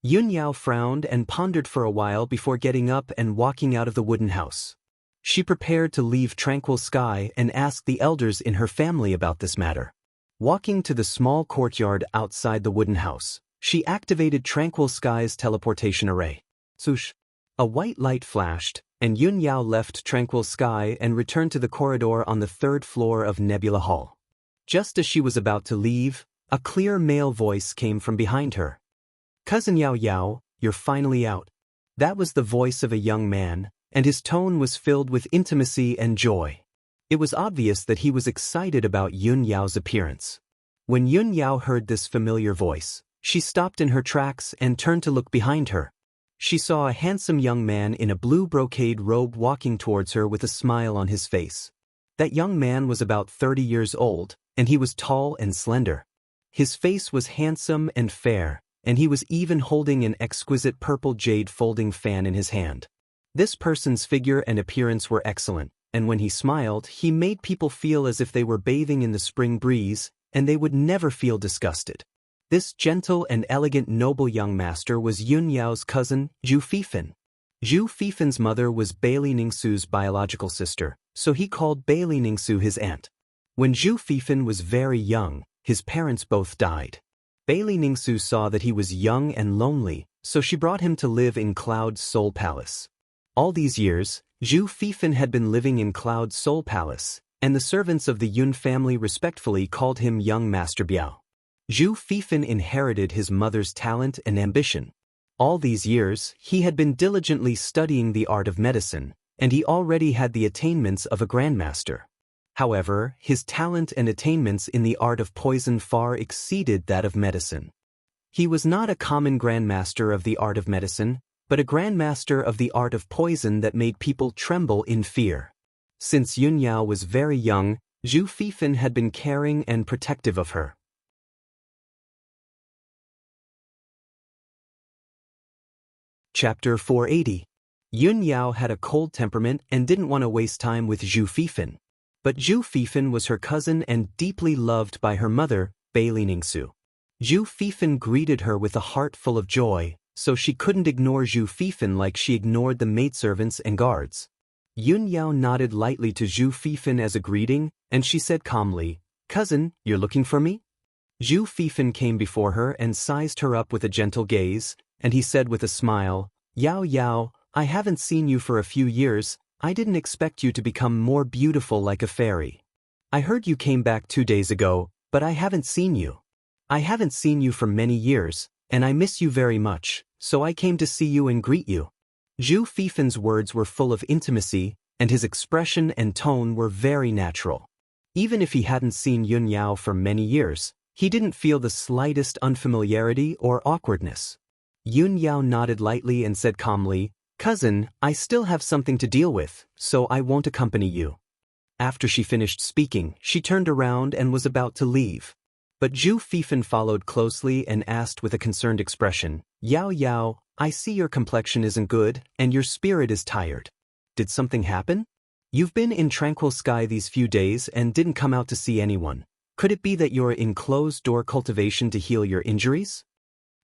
Yunyao frowned and pondered for a while before getting up and walking out of the wooden house. She prepared to leave Tranquil Sky and ask the elders in her family about this matter. Walking to the small courtyard outside the wooden house, she activated Tranquil Sky's teleportation array. Swoosh! A white light flashed, and Yunyao left Tranquil Sky and returned to the corridor on the 3rd floor of Nebula Hall. Just as she was about to leave, a clear male voice came from behind her. Cousin Yao Yao, you're finally out. That was the voice of a young man, and his tone was filled with intimacy and joy. It was obvious that he was excited about Yunyao's appearance. When Yunyao heard this familiar voice, she stopped in her tracks and turned to look behind her. She saw a handsome young man in a blue brocade robe walking towards her with a smile on his face. That young man was about 30 years old, and he was tall and slender. His face was handsome and fair, and he was even holding an exquisite purple jade folding fan in his hand. This person's figure and appearance were excellent, and when he smiled, he made people feel as if they were bathing in the spring breeze, and they would never feel disgusted. This gentle and elegant noble young master was Yunyao's cousin, Zhu Fifan. Zhu Fifan's mother was Bailey Ningsu's biological sister, so he called Bailey Ningsu his aunt. When Zhu Fifan was very young, his parents both died. Bailey Ningsu saw that he was young and lonely, so she brought him to live in Cloud's Soul Palace. All these years, Zhu Fifan had been living in Cloud's Soul Palace, and the servants of the Yun family respectfully called him Young Master Biao. Zhu Fifan inherited his mother's talent and ambition. All these years, he had been diligently studying the art of medicine, and he already had the attainments of a grandmaster. However, his talent and attainments in the art of poison far exceeded that of medicine. He was not a common grandmaster of the art of medicine, but a grandmaster of the art of poison that made people tremble in fear. Since Yunyao was very young, Zhu Fifan had been caring and protective of her. Chapter 480. Yunyao had a cold temperament and didn't want to waste time with Zhu Fifan. But Zhu Fifan was her cousin and deeply loved by her mother, Bailey Ningsu. Zhu Fifan greeted her with a heart full of joy, so she couldn't ignore Zhu Fifan like she ignored the maidservants and guards. Yunyao nodded lightly to Zhu Fifan as a greeting, and she said calmly, "Cousin, you're looking for me?" Zhu Fifan came before her and sized her up with a gentle gaze, and he said with a smile, "Yao Yao, I haven't seen you for a few years. I didn't expect you to become more beautiful like a fairy. I heard you came back 2 days ago, but I haven't seen you. I haven't seen you for many years, and I miss you very much, so I came to see you and greet you." Zhu Fifan's words were full of intimacy, and his expression and tone were very natural. Even if he hadn't seen Yun Yao for many years, he didn't feel the slightest unfamiliarity or awkwardness. Yun Yao nodded lightly and said calmly, "Cousin, I still have something to deal with, so I won't accompany you." After she finished speaking, she turned around and was about to leave. But Zhu Fifan followed closely and asked with a concerned expression, "Yao Yao, I see your complexion isn't good, and your spirit is tired. Did something happen? You've been in tranquil sky these few days and didn't come out to see anyone. Could it be that you're in closed-door cultivation to heal your injuries?"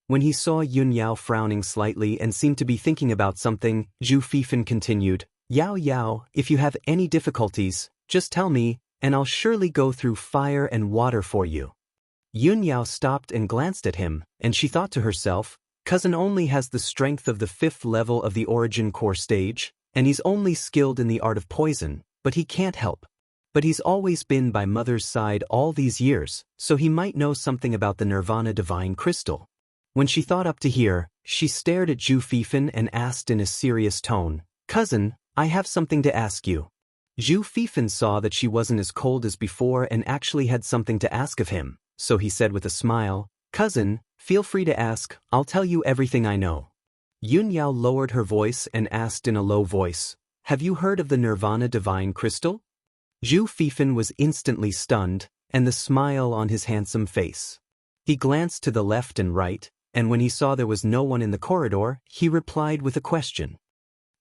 When he saw Yun Yao frowning slightly and seemed to be thinking about something, Zhu Fifan continued, "Yao Yao, if you have any difficulties, just tell me, and I'll surely go through fire and water for you." Yun Yao stopped and glanced at him, and she thought to herself, "Cousin only has the strength of the 5th level of the origin core stage, and he's only skilled in the art of poison, but he can't help. But he's always been by mother's side all these years, so he might know something about the Nirvana divine crystal." When she thought up to here, she stared at Zhu Fifan and asked in a serious tone, "Cousin, I have something to ask you." Zhu Fifan saw that she wasn't as cold as before and actually had something to ask of him, so he said with a smile, "Cousin, feel free to ask, I'll tell you everything I know." Yun Yao lowered her voice and asked in a low voice, "Have you heard of the Nirvana divine crystal?" Zhu Fifan was instantly stunned, and the smile on his handsome face. He glanced to the left and right, and when he saw there was no one in the corridor, he replied with a question.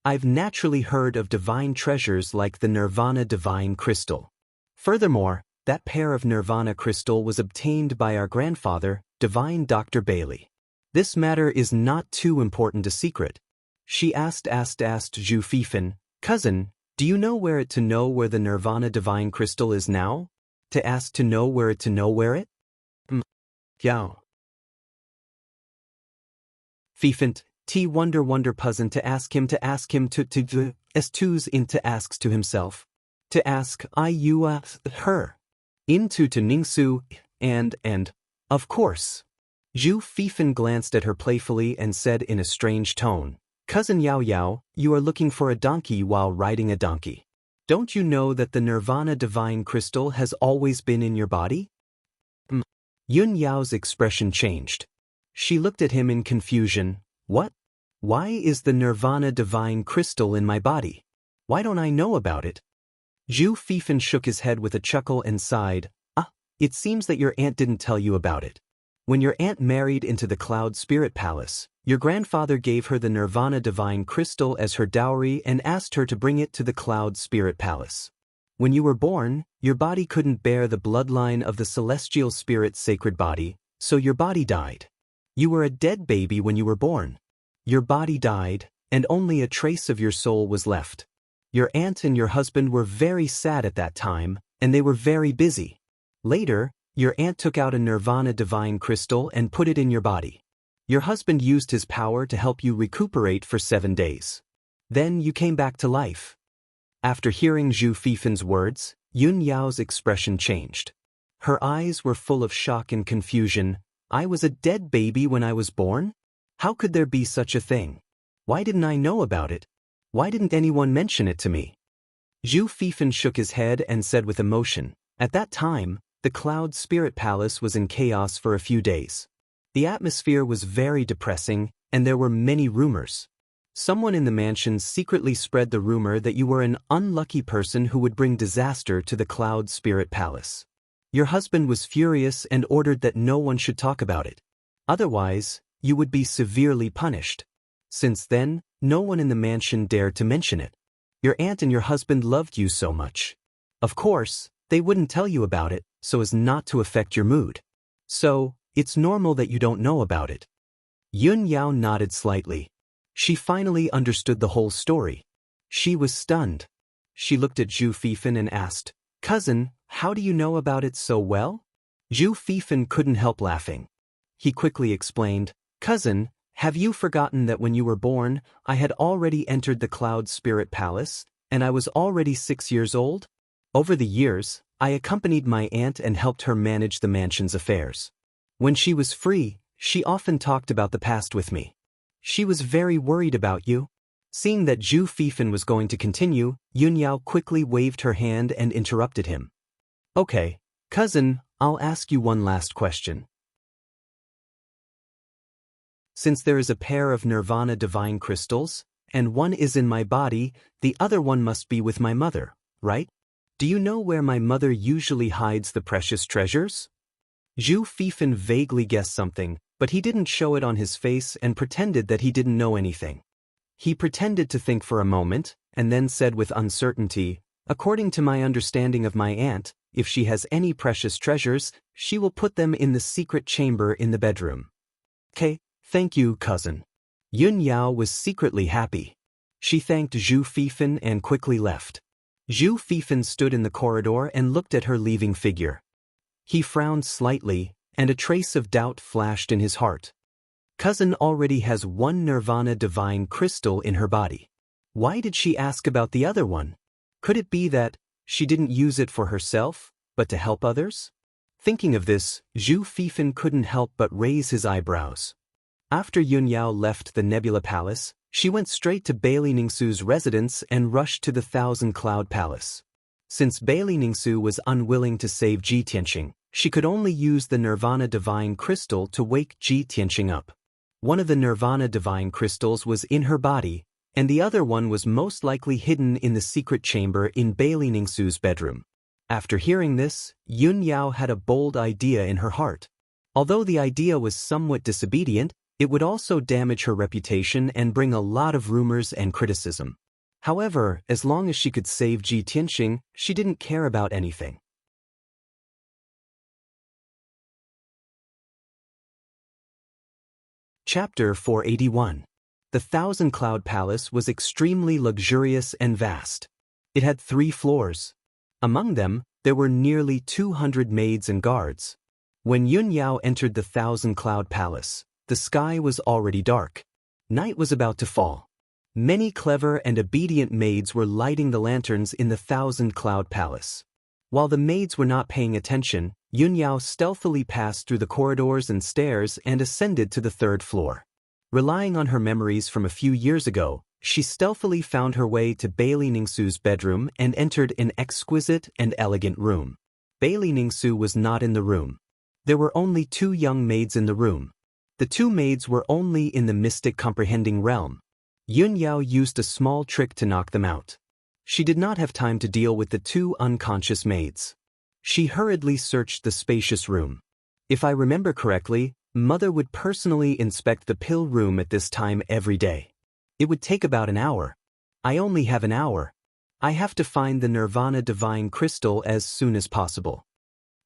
"I've naturally heard of divine treasures like the Nirvana divine crystal. Furthermore, that pair of Nirvana crystal was obtained by our grandfather, Divine Dr. Bailey. This matter is not too important a secret." She asked Zhu Fifan, "Cousin, do you know where the Nirvana divine crystal is now? To ask to know where it? Yao. Fifant, T wonder puzzant to ask him to s2's into asks to himself. To ask her. Into to Ningsu, and, of course. Zhu Fifan glanced at her playfully and said in a strange tone, "Cousin Yao Yao, you are looking for a donkey while riding a donkey. Don't you know that the Nirvana divine crystal has always been in your body?" Yun Yao's expression changed. She looked at him in confusion. "What? Why is the Nirvana divine crystal in my body? Why don't I know about it?" Zhu Fifan shook his head with a chuckle and sighed, "It seems that your aunt didn't tell you about it. When your aunt married into the Cloud Spirit Palace, your grandfather gave her the Nirvana divine crystal as her dowry and asked her to bring it to the Cloud Spirit Palace. When you were born, your body couldn't bear the bloodline of the celestial spirit's sacred body, so your body died. You were a dead baby when you were born. Your body died, and only a trace of your soul was left. Your aunt and your husband were very sad at that time, and they were very busy. Later, your aunt took out a Nirvana divine crystal and put it in your body. Your husband used his power to help you recuperate for 7 days. Then you came back to life." After hearing Zhu Fifan's words, Yun Yao's expression changed. Her eyes were full of shock and confusion. "I was a dead baby when I was born? How could there be such a thing? Why didn't I know about it? Why didn't anyone mention it to me?" Zhu Fifan shook his head and said with emotion, "At that time, the Cloud Spirit Palace was in chaos for a few days. The atmosphere was very depressing, and there were many rumors. Someone in the mansion secretly spread the rumor that you were an unlucky person who would bring disaster to the Cloud Spirit Palace. Your husband was furious and ordered that no one should talk about it. Otherwise, you would be severely punished. Since then, no one in the mansion dared to mention it. Your aunt and your husband loved you so much. Of course, they wouldn't tell you about it, so as not to affect your mood. So, it's normal that you don't know about it." Yun Yao nodded slightly. She finally understood the whole story. She was stunned. She looked at Zhu Fifan and asked, "Cousin, how do you know about it so well?" Zhu Fifan couldn't help laughing. He quickly explained, "Cousin, have you forgotten that when you were born, I had already entered the Cloud Spirit Palace, and I was already 6 years old? Over the years, I accompanied my aunt and helped her manage the mansion's affairs. When she was free, she often talked about the past with me. She was very worried about you." Seeing that Zhu Fifan was going to continue, Yun Yao quickly waved her hand and interrupted him. Okay, cousin, I'll ask you one last question. Since there is a pair of Nirvana divine crystals, and one is in my body, the other one must be with my mother, right? Do you know where my mother usually hides the precious treasures? Zhu Fifan vaguely guessed something, but he didn't show it on his face and pretended that he didn't know anything. He pretended to think for a moment, and then said with uncertainty, "According to my understanding of my aunt, if she has any precious treasures, she will put them in the secret chamber in the bedroom." "Okay, thank you, cousin." Yun Yao was secretly happy. She thanked Zhu Fifan and quickly left. Zhu Fifan stood in the corridor and looked at her leaving figure. He frowned slightly, and a trace of doubt flashed in his heart. Cousin already has one Nirvana divine crystal in her body. Why did she ask about the other one? Could it be that she didn't use it for herself, but to help others? Thinking of this, Zhu Fifan couldn't help but raise his eyebrows. After Yun Yao left the Nebula Palace, she went straight to Bailey Ningsu's residence and rushed to the Thousand Cloud Palace. Since Bailey Ningsu was unwilling to save Ji Tianxing, she could only use the Nirvana Divine Crystal to wake Ji Tianxing up. One of the Nirvana Divine Crystals was in her body, and the other one was most likely hidden in the secret chamber in Bailey Ningsu's bedroom. After hearing this, Yun Yao had a bold idea in her heart. Although the idea was somewhat disobedient, it would also damage her reputation and bring a lot of rumors and criticism. However, as long as she could save Ji Tianxing, she didn't care about anything. Chapter 481. The Thousand Cloud Palace was extremely luxurious and vast. It had 3 floors. Among them, there were nearly 200 maids and guards. When Yun Yao entered the Thousand Cloud Palace, the sky was already dark. Night was about to fall. Many clever and obedient maids were lighting the lanterns in the Thousand Cloud Palace. While the maids were not paying attention, Yun Yao stealthily passed through the corridors and stairs and ascended to the 3rd floor. Relying on her memories from a few years ago, she stealthily found her way to Bailey Ningsu's bedroom and entered an exquisite and elegant room. Bailey Ningsu was not in the room. There were only 2 young maids in the room. The 2 maids were only in the mystic comprehending realm. Yun Yao used a small trick to knock them out. She did not have time to deal with the 2 unconscious maids. She hurriedly searched the spacious room. If I remember correctly, Mother would personally inspect the pill room at this time every day. It would take about an hour. I only have an hour. I have to find the Nirvana Divine Crystal as soon as possible.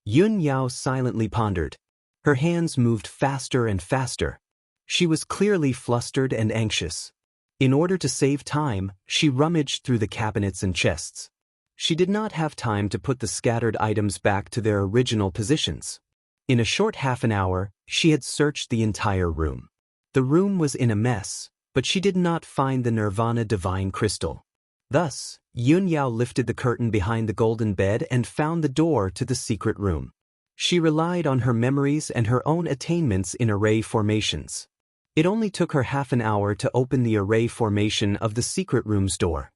Yun Yao silently pondered. Her hands moved faster and faster. She was clearly flustered and anxious. In order to save time, she rummaged through the cabinets and chests. She did not have time to put the scattered items back to their original positions. In a short half an hour, she had searched the entire room. The room was in a mess, but she did not find the Nirvana Divine Crystal. Thus, Yun Yao lifted the curtain behind the golden bed and found the door to the secret room. She relied on her memories and her own attainments in array formations. It only took her half an hour to open the array formation of the secret room's door.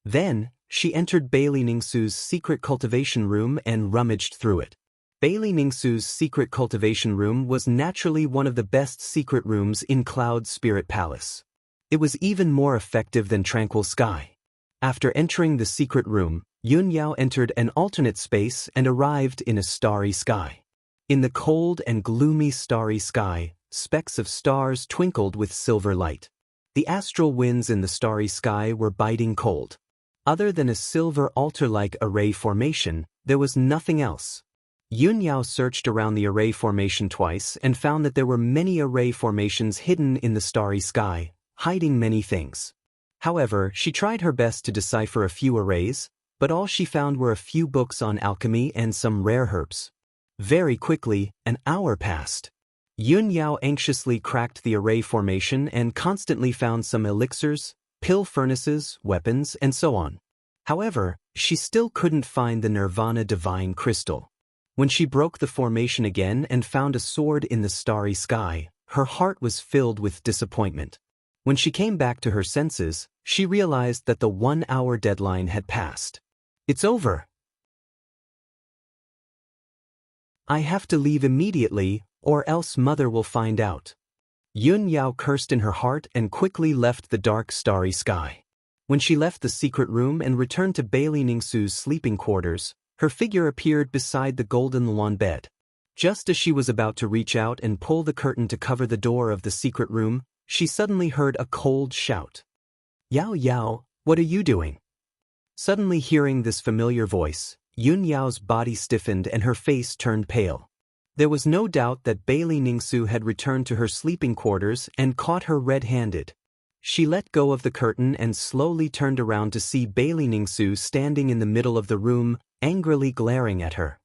Then, she entered Bailey Ningsu's secret cultivation room and rummaged through it. Bailey Ningsu's secret cultivation room was naturally one of the best secret rooms in Cloud Spirit Palace. It was even more effective than Tranquil Sky. After entering the secret room, Yun Yao entered an alternate space and arrived in a starry sky. In the cold and gloomy starry sky, specks of stars twinkled with silver light. The astral winds in the starry sky were biting cold. Other than a silver altar-like array formation, there was nothing else. Yun Yao searched around the array formation twice and found that there were many array formations hidden in the starry sky, hiding many things. However, she tried her best to decipher a few arrays, but all she found were a few books on alchemy and some rare herbs. Very quickly, an hour passed. Yun Yao anxiously cracked the array formation and constantly found some elixirs, pill furnaces, weapons, and so on. However, she still couldn't find the Nirvana Divine Crystal. When she broke the formation again and found a sword in the starry sky, her heart was filled with disappointment. When she came back to her senses, she realized that the 1-hour deadline had passed. It's over. I have to leave immediately, or else mother will find out. Yun Yao cursed in her heart and quickly left the dark starry sky. When she left the secret room and returned to Bailey Ningsu's sleeping quarters, her figure appeared beside the golden lawn bed. Just as she was about to reach out and pull the curtain to cover the door of the secret room, she suddenly heard a cold shout. Yao Yao, what are you doing? Suddenly hearing this familiar voice, Yun Yao's body stiffened and her face turned pale. There was no doubt that Bailey Ningsu had returned to her sleeping quarters and caught her red-handed. She let go of the curtain and slowly turned around to see Bailey Ningsu standing in the middle of the room, angrily glaring at her.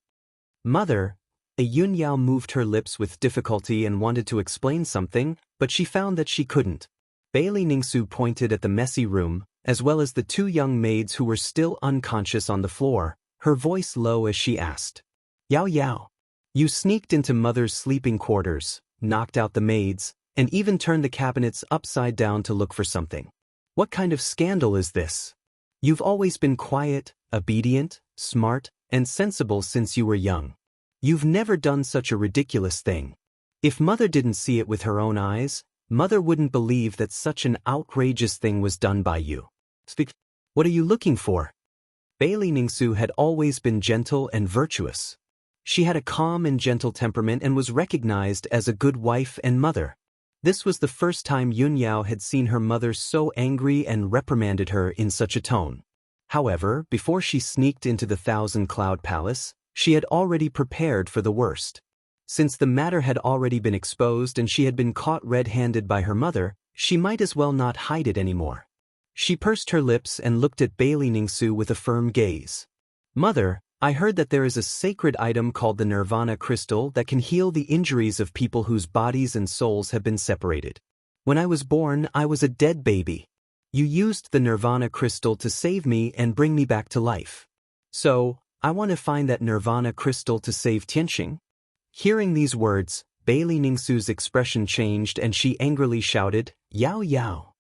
Mother, Yun Yao moved her lips with difficulty and wanted to explain something, but she found that she couldn't. Bailey Ningsu pointed at the messy room, as well as the two young maids who were still unconscious on the floor, her voice low as she asked. Yao Yao. You sneaked into mother's sleeping quarters, knocked out the maids, and even turned the cabinets upside down to look for something. What kind of scandal is this? You've always been quiet, obedient, smart, and sensible since you were young. You've never done such a ridiculous thing. If mother didn't see it with her own eyes, mother wouldn't believe that such an outrageous thing was done by you. Speak. What are you looking for? Bailey Ningsu had always been gentle and virtuous. She had a calm and gentle temperament and was recognized as a good wife and mother. This was the first time Yun Yao had seen her mother so angry and reprimanded her in such a tone. However, before she sneaked into the Thousand Cloud Palace, she had already prepared for the worst. Since the matter had already been exposed and she had been caught red-handed by her mother, she might as well not hide it anymore. She pursed her lips and looked at Bailey Ningsu with a firm gaze. Mother, I heard that there is a sacred item called the Nirvana Crystal that can heal the injuries of people whose bodies and souls have been separated. When I was born, I was a dead baby. You used the Nirvana Crystal to save me and bring me back to life. So, I want to find that Nirvana Crystal to save Tianxing. Hearing these words, Bailey Ningsu's expression changed and she angrily shouted, Yao Yao.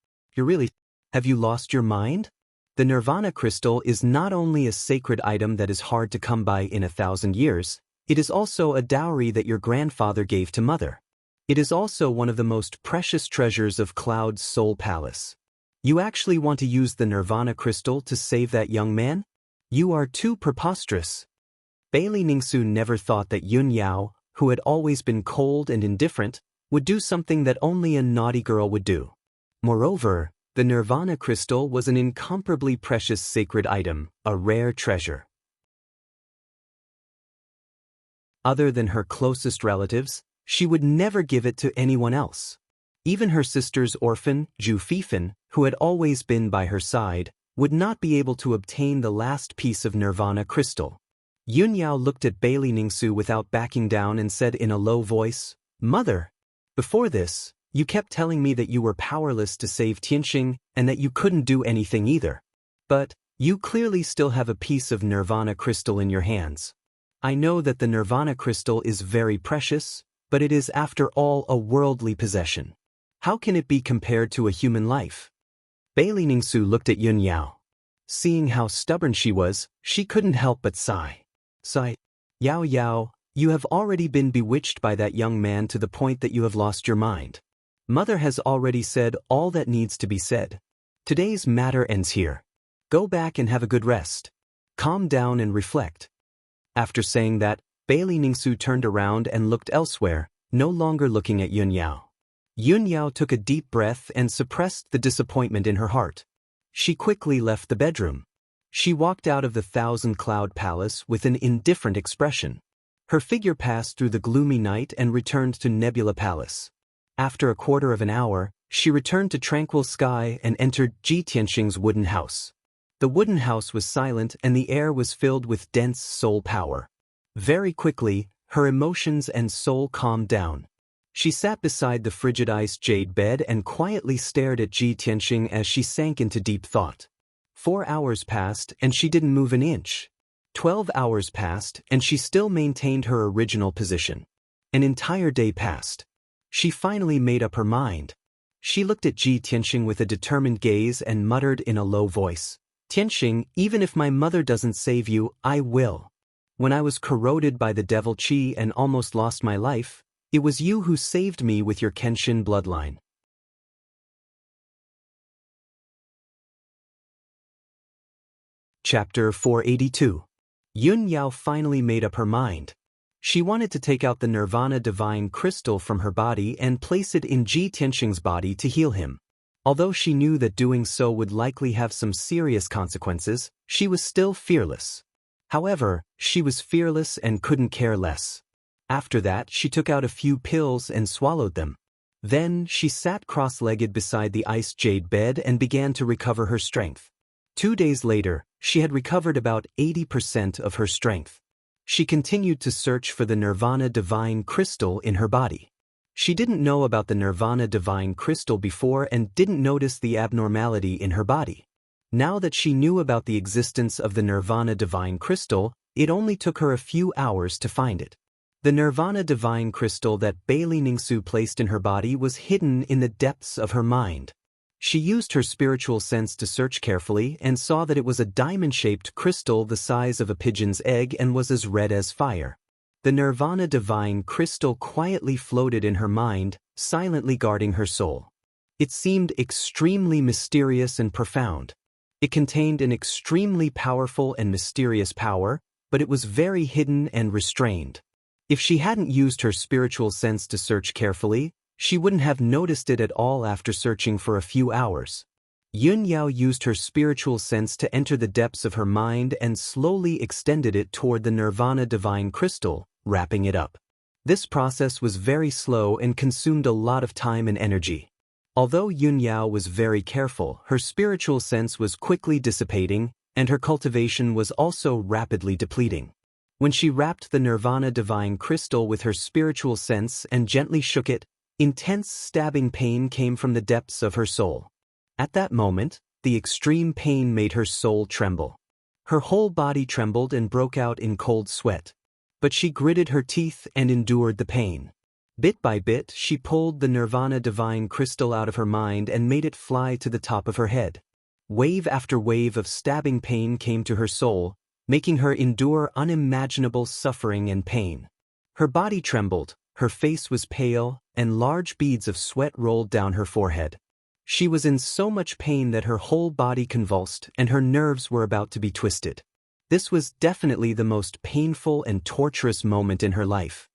Have you lost your mind? The Nirvana Crystal is not only a sacred item that is hard to come by in 1,000 years, it is also a dowry that your grandfather gave to mother. It is also one of the most precious treasures of Cloud's Soul Palace. You actually want to use the Nirvana Crystal to save that young man? You are too preposterous. Bailey Ningsu never thought that Yun Yao, who had always been cold and indifferent, would do something that only a naughty girl would do. Moreover, the Nirvana Crystal was an incomparably precious sacred item, a rare treasure. Other than her closest relatives, she would never give it to anyone else. Even her sister's orphan, Zhu Fifan, who had always been by her side, would not be able to obtain the last piece of Nirvana Crystal. Yun Yao looked at Bailey Ningsu without backing down and said in a low voice, Mother, before this, you kept telling me that you were powerless to save Tianxing and that you couldn't do anything either. But, you clearly still have a piece of Nirvana Crystal in your hands. I know that the Nirvana Crystal is very precious, but it is after all a worldly possession. How can it be compared to a human life? Bailey Ningsu looked at Yun Yao. Seeing how stubborn she was, she couldn't help but sigh. Yao Yao, you have already been bewitched by that young man to the point that you have lost your mind. Mother has already said all that needs to be said. Today's matter ends here. Go back and have a good rest. Calm down and reflect. After saying that, Bailey Ningsu turned around and looked elsewhere, no longer looking at Yun Yao. Yun Yao took a deep breath and suppressed the disappointment in her heart. She quickly left the bedroom. She walked out of the Thousand Cloud Palace with an indifferent expression. Her figure passed through the gloomy night and returned to Nebula Palace. After a quarter of an hour, she returned to tranquil sky and entered Ji Tianxing's wooden house. The wooden house was silent and the air was filled with dense soul power. Very quickly, her emotions and soul calmed down. She sat beside the frigid ice jade bed and quietly stared at Ji Tianxing as she sank into deep thought. 4 hours passed and she didn't move an inch. 12 hours passed and she still maintained her original position. An entire day passed. She finally made up her mind. She looked at Ji Tianxing with a determined gaze and muttered in a low voice, Tianxing, even if my mother doesn't save you, I will. When I was corroded by the devil Qi and almost lost my life, it was you who saved me with your Kenshin bloodline. Chapter 482. Yun Yao finally made up her mind. She wanted to take out the Nirvana Divine Crystal from her body and place it in Ji Tianxing's body to heal him. Although she knew that doing so would likely have some serious consequences, she was still fearless. However, she was fearless and couldn't care less. After that, she took out a few pills and swallowed them. Then, she sat cross-legged beside the ice jade bed and began to recover her strength. 2 days later, she had recovered about 80% of her strength. She continued to search for the Nirvana Divine Crystal in her body. She didn't know about the Nirvana Divine Crystal before and didn't notice the abnormality in her body. Now that she knew about the existence of the Nirvana Divine Crystal, it only took her a few hours to find it. The Nirvana Divine Crystal that Bailey Ningsu placed in her body was hidden in the depths of her mind. She used her spiritual sense to search carefully and saw that it was a diamond-shaped crystal the size of a pigeon's egg and was as red as fire. The Nirvana Divine Crystal quietly floated in her mind, silently guarding her soul. It seemed extremely mysterious and profound. It contained an extremely powerful and mysterious power, but it was very hidden and restrained. If she hadn't used her spiritual sense to search carefully, she wouldn't have noticed it at all after searching for a few hours. Yun Yao used her spiritual sense to enter the depths of her mind and slowly extended it toward the Nirvana Divine Crystal, wrapping it up. This process was very slow and consumed a lot of time and energy. Although Yun Yao was very careful, her spiritual sense was quickly dissipating, and her cultivation was also rapidly depleting. When she wrapped the Nirvana Divine Crystal with her spiritual sense and gently shook it, intense stabbing pain came from the depths of her soul. At that moment, the extreme pain made her soul tremble. Her whole body trembled and broke out in cold sweat. But she gritted her teeth and endured the pain. Bit by bit, she pulled the Nirvana Divine Crystal out of her mind and made it fly to the top of her head. Wave after wave of stabbing pain came to her soul, making her endure unimaginable suffering and pain. Her body trembled, her face was pale, and large beads of sweat rolled down her forehead. She was in so much pain that her whole body convulsed and her nerves were about to be twisted. This was definitely the most painful and torturous moment in her life.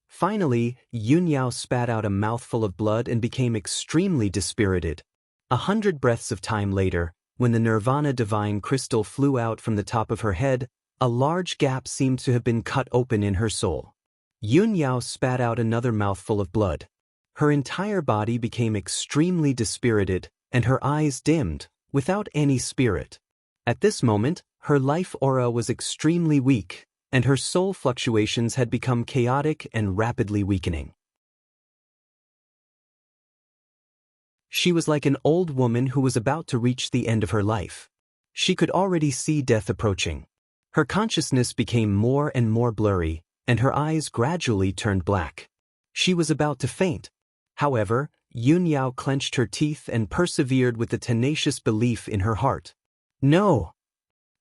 Finally, Yun Yao spat out a mouthful of blood and became extremely dispirited. 100 breaths of time later, when the Nirvana Divine Crystal flew out from the top of her head, a large gap seemed to have been cut open in her soul. Yun Yao spat out another mouthful of blood. Her entire body became extremely dispirited, and her eyes dimmed, without any spirit. At this moment, her life aura was extremely weak, and her soul fluctuations had become chaotic and rapidly weakening. She was like an old woman who was about to reach the end of her life. She could already see death approaching. Her consciousness became more and more blurry, and her eyes gradually turned black. She was about to faint. However, Yun Yao clenched her teeth and persevered with the tenacious belief in her heart. No!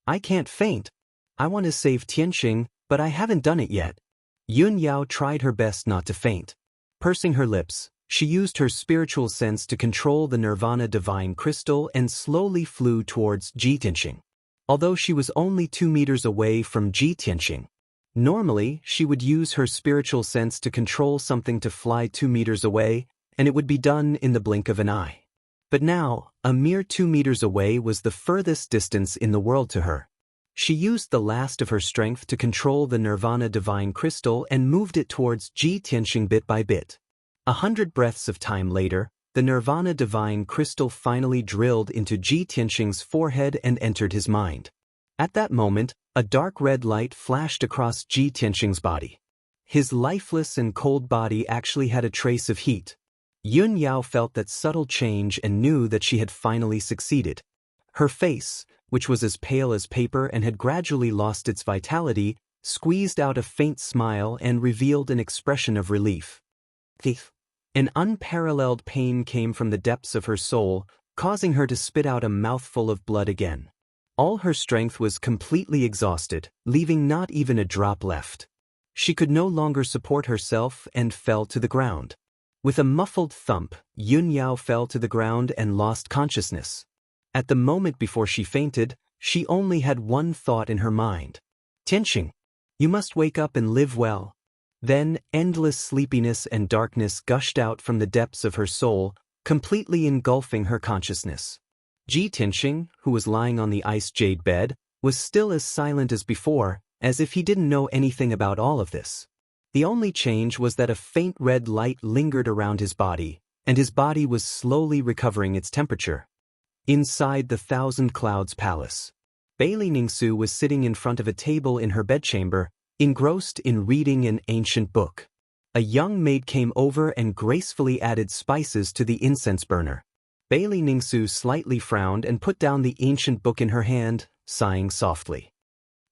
I can't faint. I want to save Tianxing, but I haven't done it yet. Yun Yao tried her best not to faint. Pursing her lips, she used her spiritual sense to control the Nirvana Divine Crystal and slowly flew towards Ji Tianxing. Although she was only 2 meters away from Ji Tianxing. Normally, she would use her spiritual sense to control something to fly 2 meters away, and it would be done in the blink of an eye. But now, a mere 2 meters away was the furthest distance in the world to her. She used the last of her strength to control the Nirvana Divine Crystal and moved it towards Ji Tianxing bit by bit. 100 breaths of time later, the Nirvana Divine Crystal finally drilled into Ji Tianxing's forehead and entered his mind. At that moment, a dark red light flashed across Ji Tianxing's body. His lifeless and cold body actually had a trace of heat. Yun Yao felt that subtle change and knew that she had finally succeeded. Her face, which was as pale as paper and had gradually lost its vitality, squeezed out a faint smile and revealed an expression of relief. An unparalleled pain came from the depths of her soul, causing her to spit out a mouthful of blood again. All her strength was completely exhausted, leaving not even a drop left. She could no longer support herself and fell to the ground. With a muffled thump, Yunyao fell to the ground and lost consciousness. At the moment before she fainted, she only had one thought in her mind. Tianxing, you must wake up and live well. Then, endless sleepiness and darkness gushed out from the depths of her soul, completely engulfing her consciousness. Tianxing, who was lying on the ice jade bed, was still as silent as before, as if he didn't know anything about all of this. The only change was that a faint red light lingered around his body, and his body was slowly recovering its temperature. Inside the Thousand Clouds Palace, Bailey Ningsu was sitting in front of a table in her bedchamber, engrossed in reading an ancient book. A young maid came over and gracefully added spices to the incense burner. Bailey Ningsu slightly frowned and put down the ancient book in her hand, sighing softly.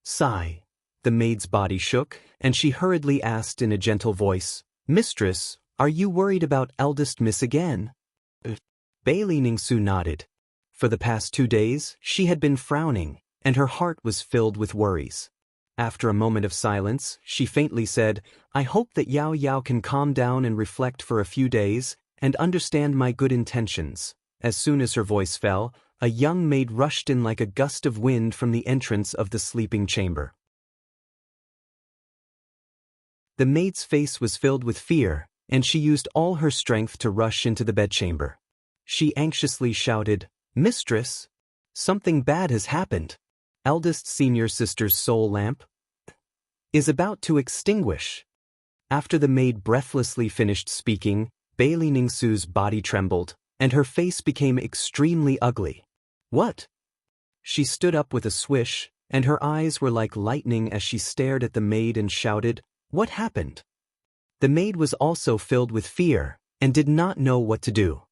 Sigh. The maid's body shook, and she hurriedly asked in a gentle voice, "Mistress, are you worried about eldest miss again?" Bailey Ningsu nodded. For the past 2 days, she had been frowning, and her heart was filled with worries. After a moment of silence, she faintly said, "I hope that Yao Yao can calm down and reflect for a few days, and understand my good intentions." As soon as her voice fell, a young maid rushed in like a gust of wind from the entrance of the sleeping chamber. The maid's face was filled with fear, and she used all her strength to rush into the bedchamber. She anxiously shouted, "Mistress! Something bad has happened. Eldest senior sister's soul lamp is about to extinguish." After the maid breathlessly finished speaking, Bailey Ningsu's body trembled, and her face became extremely ugly. "What?" She stood up with a swish, and her eyes were like lightning as she stared at the maid and shouted, "What happened?" The maid was also filled with fear, and did not know what to do.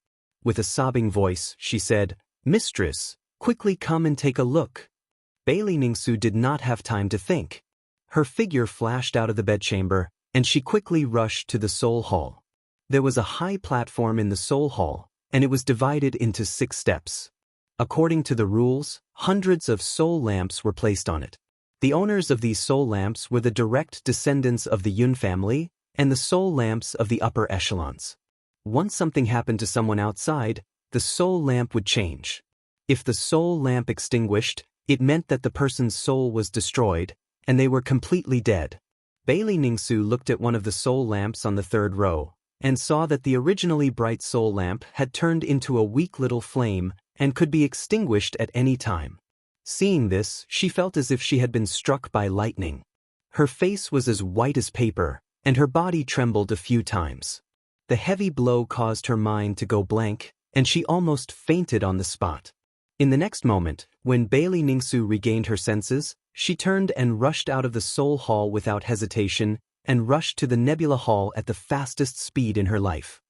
With a sobbing voice, she said, "Mistress, quickly come and take a look." Bailey Ningsu did not have time to think. Her figure flashed out of the bedchamber, and she quickly rushed to the Soul Hall. There was a high platform in the Soul Hall, and it was divided into 6 steps. According to the rules, hundreds of soul lamps were placed on it. The owners of these soul lamps were the direct descendants of the Yun family, and the soul lamps of the upper echelons. Once something happened to someone outside, the soul lamp would change. If the soul lamp extinguished, it meant that the person's soul was destroyed, and they were completely dead. Bailey Ningsu looked at one of the soul lamps on the 3rd row, and saw that the originally bright soul lamp had turned into a weak little flame and could be extinguished at any time. Seeing this, she felt as if she had been struck by lightning. Her face was as white as paper, and her body trembled a few times. The heavy blow caused her mind to go blank, and she almost fainted on the spot. In the next moment, when Bailey Ningsu regained her senses, she turned and rushed out of the Soul Hall without hesitation, and rushed to the Nebula Hall at the fastest speed in her life.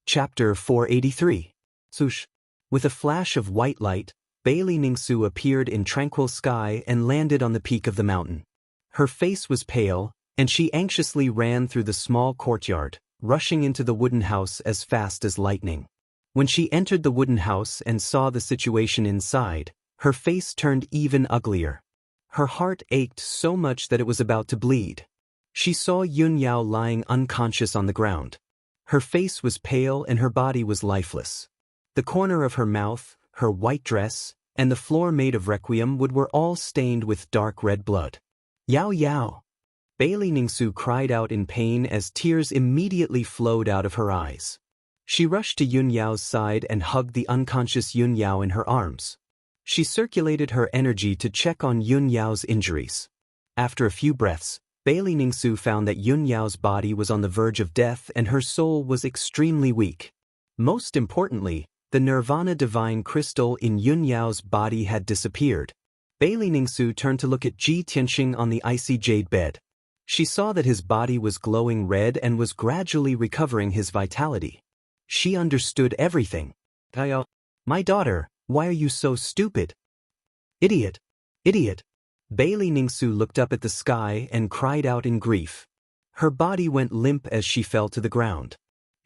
Chapter 483. Swoosh. With a flash of white light, Bailey Ningsu appeared in tranquil sky and landed on the peak of the mountain. Her face was pale, and she anxiously ran through the small courtyard, rushing into the wooden house as fast as lightning. When she entered the wooden house and saw the situation inside, her face turned even uglier. Her heart ached so much that it was about to bleed. She saw Yunyao lying unconscious on the ground. Her face was pale and her body was lifeless. The corner of her mouth, her white dress, and the floor made of requiem wood were all stained with dark red blood. "Yao Yao!" Bailey Ningsu cried out in pain as tears immediately flowed out of her eyes. She rushed to Yunyao's side and hugged the unconscious Yunyao in her arms. She circulated her energy to check on Yunyao's injuries. After a few breaths, Bailey Ningsu found that Yunyao's body was on the verge of death and her soul was extremely weak. Most importantly, the Nirvana Divine Crystal in Yunyao's body had disappeared. Bailey Ningsu turned to look at Tianxing on the icy jade bed. She saw that his body was glowing red and was gradually recovering his vitality. She understood everything. "My daughter, why are you so stupid?" "Idiot! Idiot!" Bailey Ningsu looked up at the sky and cried out in grief. Her body went limp as she fell to the ground.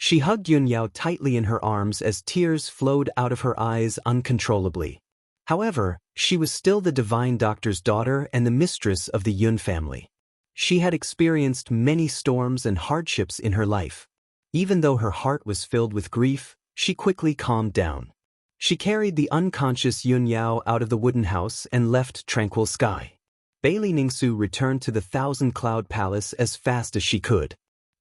She hugged Yunyao tightly in her arms as tears flowed out of her eyes uncontrollably. However, she was still the divine doctor's daughter and the mistress of the Yun family. She had experienced many storms and hardships in her life. Even though her heart was filled with grief, she quickly calmed down. She carried the unconscious Yunyao out of the wooden house and left tranquil sky. Bailey Ningsu returned to the Thousand Cloud Palace as fast as she could.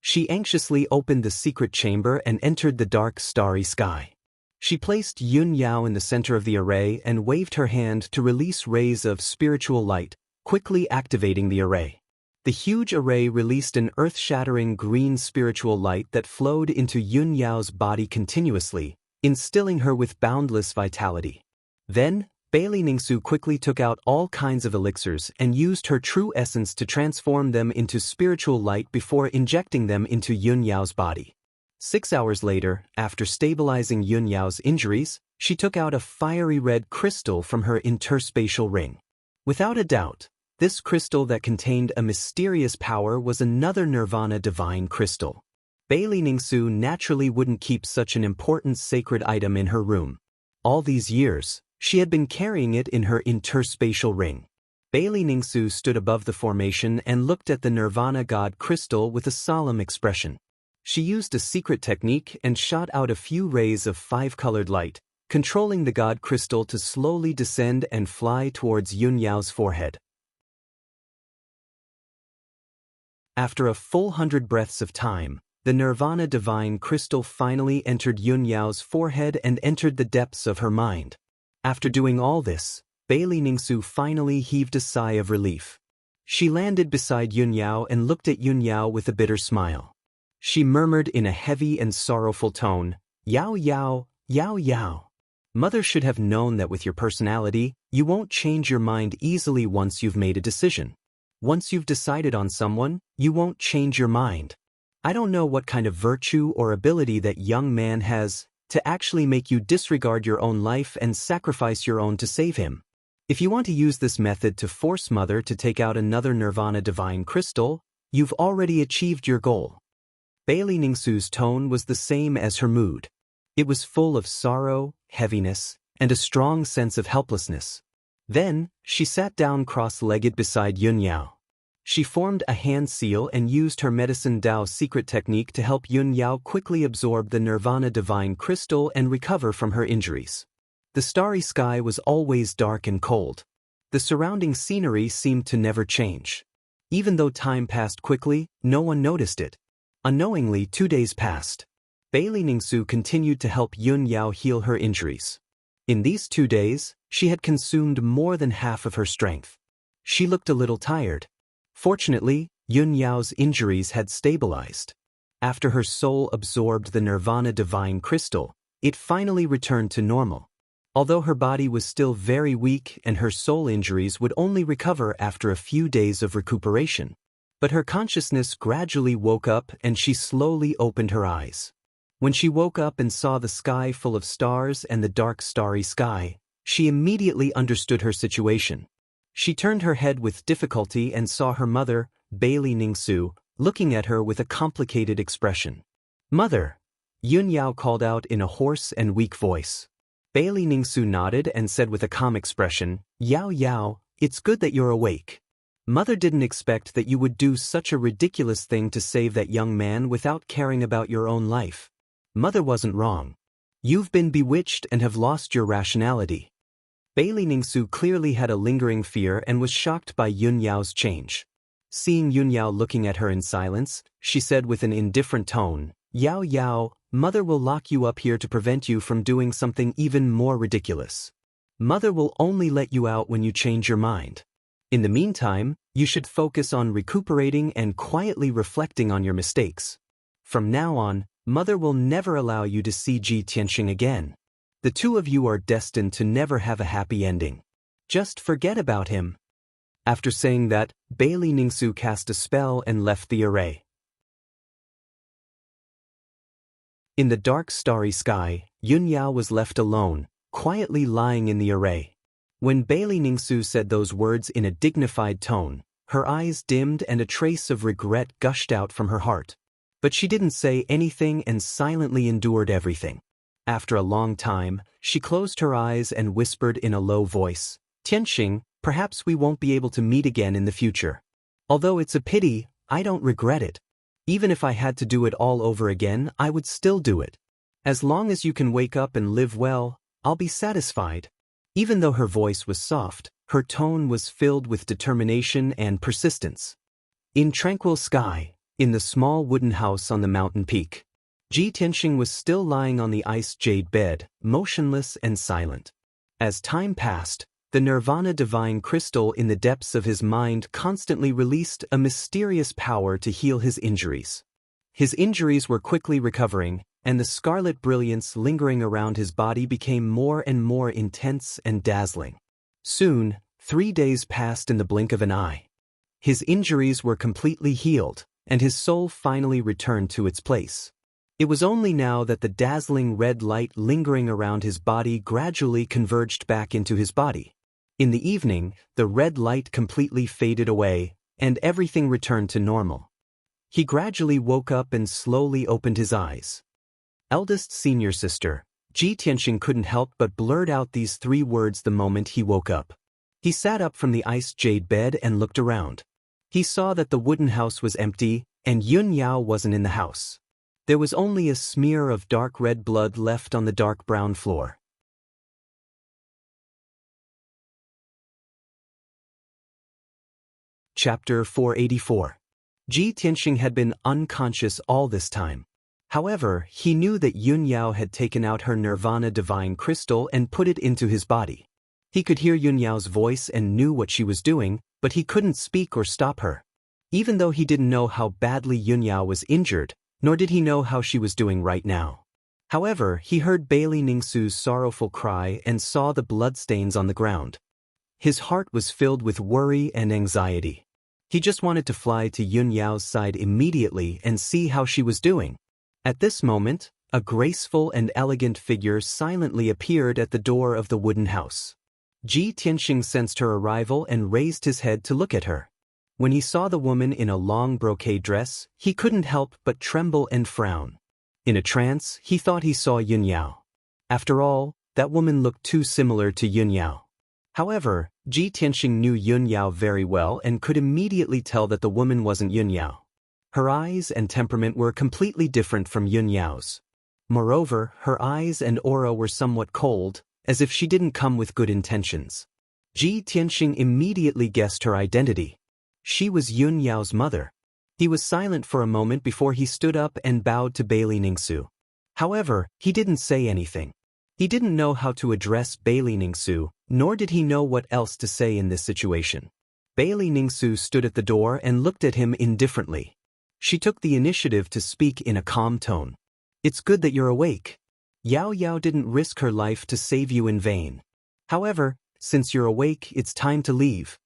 She anxiously opened the secret chamber and entered the dark, starry sky. She placed Yun Yao in the center of the array and waved her hand to release rays of spiritual light, quickly activating the array. The huge array released an earth-shattering green spiritual light that flowed into Yun Yao's body continuously, instilling her with boundless vitality. Then, Bailey Ningsu quickly took out all kinds of elixirs and used her true essence to transform them into spiritual light before injecting them into Yun Yao's body. 6 hours later, after stabilizing Yun Yao's injuries, she took out a fiery red crystal from her interspatial ring. Without a doubt, this crystal that contained a mysterious power was another Nirvana divine crystal. Bailey Ningsu naturally wouldn't keep such an important sacred item in her room. All these years, she had been carrying it in her interspatial ring. Bailey Ningsu stood above the formation and looked at the Nirvana God crystal with a solemn expression. She used a secret technique and shot out a few rays of 5-colored light, controlling the God crystal to slowly descend and fly towards Yun Yao's forehead. After a full 100 breaths of time, the Nirvana divine crystal finally entered Yun Yao's forehead and entered the depths of her mind. After doing all this, Bailey Ningsu finally heaved a sigh of relief. She landed beside Yun Yao and looked at Yun Yao with a bitter smile. She murmured in a heavy and sorrowful tone, "Yao Yao, Yao Yao. Mother should have known that with your personality, you won't change your mind easily once you've made a decision. Once you've decided on someone, you won't change your mind. I don't know what kind of virtue or ability that young man has to actually make you disregard your own life and sacrifice your own to save him. If you want to use this method to force Mother to take out another Nirvana divine crystal, you've already achieved your goal." Bailey Ningsu's tone was the same as her mood. It was full of sorrow, heaviness, and a strong sense of helplessness. Then, she sat down cross-legged beside Yun Yao. She formed a hand seal and used her Medicine Dao secret technique to help Yun Yao quickly absorb the Nirvana divine crystal and recover from her injuries. The starry sky was always dark and cold. The surrounding scenery seemed to never change. Even though time passed quickly, no one noticed it. Unknowingly, 2 days passed. Bailey Ningsu continued to help Yun Yao heal her injuries. In these 2 days, she had consumed more than half of her strength. She looked a little tired. Fortunately, Yun Yao's injuries had stabilized. After her soul absorbed the Nirvana divine crystal, it finally returned to normal. Although her body was still very weak and her soul injuries would only recover after a few days of recuperation. But her consciousness gradually woke up and she slowly opened her eyes. When she woke up and saw the sky full of stars and the dark starry sky, she immediately understood her situation. She turned her head with difficulty and saw her mother, Bailey Ningsu, looking at her with a complicated expression. "Mother," Yun Yao called out in a hoarse and weak voice. Bailey Ningsu nodded and said with a calm expression, "Yao Yao, it's good that you're awake. Mother didn't expect that you would do such a ridiculous thing to save that young man without caring about your own life. Mother wasn't wrong. You've been bewitched and have lost your rationality." Bailey Ningsu clearly had a lingering fear and was shocked by Yun Yao's change. Seeing Yun Yao looking at her in silence, she said with an indifferent tone, "Yao Yao, Mother will lock you up here to prevent you from doing something even more ridiculous. Mother will only let you out when you change your mind. In the meantime, you should focus on recuperating and quietly reflecting on your mistakes. From now on, Mother will never allow you to see Ji Tianxing again. The two of you are destined to never have a happy ending. Just forget about him." After saying that, Bailey Ningsu cast a spell and left the array. In the dark starry sky, Yun Yao was left alone, quietly lying in the array. When Bailey Ningsu said those words in a dignified tone, her eyes dimmed and a trace of regret gushed out from her heart. But she didn't say anything and silently endured everything. After a long time, she closed her eyes and whispered in a low voice, "Tianxing, perhaps we won't be able to meet again in the future. Although it's a pity, I don't regret it. Even if I had to do it all over again, I would still do it. As long as you can wake up and live well, I'll be satisfied." Even though her voice was soft, her tone was filled with determination and persistence. In tranquil sky, in the small wooden house on the mountain peak, Tianxing was still lying on the iced jade bed, motionless and silent. As time passed, the Nirvana divine crystal in the depths of his mind constantly released a mysterious power to heal his injuries. His injuries were quickly recovering, and the scarlet brilliance lingering around his body became more and more intense and dazzling. Soon, 3 days passed in the blink of an eye. His injuries were completely healed, and his soul finally returned to its place. It was only now that the dazzling red light lingering around his body gradually converged back into his body. In the evening, the red light completely faded away, and everything returned to normal. He gradually woke up and slowly opened his eyes. Eldest senior sister, Tianxing couldn't help but blurt out these 3 words the moment he woke up. He sat up from the iced jade bed and looked around. He saw that the wooden house was empty, and Yun Yao wasn't in the house. There was only a smear of dark red blood left on the dark brown floor. Chapter 484. Tianxing had been unconscious all this time. However, he knew that Yun Yao had taken out her Nirvana divine crystal and put it into his body. He could hear Yun Yao's voice and knew what she was doing, but he couldn't speak or stop her. Even though he didn't know how badly Yun Yao was injured, nor did he know how she was doing right now. However, he heard Bailey Ningsu's sorrowful cry and saw the bloodstains on the ground. His heart was filled with worry and anxiety. He just wanted to fly to Yun Yao's side immediately and see how she was doing. At this moment, a graceful and elegant figure silently appeared at the door of the wooden house. Tianxing sensed her arrival and raised his head to look at her. When he saw the woman in a long brocade dress, he couldn't help but tremble and frown. In a trance, he thought he saw Yun Yao. After all, that woman looked too similar to Yun Yao. However, Tianxing knew Yun Yao very well and could immediately tell that the woman wasn't Yun Yao. Her eyes and temperament were completely different from Yun Yao's. Moreover, her eyes and aura were somewhat cold, as if she didn't come with good intentions. Tianxing immediately guessed her identity. She was Yun Yao's mother. He was silent for a moment before he stood up and bowed to Bailey Ningsu. However, he didn't say anything. He didn't know how to address Bailey Ningsu, nor did he know what else to say in this situation. Bailey Ningsu stood at the door and looked at him indifferently. She took the initiative to speak in a calm tone. "It's good that you're awake. Yao Yao didn't risk her life to save you in vain. However, since you're awake, it's time to leave."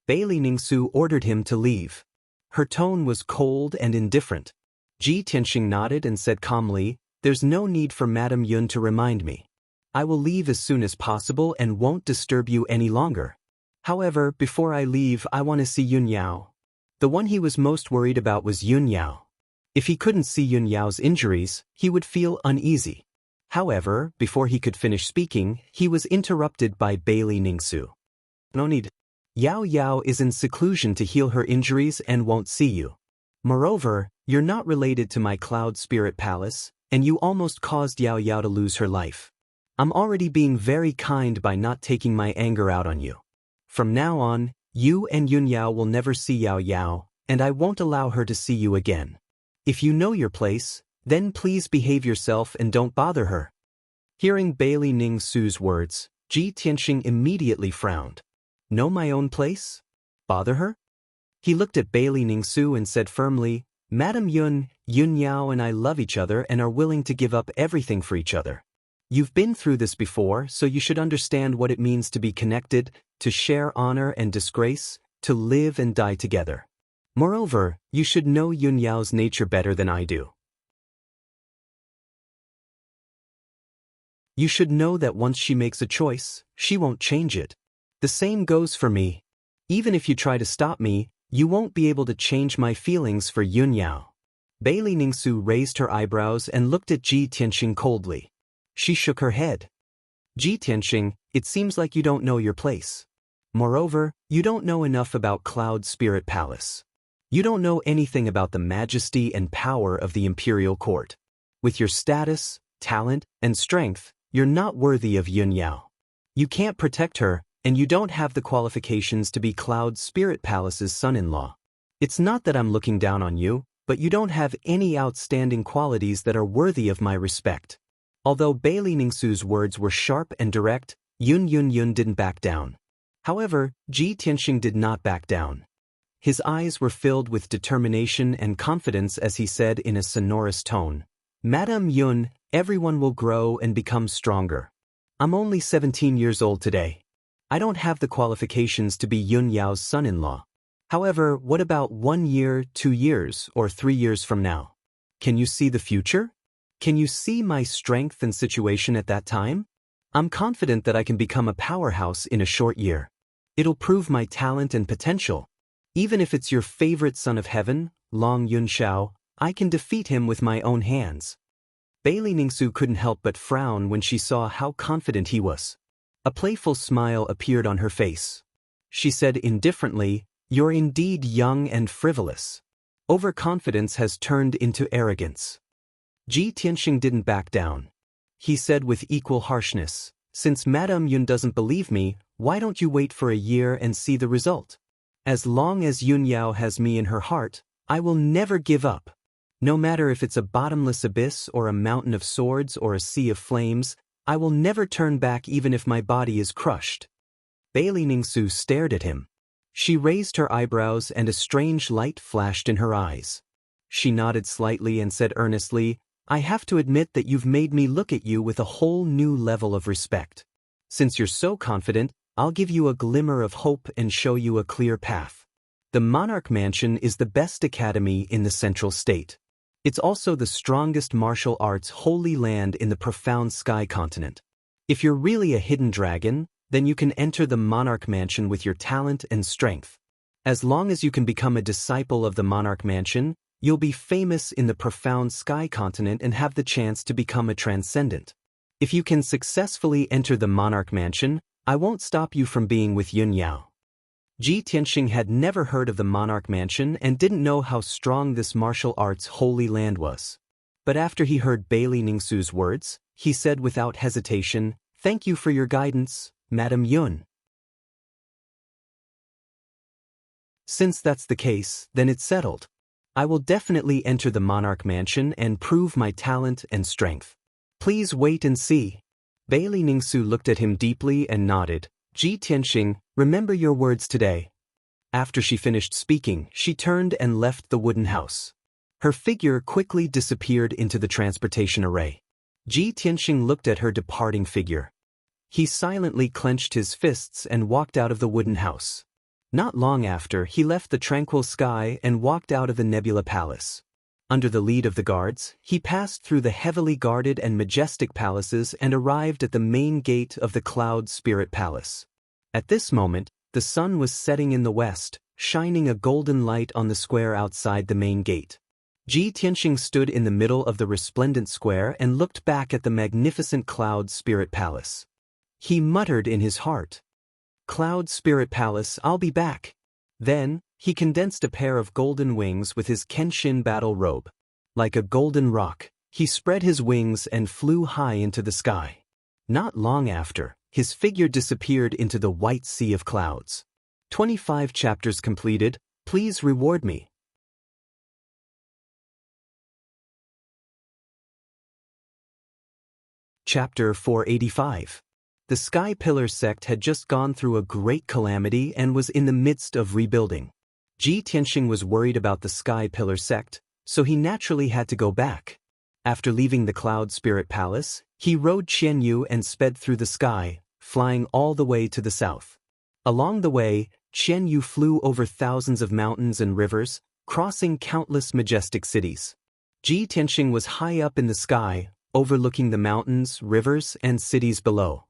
Bailey Ningsu ordered him to leave. Her tone was cold and indifferent. Tianxing nodded and said calmly, "There's no need for Madame Yun to remind me. I will leave as soon as possible and won't disturb you any longer. However, before I leave, I want to see Yun Yao." The one he was most worried about was Yun Yao. If he couldn't see Yun Yao's injuries, he would feel uneasy. However, before he could finish speaking, he was interrupted by Bailey Ningsu. "No need. Yao Yao is in seclusion to heal her injuries and won't see you. Moreover, you're not related to my Cloud Spirit Palace, and you almost caused Yao Yao to lose her life. I'm already being very kind by not taking my anger out on you. From now on, you and Yun Yao will never see Yao Yao, and I won't allow her to see you again. If you know your place, then please behave yourself and don't bother her." Hearing Bailey Ningsu's words, Tianxing immediately frowned. "Know my own place? Bother her?" He looked at Bailey Ningsu and said firmly, "Madam Yun, Yun Yao and I love each other and are willing to give up everything for each other. You've been through this before, so you should understand what it means to be connected, to share honor and disgrace, to live and die together. Moreover, you should know Yun Yao's nature better than I do. You should know that once she makes a choice, she won't change it. The same goes for me. Even if you try to stop me, you won't be able to change my feelings for Yun Yao. Bailey Ningsu raised her eyebrows and looked at Ji Tianxing coldly. She shook her head. Ji Tianxing, it seems like you don't know your place. Moreover, you don't know enough about Cloud Spirit Palace. You don't know anything about the majesty and power of the imperial court. With your status, talent, and strength, you're not worthy of Yun Yao. You can't protect her, and you don't have the qualifications to be Cloud Spirit Palace's son-in-law. It's not that I'm looking down on you, but you don't have any outstanding qualities that are worthy of my respect. Although Bailey Ningsu's words were sharp and direct, Yun didn't back down. However, Ji Tianxing did not back down. His eyes were filled with determination and confidence as he said in a sonorous tone, "Madame Yun, everyone will grow and become stronger. I'm only 17 years old today. I don't have the qualifications to be Yun Yao's son-in-law. However, what about 1 year, 2 years, or 3 years from now? Can you see the future? Can you see my strength and situation at that time? I'm confident that I can become a powerhouse in a short year. It'll prove my talent and potential. Even if it's your favorite son of heaven, Long Yunxiao, I can defeat him with my own hands." Bailey Ningsu couldn't help but frown when she saw how confident he was. A playful smile appeared on her face. She said indifferently, "You're indeed young and frivolous. Overconfidence has turned into arrogance." Ji Tianxing didn't back down. He said with equal harshness, "Since Madame Yun doesn't believe me, why don't you wait for a year and see the result? As long as Yun Yao has me in her heart, I will never give up. No matter if it's a bottomless abyss or a mountain of swords or a sea of flames, I will never turn back even if my body is crushed." Bailey Ningsu stared at him. She raised her eyebrows and a strange light flashed in her eyes. She nodded slightly and said earnestly, "I have to admit that you've made me look at you with a whole new level of respect. Since you're so confident, I'll give you a glimmer of hope and show you a clear path. The Monarch Mansion is the best academy in the Central State. It's also the strongest martial arts holy land in the profound Sky Continent. If you're really a hidden dragon, then you can enter the Monarch Mansion with your talent and strength. As long as you can become a disciple of the Monarch Mansion, you'll be famous in the profound Sky Continent and have the chance to become a transcendent. If you can successfully enter the Monarch Mansion, I won't stop you from being with Yun Yao." Ji Tianxing had never heard of the Monarch Mansion and didn't know how strong this martial arts holy land was. But after he heard Bailey Ningsu's words, he said without hesitation, "Thank you for your guidance, Madame Yun. Since that's the case, then it's settled. I will definitely enter the Monarch Mansion and prove my talent and strength. Please wait and see." Bailey Ningsu looked at him deeply and nodded. "Ji Tianxing, remember your words today." After she finished speaking, she turned and left the wooden house. Her figure quickly disappeared into the transportation array. Ji Tianxing looked at her departing figure. He silently clenched his fists and walked out of the wooden house. Not long after, he left the tranquil sky and walked out of the Nebula Palace. Under the lead of the guards, he passed through the heavily guarded and majestic palaces and arrived at the main gate of the Cloud Spirit Palace. At this moment, the sun was setting in the west, shining a golden light on the square outside the main gate. Ji Tianxing stood in the middle of the resplendent square and looked back at the magnificent Cloud Spirit Palace. He muttered in his heart, "Cloud Spirit Palace, I'll be back." Then, he condensed a pair of golden wings with his Kenshin battle robe. Like a golden rock, he spread his wings and flew high into the sky. Not long after, his figure disappeared into the white sea of clouds. 25 chapters completed. Please reward me. Chapter 485. The Sky Pillar sect had just gone through a great calamity and was in the midst of rebuilding. Ji Tianxing was worried about the Sky Pillar sect, so he naturally had to go back. After leaving the Cloud Spirit Palace, he rode Qianyu and sped through the sky, flying all the way to the south. Along the way, Qianyu flew over thousands of mountains and rivers, crossing countless majestic cities. Ji Tianxing was high up in the sky, overlooking the mountains, rivers, and cities below.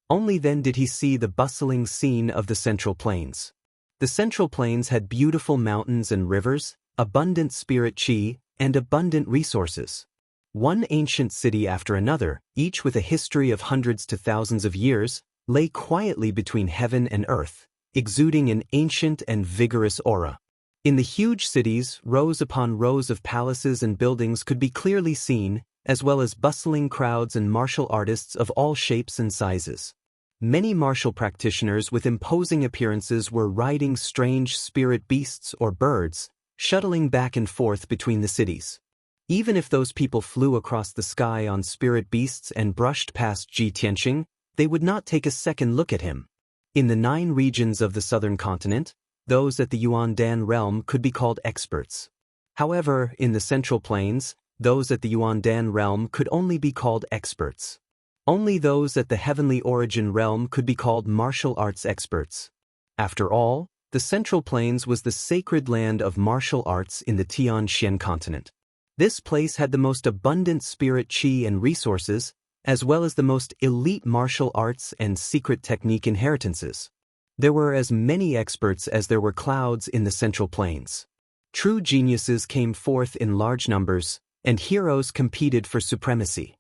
Only then did he see the bustling scene of the Central Plains. The Central Plains had beautiful mountains and rivers, abundant spirit qi, and abundant resources. One ancient city after another, each with a history of hundreds to thousands of years, lay quietly between heaven and earth, exuding an ancient and vigorous aura. In the huge cities, rows upon rows of palaces and buildings could be clearly seen, as well as bustling crowds and martial artists of all shapes and sizes. Many martial practitioners with imposing appearances were riding strange spirit beasts or birds, shuttling back and forth between the cities. Even if those people flew across the sky on spirit beasts and brushed past Ji Tianxing, they would not take a second look at him. In the 9 regions of the southern continent, those at the Yuandan realm could be called experts. However, in the central plains, those at the Yuandan realm could only be called experts. Only those at the heavenly origin realm could be called martial arts experts. After all, the central plains was the sacred land of martial arts in the Tianxian continent. This place had the most abundant spirit qi and resources, as well as the most elite martial arts and secret technique inheritances. There were as many experts as there were clouds in the central plains. True geniuses came forth in large numbers, and heroes competed for supremacy.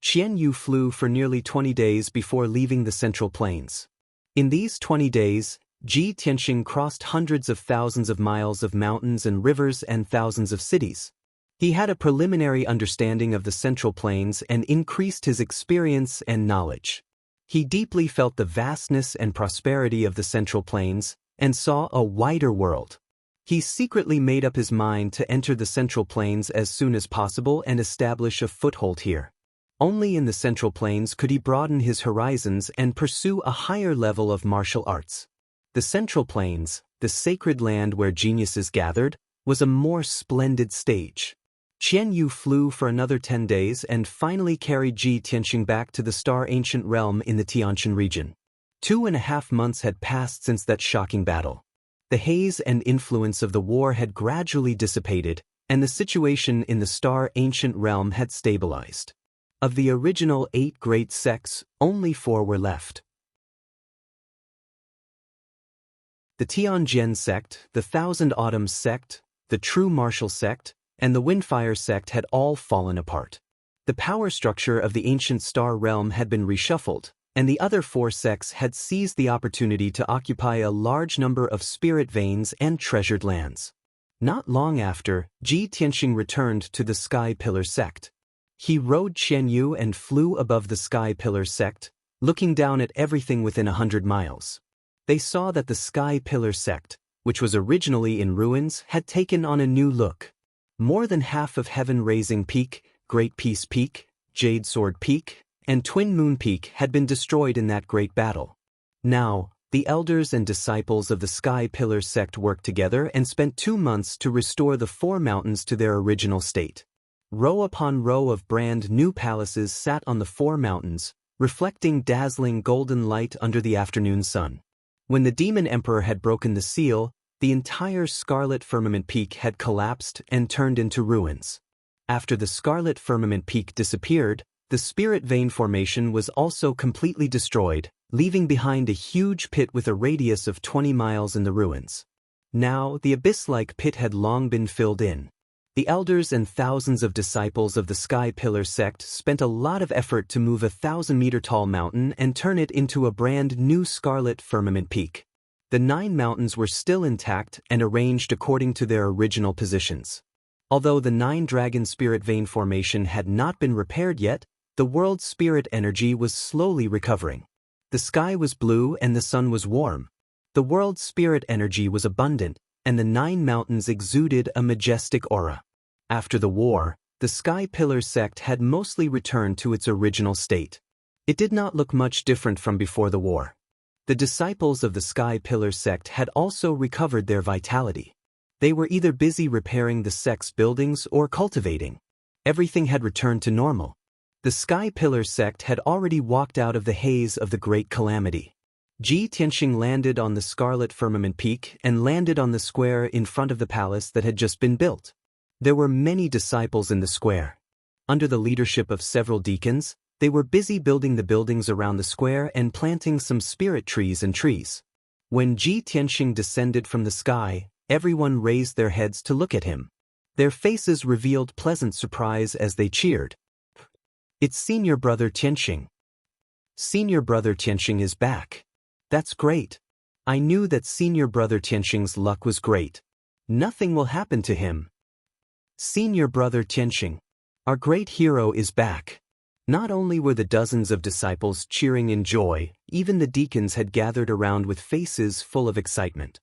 Xianyu flew for nearly 20 days before leaving the central plains. In these 20 days, Ji Tianxing crossed hundreds of thousands of miles of mountains and rivers and thousands of cities. He had a preliminary understanding of the central plains and increased his experience and knowledge. He deeply felt the vastness and prosperity of the central plains and saw a wider world. He secretly made up his mind to enter the central plains as soon as possible and establish a foothold here. Only in the central plains could he broaden his horizons and pursue a higher level of martial arts. The central plains, the sacred land where geniuses gathered, was a more splendid stage. Xianyu flew for another 10 days and finally carried Ji Tianxing back to the Star Ancient Realm in the Tianshan region. 2.5 months had passed since that shocking battle. The haze and influence of the war had gradually dissipated, and the situation in the Star Ancient Realm had stabilized. Of the original 8 great sects, only 4 were left. The Tianjian sect, the Thousand Autumns sect, the True Martial sect, and the Windfire sect had all fallen apart. The power structure of the ancient star realm had been reshuffled, and the other 4 sects had seized the opportunity to occupy a large number of spirit veins and treasured lands. Not long after, Ji Tianxing returned to the Sky Pillar sect. He rode Xianyu and flew above the Sky Pillar sect, looking down at everything within 100 miles. They saw that the Sky Pillar sect, which was originally in ruins, had taken on a new look. More than half of Heaven Raising Peak, Great Peace Peak, Jade Sword Peak, and Twin Moon Peak had been destroyed in that great battle. Now, the elders and disciples of the Sky Pillar sect worked together and spent 2 months to restore the 4 mountains to their original state. Row upon row of brand new palaces sat on the 4 mountains, reflecting dazzling golden light under the afternoon sun. When the Demon Emperor had broken the seal, the entire Scarlet Firmament Peak had collapsed and turned into ruins. After the Scarlet Firmament Peak disappeared, the Spirit Vein Formation was also completely destroyed, leaving behind a huge pit with a radius of 20 miles in the ruins. Now, the abyss-like pit had long been filled in. The elders and thousands of disciples of the Sky Pillar sect spent a lot of effort to move a 1,000-meter-tall mountain and turn it into a brand new Scarlet Firmament Peak. The 9 mountains were still intact and arranged according to their original positions. Although the 9 Dragon Spirit Vein Formation had not been repaired yet, the world's spirit energy was slowly recovering. The sky was blue and the sun was warm. The world's spirit energy was abundant, and the 9 mountains exuded a majestic aura. After the war, the Sky Pillar sect had mostly returned to its original state. It did not look much different from before the war. The disciples of the Sky Pillar sect had also recovered their vitality. They were either busy repairing the sect's buildings or cultivating. Everything had returned to normal. The Sky Pillar sect had already walked out of the haze of the Great Calamity. Ji Tianxing landed on the Scarlet Firmament Peak and landed on the square in front of the palace that had just been built. There were many disciples in the square. Under the leadership of several deacons, they were busy building the buildings around the square and planting some spirit trees and trees. When Ji Tianxing descended from the sky, everyone raised their heads to look at him. Their faces revealed pleasant surprise as they cheered. It's senior brother Tianxing. Senior brother Tianxing is back. That's great. I knew that senior brother Tianxing's luck was great. Nothing will happen to him. Senior brother Tianxing. Our great hero is back. Not only were the dozens of disciples cheering in joy, even the deacons had gathered around with faces full of excitement.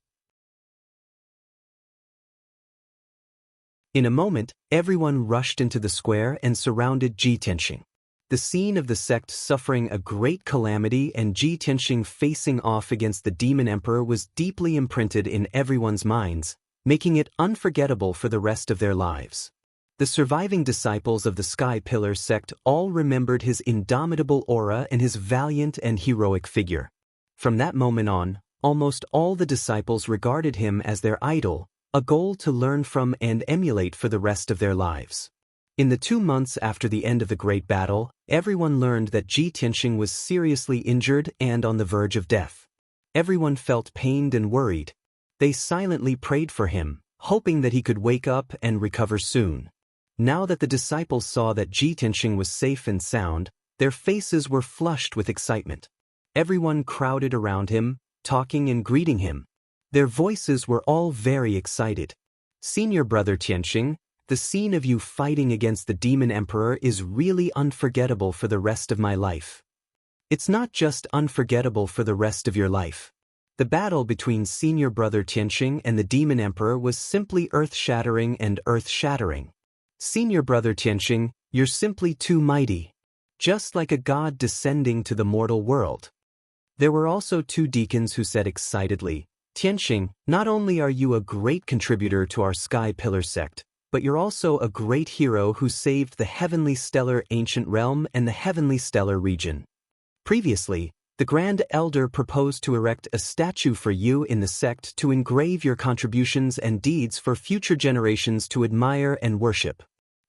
In a moment, everyone rushed into the square and surrounded Ji Tianxing. The scene of the sect suffering a great calamity and Ji Tianxing facing off against the demon emperor was deeply imprinted in everyone's minds, making it unforgettable for the rest of their lives. The surviving disciples of the Sky Pillar sect all remembered his indomitable aura and his valiant and heroic figure. From that moment on, almost all the disciples regarded him as their idol, a goal to learn from and emulate for the rest of their lives. In the 2 months after the end of the Great Battle, everyone learned that Ji Tianxing was seriously injured and on the verge of death. Everyone felt pained and worried. They silently prayed for him, hoping that he could wake up and recover soon. Now that the disciples saw that Ji Tianxing was safe and sound, their faces were flushed with excitement. Everyone crowded around him, talking and greeting him. Their voices were all very excited. Senior brother Tianxing, the scene of you fighting against the demon emperor is really unforgettable for the rest of my life. It's not just unforgettable for the rest of your life. The battle between senior brother Tianxing and the demon emperor was simply earth-shattering and earth-shattering. Senior brother Tianxing, you're simply too mighty. Just like a god descending to the mortal world. There were also 2 deacons who said excitedly, Tianxing, not only are you a great contributor to our Sky Pillar sect, but you're also a great hero who saved the Heavenly Stellar Ancient Realm and the Heavenly Stellar region. Previously, the Grand Elder proposed to erect a statue for you in the sect to engrave your contributions and deeds for future generations to admire and worship.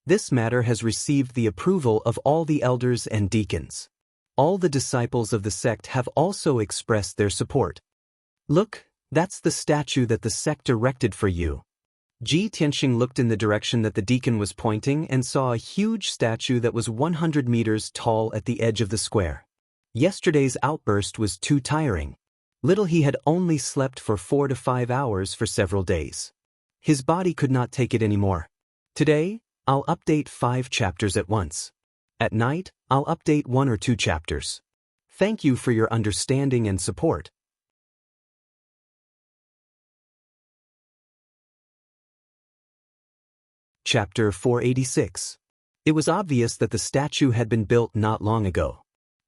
This matter has received the approval of all the elders and deacons. All the disciples of the sect have also expressed their support. Look, that's the statue that the sect erected for you. Ji Tianxing looked in the direction that the deacon was pointing and saw a huge statue that was 100 meters tall at the edge of the square. Yesterday's outburst was too tiring. Little he had only slept for 4 to 5 hours for several days. His body could not take it anymore. Today, I'll update 5 chapters at once. At night, I'll update 1 or 2 chapters. Thank you for your understanding and support. Chapter 486. It was obvious that the statue had been built not long ago.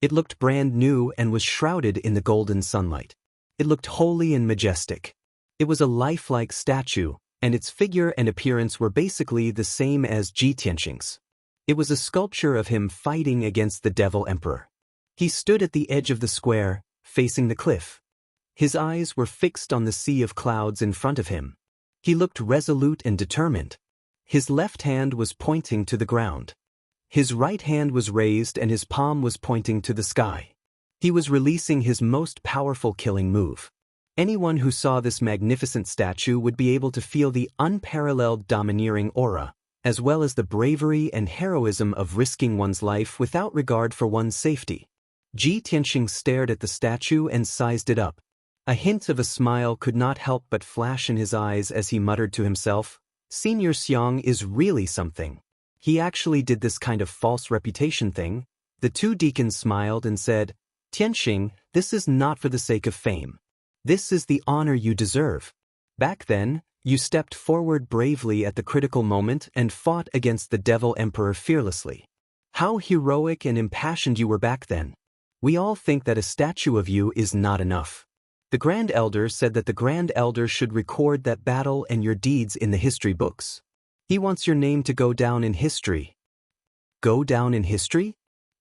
It looked brand new and was shrouded in the golden sunlight. It looked holy and majestic. It was a lifelike statue, and its figure and appearance were basically the same as Ji Tianxing's. It was a sculpture of him fighting against the Devil Emperor. He stood at the edge of the square, facing the cliff. His eyes were fixed on the sea of clouds in front of him. He looked resolute and determined. His left hand was pointing to the ground. His right hand was raised and his palm was pointing to the sky. He was releasing his most powerful killing move. Anyone who saw this magnificent statue would be able to feel the unparalleled domineering aura, as well as the bravery and heroism of risking one's life without regard for one's safety. Ji Tianxing stared at the statue and sized it up. A hint of a smile could not help but flash in his eyes as he muttered to himself, Senior Xiang is really something. He actually did this kind of false reputation thing. The 2 deacons smiled and said, Tianxing, this is not for the sake of fame. This is the honor you deserve. Back then, you stepped forward bravely at the critical moment and fought against the Devil Emperor fearlessly. How heroic and impassioned you were back then. We all think that a statue of you is not enough. The Grand Elder said that the Grand Elder should record that battle and your deeds in the history books. He wants your name to go down in history. Go down in history?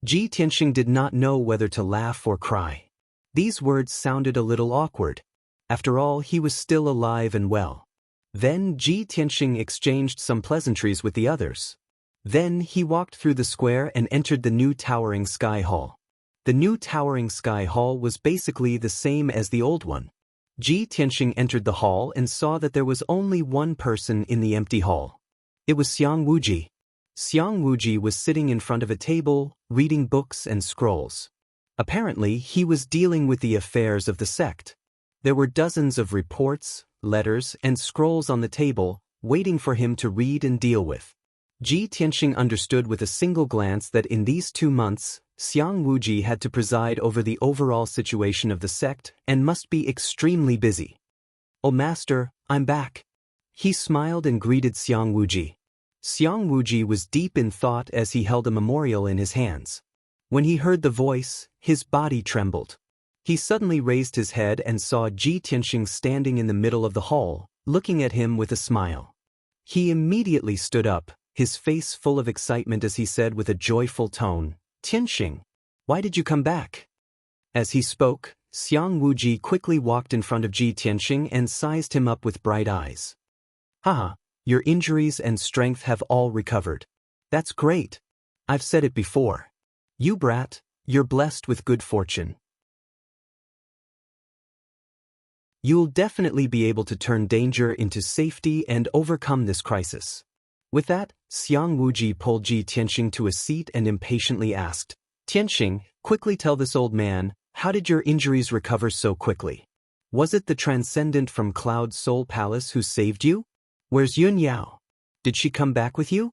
Ji Tianxing did not know whether to laugh or cry. These words sounded a little awkward. After all, he was still alive and well. Then Ji Tianxing exchanged some pleasantries with the others. Then he walked through the square and entered the new towering sky hall. The new towering sky hall was basically the same as the old one. Ji Tianxing entered the hall and saw that there was only one person in the empty hall. It was Xiang Wuji. Xiang Wuji was sitting in front of a table, reading books and scrolls. Apparently, he was dealing with the affairs of the sect. There were dozens of reports, letters, and scrolls on the table, waiting for him to read and deal with. Ji Tianxing understood with a single glance that in these 2 months, Xiang Wuji had to preside over the overall situation of the sect and must be extremely busy. "Oh master, I'm back." He smiled and greeted Xiang Wuji. Xiang Wuji was deep in thought as he held a memorial in his hands. When he heard the voice, his body trembled. He suddenly raised his head and saw Ji Tianxing standing in the middle of the hall, looking at him with a smile. He immediately stood up, his face full of excitement as he said with a joyful tone, "Tianxing, why did you come back?" As he spoke, Xiang Wuji quickly walked in front of Ji Tianxing and sized him up with bright eyes. "Haha, your injuries and strength have all recovered. That's great. I've said it before. You brat, you're blessed with good fortune. You'll definitely be able to turn danger into safety and overcome this crisis." With that, Xiang Wuji pulled Ji Tianxing to a seat and impatiently asked, "Tianxing, quickly tell this old man, how did your injuries recover so quickly? Was it the transcendent from Cloud Soul Palace who saved you? Where's Yun Yao? Did she come back with you?"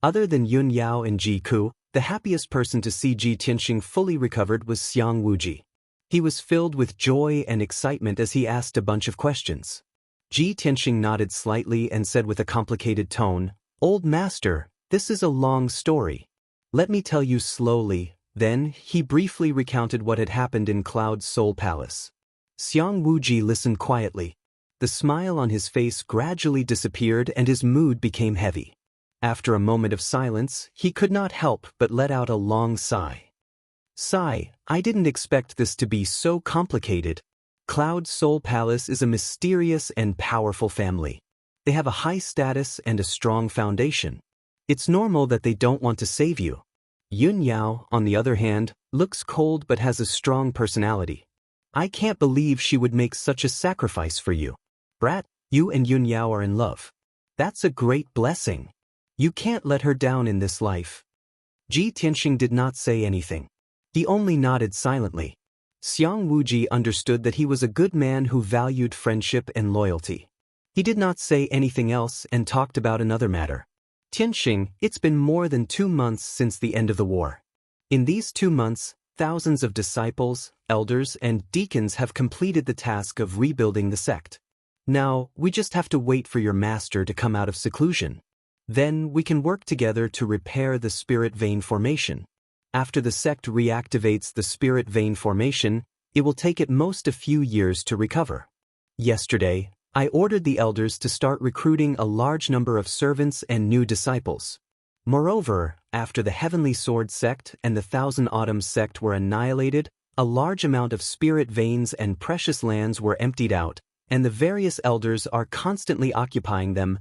Other than Yun Yao and Ji Ku, the happiest person to see Ji Tianxing fully recovered was Xiang Wuji. He was filled with joy and excitement as he asked a bunch of questions. Ji Tianxing nodded slightly and said with a complicated tone, "Old master, this is a long story. Let me tell you slowly." Then, he briefly recounted what had happened in Cloud Soul Palace. Xiang Wuji listened quietly. The smile on his face gradually disappeared and his mood became heavy. After a moment of silence, he could not help but let out a long sigh. "Sigh, I didn't expect this to be so complicated. Cloud Soul Palace is a mysterious and powerful family. They have a high status and a strong foundation. It's normal that they don't want to save you. Yun Yao, on the other hand, looks cold but has a strong personality. I can't believe she would make such a sacrifice for you. Brat, you and Yun Yao are in love. That's a great blessing. You can't let her down in this life." Ji Tianxing did not say anything. He only nodded silently. Xiang Wuji understood that he was a good man who valued friendship and loyalty. He did not say anything else and talked about another matter. "Tianxing, it's been more than 2 months since the end of the war. In these 2 months, thousands of disciples, elders, and deacons have completed the task of rebuilding the sect. Now, we just have to wait for your master to come out of seclusion. Then we can work together to repair the spirit vein formation. After the sect reactivates the spirit vein formation, it will take at most a few years to recover. Yesterday, I ordered the elders to start recruiting a large number of servants and new disciples. Moreover, after the Heavenly Sword sect and the Thousand Autumns sect were annihilated, a large amount of spirit veins and precious lands were emptied out, and the various elders are constantly occupying them."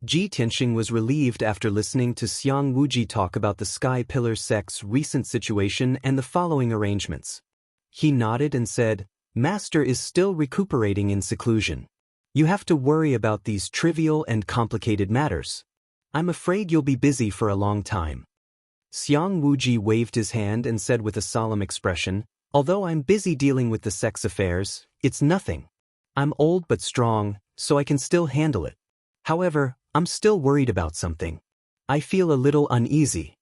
Ji Tianxing was relieved after listening to Xiang Wuji talk about the Sky Pillar sect's recent situation and the following arrangements. He nodded and said, "Master is still recuperating in seclusion. You have to worry about these trivial and complicated matters. I'm afraid you'll be busy for a long time." Xiang Wuji waved his hand and said with a solemn expression, "Although I'm busy dealing with the sect's affairs, it's nothing. I'm old but strong, so I can still handle it. However, I'm still worried about something. I feel a little uneasy."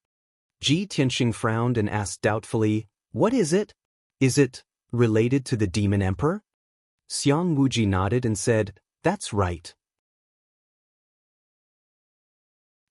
Ji Tianxing frowned and asked doubtfully, "What is it? Is it related to the Demon Emperor?" Xiang Wuji nodded and said, "That's right.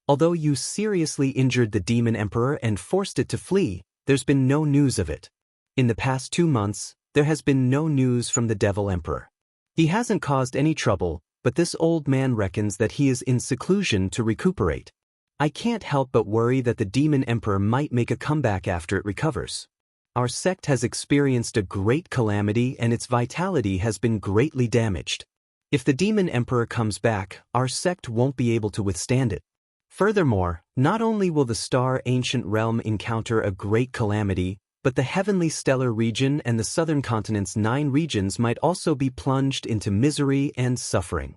Although you seriously injured the Demon Emperor and forced it to flee, there's been no news of it. In the past 2 months, there has been no news from the Devil Emperor. He hasn't caused any trouble, but this old man reckons that he is in seclusion to recuperate. I can't help but worry that the Demon Emperor might make a comeback after it recovers. Our sect has experienced a great calamity and its vitality has been greatly damaged. If the Demon Emperor comes back, our sect won't be able to withstand it. Furthermore, not only will the Star Ancient Realm encounter a great calamity, but the Heavenly Stellar region and the Southern Continent's 9 regions might also be plunged into misery and suffering."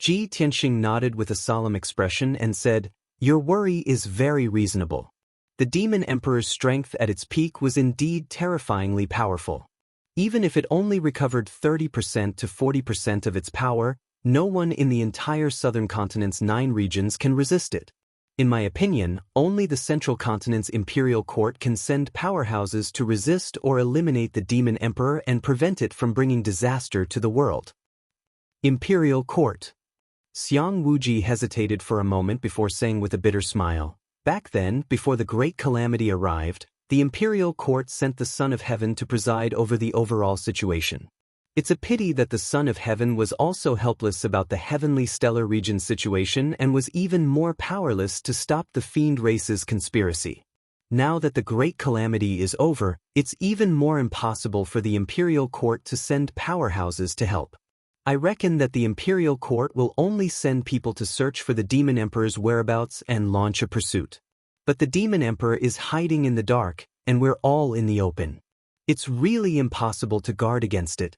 Ji Tianxing nodded with a solemn expression and said, "Your worry is very reasonable. The demon emperor's strength at its peak was indeed terrifyingly powerful. Even if it only recovered 30% to 40% of its power, no one in the entire southern continent's 9 regions can resist it. In my opinion, only the central continent's imperial court can send powerhouses to resist or eliminate the demon emperor and prevent it from bringing disaster to the world." Imperial court. Xiang Wuji hesitated for a moment before saying with a bitter smile, "Back then, before the great calamity arrived, the imperial court sent the Son of Heaven to preside over the overall situation. It's a pity that the Son of Heaven was also helpless about the heavenly stellar region situation and was even more powerless to stop the fiend race's conspiracy. Now that the great calamity is over, it's even more impossible for the imperial court to send powerhouses to help. I reckon that the imperial court will only send people to search for the demon emperor's whereabouts and launch a pursuit. But the demon emperor is hiding in the dark, and we're all in the open. It's really impossible to guard against it."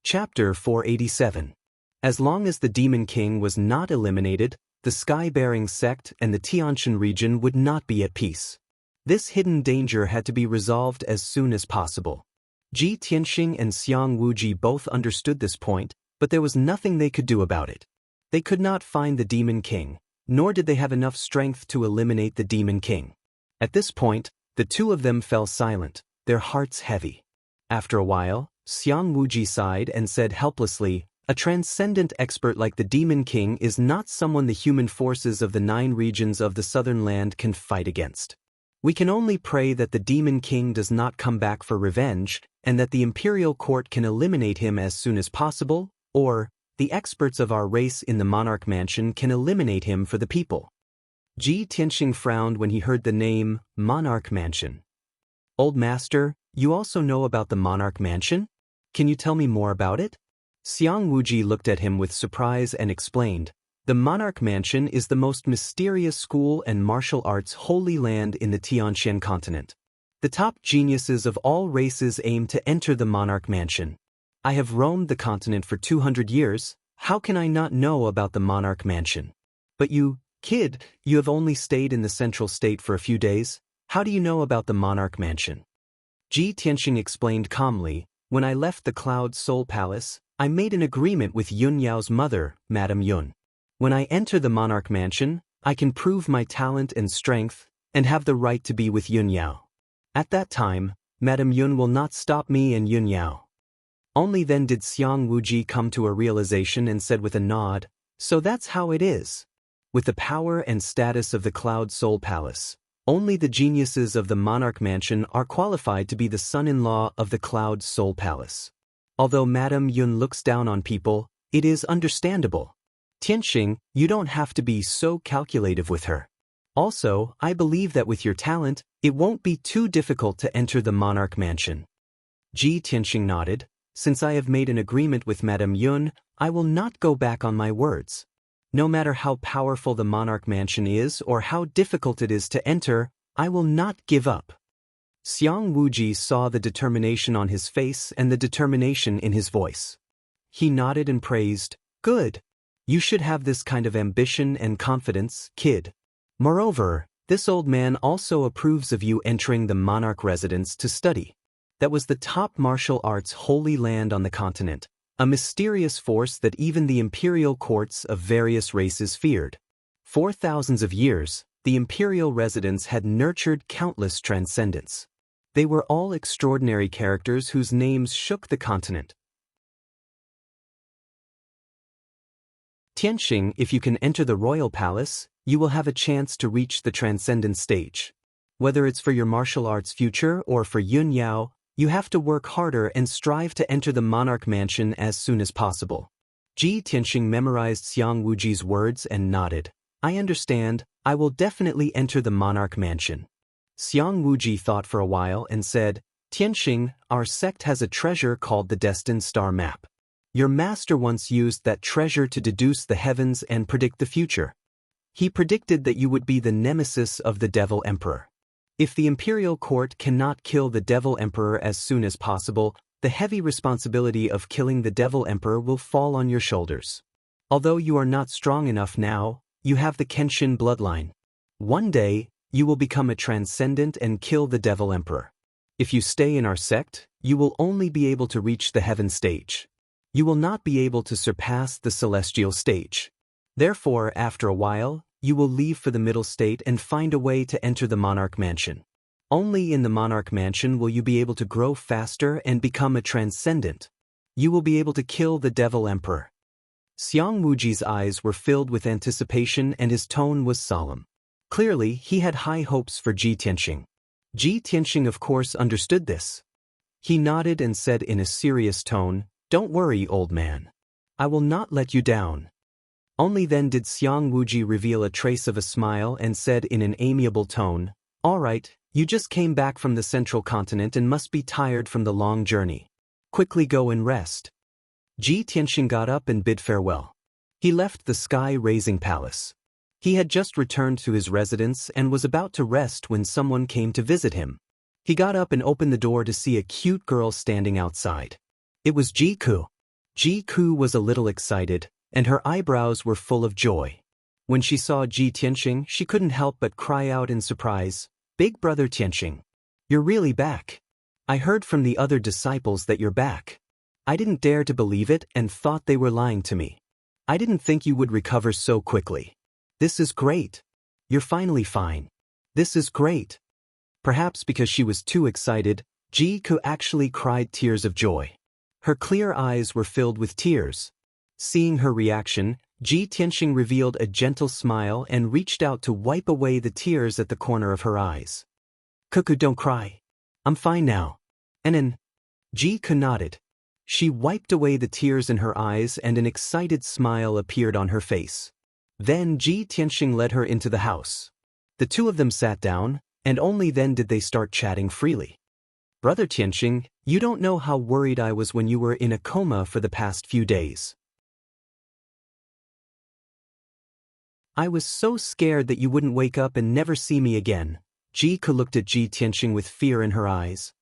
Chapter 487. As long as the Demon King was not eliminated, the Sky-bearing sect and the Tianshan region would not be at peace. This hidden danger had to be resolved as soon as possible. Ji Tianxing and Xiang Wuji both understood this point, but there was nothing they could do about it. They could not find the Demon King, nor did they have enough strength to eliminate the Demon King. At this point, the two of them fell silent, their hearts heavy. After a while, Xiang Wuji sighed and said helplessly, "A transcendent expert like the Demon King is not someone the human forces of the 9 regions of the southern land can fight against. We can only pray that the Demon King does not come back for revenge, and that the imperial court can eliminate him as soon as possible, or the experts of our race in the Monarch Mansion can eliminate him for the people." Ji Tianxing frowned when he heard the name Monarch Mansion. "Old Master, you also know about the Monarch Mansion? Can you tell me more about it?" Xiang Wuji looked at him with surprise and explained, "The Monarch Mansion is the most mysterious school and martial arts holy land in the Tianshan continent. The top geniuses of all races aim to enter the Monarch Mansion. I have roamed the continent for 200 years, how can I not know about the Monarch Mansion? But you, kid, you have only stayed in the central state for a few days, how do you know about the Monarch Mansion?" Ji Tianxing explained calmly, "When I left the Cloud Soul Palace, I made an agreement with Yun Yao's mother, Madame Yun. When I enter the Monarch Mansion, I can prove my talent and strength, and have the right to be with Yun Yao. At that time, Madame Yun will not stop me and Yun Yao." Only then did Xiang Wuji come to a realization and said with a nod, "So that's how it is. With the power and status of the Cloud Soul Palace, only the geniuses of the Monarch Mansion are qualified to be the son-in-law of the Cloud Soul Palace. Although Madame Yun looks down on people, it is understandable. Tianxing, you don't have to be so calculative with her. Also, I believe that with your talent, it won't be too difficult to enter the Monarch Mansion." Ji Tianxing nodded, "Since I have made an agreement with Madame Yun, I will not go back on my words. No matter how powerful the Monarch Mansion is or how difficult it is to enter, I will not give up." Xiang Wuji saw the determination on his face and the determination in his voice. He nodded and praised, "Good. You should have this kind of ambition and confidence, kid. Moreover, this old man also approves of you entering the monarch residence to study. That was the top martial arts holy land on the continent, a mysterious force that even the imperial courts of various races feared. For thousands of years, the imperial residents had nurtured countless transcendents. They were all extraordinary characters whose names shook the continent. Tianxing, if you can enter the royal palace, you will have a chance to reach the transcendent stage. Whether it's for your martial arts future or for Yun Yao, you have to work harder and strive to enter the Monarch Mansion as soon as possible." Ji Tianxing memorized Xiang Wuji's words and nodded. "I understand, I will definitely enter the Monarch Mansion." Xiang Wuji thought for a while and said, "Tianxing, our sect has a treasure called the Destined Star Map. Your master once used that treasure to deduce the heavens and predict the future. He predicted that you would be the nemesis of the Devil Emperor. If the imperial court cannot kill the Devil Emperor as soon as possible, the heavy responsibility of killing the Devil Emperor will fall on your shoulders. Although you are not strong enough now, you have the Kenshin bloodline. One day, you will become a transcendent and kill the Devil Emperor. If you stay in our sect, you will only be able to reach the heaven stage. You will not be able to surpass the celestial stage. Therefore, after a while, you will leave for the middle state and find a way to enter the Monarch Mansion. Only in the Monarch Mansion will you be able to grow faster and become a transcendent. You will be able to kill the Devil Emperor. Xiang Wuji's eyes were filled with anticipation and his tone was solemn. Clearly, he had high hopes for Ji Tianxing. Ji Tianxing of course understood this. He nodded and said in a serious tone, "Don't worry, old man. I will not let you down." Only then did Xiang Wuji reveal a trace of a smile and said in an amiable tone, "All right, you just came back from the central continent and must be tired from the long journey. Quickly go and rest." Ji Tianxing got up and bid farewell. He left the sky-raising palace. He had just returned to his residence and was about to rest when someone came to visit him. He got up and opened the door to see a cute girl standing outside. It was Ji Ku. Ji Ku was a little excited, and her eyebrows were full of joy. When she saw Ji Tianxing, she couldn't help but cry out in surprise, "Big brother Tianxing, you're really back. I heard from the other disciples that you're back. I didn't dare to believe it and thought they were lying to me. I didn't think you would recover so quickly. This is great. You're finally fine. This is great." Perhaps because she was too excited, Ji Ku actually cried tears of joy. Her clear eyes were filled with tears. Seeing her reaction, Ji Tianxing revealed a gentle smile and reached out to wipe away the tears at the corner of her eyes. "Cuckoo, don't cry. I'm fine now." Ji Ku nodded. She wiped away the tears in her eyes and an excited smile appeared on her face. Then Ji Tianxing led her into the house. The two of them sat down, and only then did they start chatting freely. "Brother Tianxing, you don't know how worried I was when you were in a coma for the past few days. I was so scared that you wouldn't wake up and never see me again." Ji Ku looked at Ji Tianxing with fear in her eyes.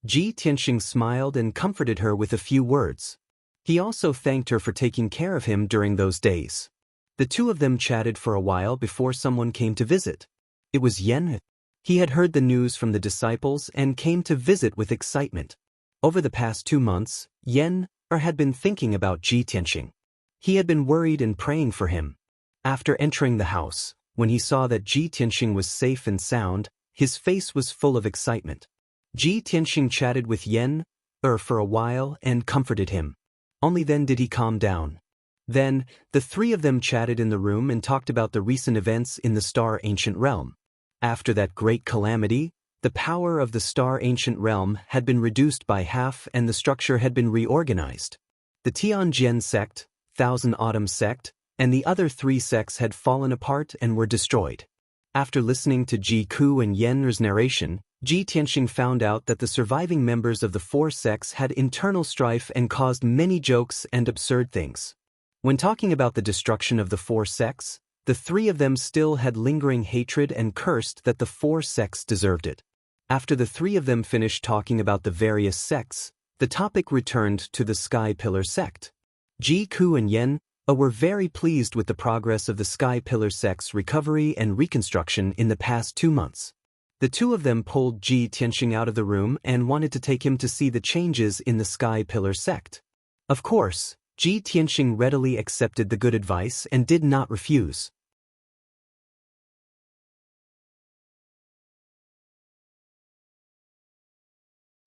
Ji Tianxing smiled and comforted her with a few words. He also thanked her for taking care of him during those days. The two of them chatted for a while before someone came to visit. It was Yen. He had heard the news from the disciples and came to visit with excitement. Over the past 2 months, Yen had been thinking about Ji Tianxing. He had been worried and praying for him. After entering the house, when he saw that Ji Tianxing was safe and sound, his face was full of excitement. Ji Tianxing chatted with Yen for a while and comforted him. Only then did he calm down. Then, the three of them chatted in the room and talked about the recent events in the Star Ancient Realm. After that great calamity, the power of the Star Ancient Realm had been reduced by half and the structure had been reorganized. The Tianjian sect, Thousand Autumn sect, and the other 3 sects had fallen apart and were destroyed. After listening to Ji Ku and Yen's narration, Ji Tianxing found out that the surviving members of the 4 sects had internal strife and caused many jokes and absurd things. When talking about the destruction of the 4 sects, the 3 of them still had lingering hatred and cursed that the 4 sects deserved it. After the 3 of them finished talking about the various sects, the topic returned to the Sky Pillar sect. Ji Ku and Yen were very pleased with the progress of the Sky Pillar sect's recovery and reconstruction in the past 2 months. The two of them pulled Ji Tianxing out of the room and wanted to take him to see the changes in the Sky Pillar sect. Of course, Ji Tianxing readily accepted the good advice and did not refuse.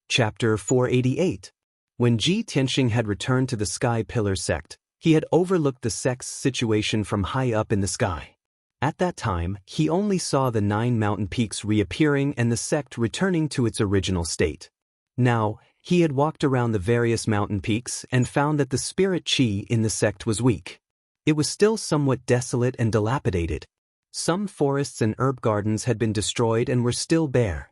Chapter 488. When Ji Tianxing had returned to the Sky Pillar sect, he had overlooked the sect's situation from high up in the sky. At that time, he only saw the 9 mountain peaks reappearing and the sect returning to its original state. Now, he had walked around the various mountain peaks and found that the spirit chi in the sect was weak. It was still somewhat desolate and dilapidated. Some forests and herb gardens had been destroyed and were still bare.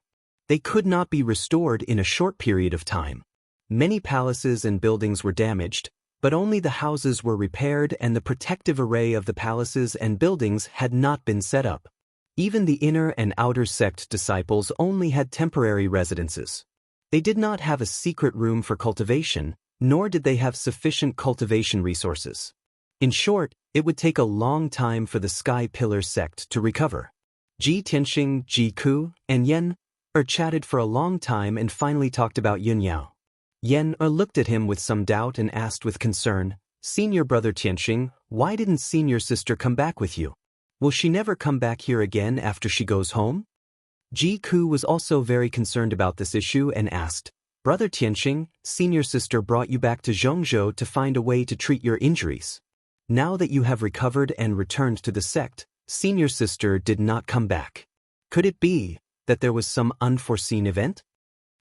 They could not be restored in a short period of time. Many palaces and buildings were damaged, but only the houses were repaired and the protective array of the palaces and buildings had not been set up. Even the inner and outer sect disciples only had temporary residences. They did not have a secret room for cultivation, nor did they have sufficient cultivation resources. In short, it would take a long time for the Sky Pillar sect to recover. Ji Tianxing, Ji Ku, and Yen chatted for a long time and finally talked about Yunyao. Yen looked at him with some doubt and asked with concern, "Senior brother Tianxing, why didn't senior sister come back with you? Will she never come back here again after she goes home?" Ji Ku was also very concerned about this issue and asked, "Brother Tianxing, senior sister brought you back to Zhongzhou to find a way to treat your injuries. Now that you have recovered and returned to the sect, senior sister did not come back. Could it be that there was some unforeseen event?"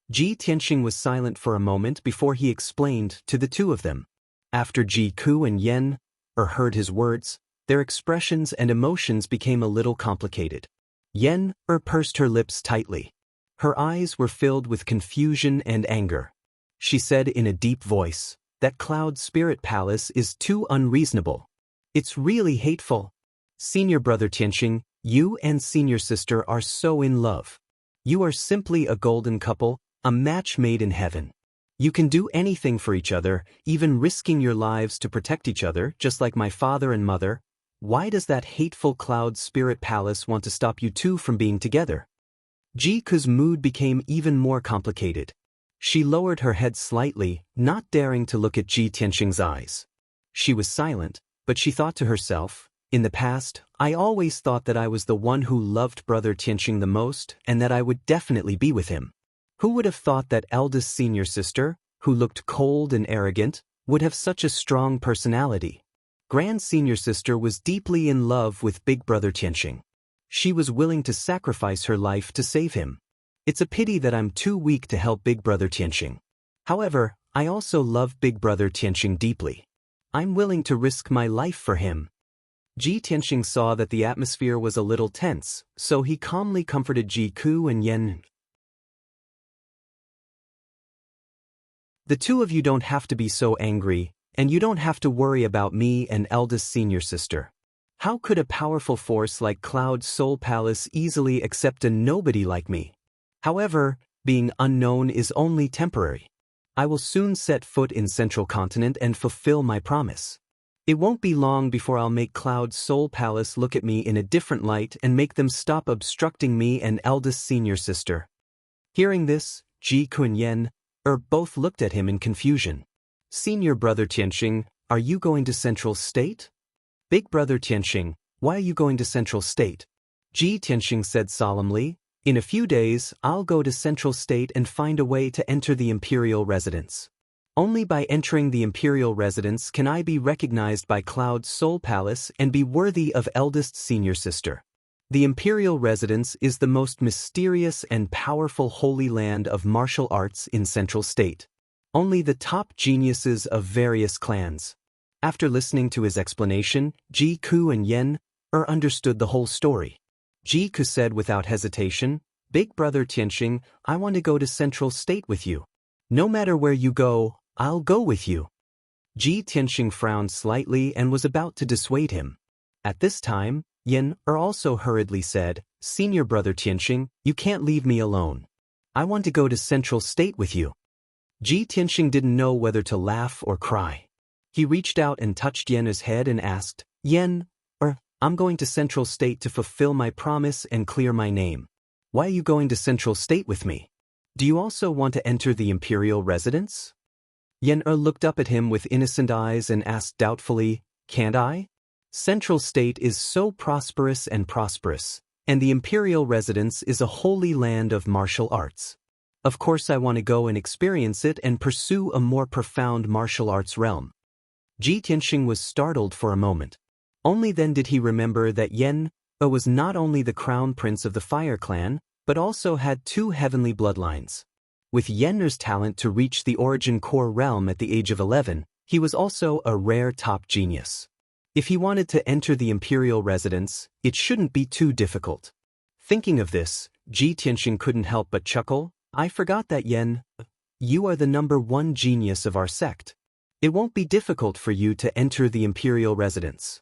Ji Tianxing was silent for a moment before he explained to the two of them. After Ji Ku and Yen heard his words, their expressions and emotions became a little complicated. Yen pursed her lips tightly. Her eyes were filled with confusion and anger. She said in a deep voice, "That Cloud Spirit Palace is too unreasonable. It's really hateful. Senior brother Tianxing, you and senior sister are so in love. You are simply a golden couple, a match made in heaven. You can do anything for each other, even risking your lives to protect each other, just like my father and mother. Why does that hateful Cloud Spirit Palace want to stop you two from being together?" Ji Ku's mood became even more complicated. She lowered her head slightly, not daring to look at Ji Tianxing's eyes. She was silent, but she thought to herself, "In the past, I always thought that I was the one who loved brother Tianxing the most and that I would definitely be with him. Who would have thought that eldest senior sister, who looked cold and arrogant, would have such a strong personality? Grand senior sister was deeply in love with big brother Tianxing. She was willing to sacrifice her life to save him. It's a pity that I'm too weak to help big brother Tianxing. However, I also love big brother Tianxing deeply. I'm willing to risk my life for him." Ji Tianxing saw that the atmosphere was a little tense, so he calmly comforted Ji Ku and Yen. "The two of you don't have to be so angry, and you don't have to worry about me and eldest senior sister. How could a powerful force like Cloud Soul Palace easily accept a nobody like me? However, being unknown is only temporary. I will soon set foot in Central Continent and fulfill my promise. It won't be long before I'll make Cloud Soul Palace look at me in a different light and make them stop obstructing me and eldest senior sister." Hearing this, Ji Ku and Yen both looked at him in confusion. "Senior brother Tianxing, are you going to Central State?" "Big brother Tianxing, why are you going to Central State?" Ji Tianxing said solemnly, "In a few days, I'll go to Central State and find a way to enter the Imperial Residence. Only by entering the Imperial Residence can I be recognized by Cloud Soul Palace and be worthy of eldest senior sister. The Imperial Residence is the most mysterious and powerful holy land of martial arts in Central State. Only the top geniuses of various clans." After listening to his explanation, Ji Ku and Yen understood the whole story. Ji Ku said without hesitation, "Big brother Tianxing, I want to go to Central State with you. No matter where you go, I'll go with you." Ji Tianxing frowned slightly and was about to dissuade him. At this time, Yen also hurriedly said, "Senior brother Tianxing, you can't leave me alone. I want to go to Central State with you." Ji Tianxing didn't know whether to laugh or cry. He reached out and touched Yen's head and asked, "Yen, I'm going to Central State to fulfill my promise and clear my name. Why are you going to Central State with me? Do you also want to enter the Imperial Residence?" Yen looked up at him with innocent eyes and asked doubtfully, "Can't I? Central State is so prosperous, and the Imperial Residence is a holy land of martial arts. Of course I want to go and experience it and pursue a more profound martial arts realm." Ji Tianxing was startled for a moment. Only then did he remember that Yen was not only the crown prince of the Fire Clan, but also had two heavenly bloodlines. With Yen's talent to reach the origin core realm at the age of 11, he was also a rare top genius. If he wanted to enter the Imperial Residence, it shouldn't be too difficult. Thinking of this, Ji Tianxing couldn't help but chuckle. "I forgot that, Yen. You are the #1 genius of our sect. It won't be difficult for you to enter the Imperial Residence.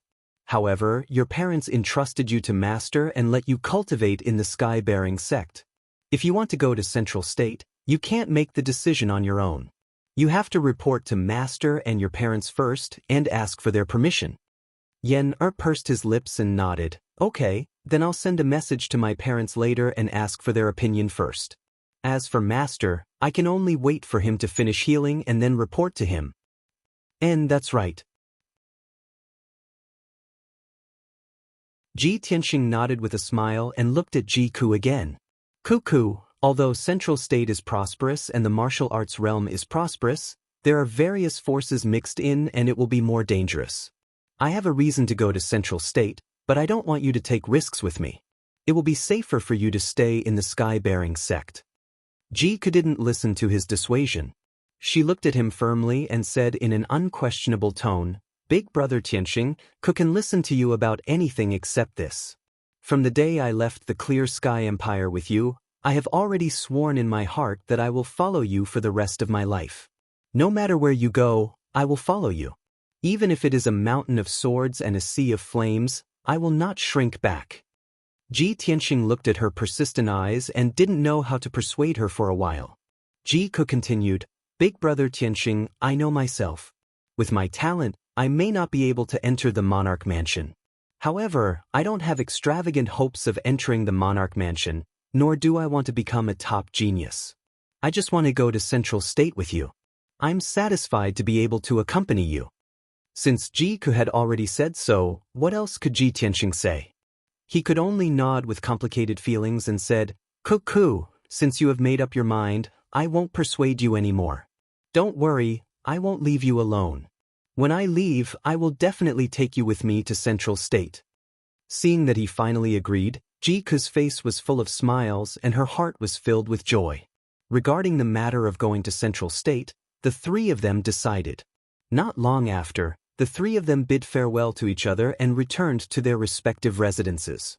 However, your parents entrusted you to master and let you cultivate in the sky-bearing sect. If you want to go to Central State, you can't make the decision on your own. You have to report to master and your parents first and ask for their permission. Yen-er pursed his lips and nodded. Okay, then I'll send a message to my parents later and ask for their opinion first. As for master, I can only wait for him to finish healing and then report to him. And that's right. Ji Tianxing nodded with a smile and looked at Ji Ku again. Ku, although Central State is prosperous and the martial arts realm is prosperous, there are various forces mixed in and it will be more dangerous. I have a reason to go to Central State, but I don't want you to take risks with me. It will be safer for you to stay in the sky-bearing sect. Ji Ku didn't listen to his dissuasion. She looked at him firmly and said in an unquestionable tone, Big brother Tianxing, Ku can listen to you about anything except this. From the day I left the Clear Sky Empire with you, I have already sworn in my heart that I will follow you for the rest of my life. No matter where you go, I will follow you. Even if it is a mountain of swords and a sea of flames, I will not shrink back. Ji Tianxing looked at her persistent eyes and didn't know how to persuade her for a while. Ji Ku continued, Big brother Tianxing, I know myself. With my talent, I may not be able to enter the Monarch Mansion. However, I don't have extravagant hopes of entering the Monarch Mansion, nor do I want to become a top genius. I just want to go to Central State with you. I'm satisfied to be able to accompany you. Since Ji Ku had already said so, what else could Ji Tianxing say? He could only nod with complicated feelings and said, Ku, since you have made up your mind, I won't persuade you anymore. Don't worry, I won't leave you alone. When I leave, I will definitely take you with me to Central State. Seeing that he finally agreed, Ji Ku's face was full of smiles and her heart was filled with joy. Regarding the matter of going to Central State, the three of them decided. Not long after, the three of them bid farewell to each other and returned to their respective residences.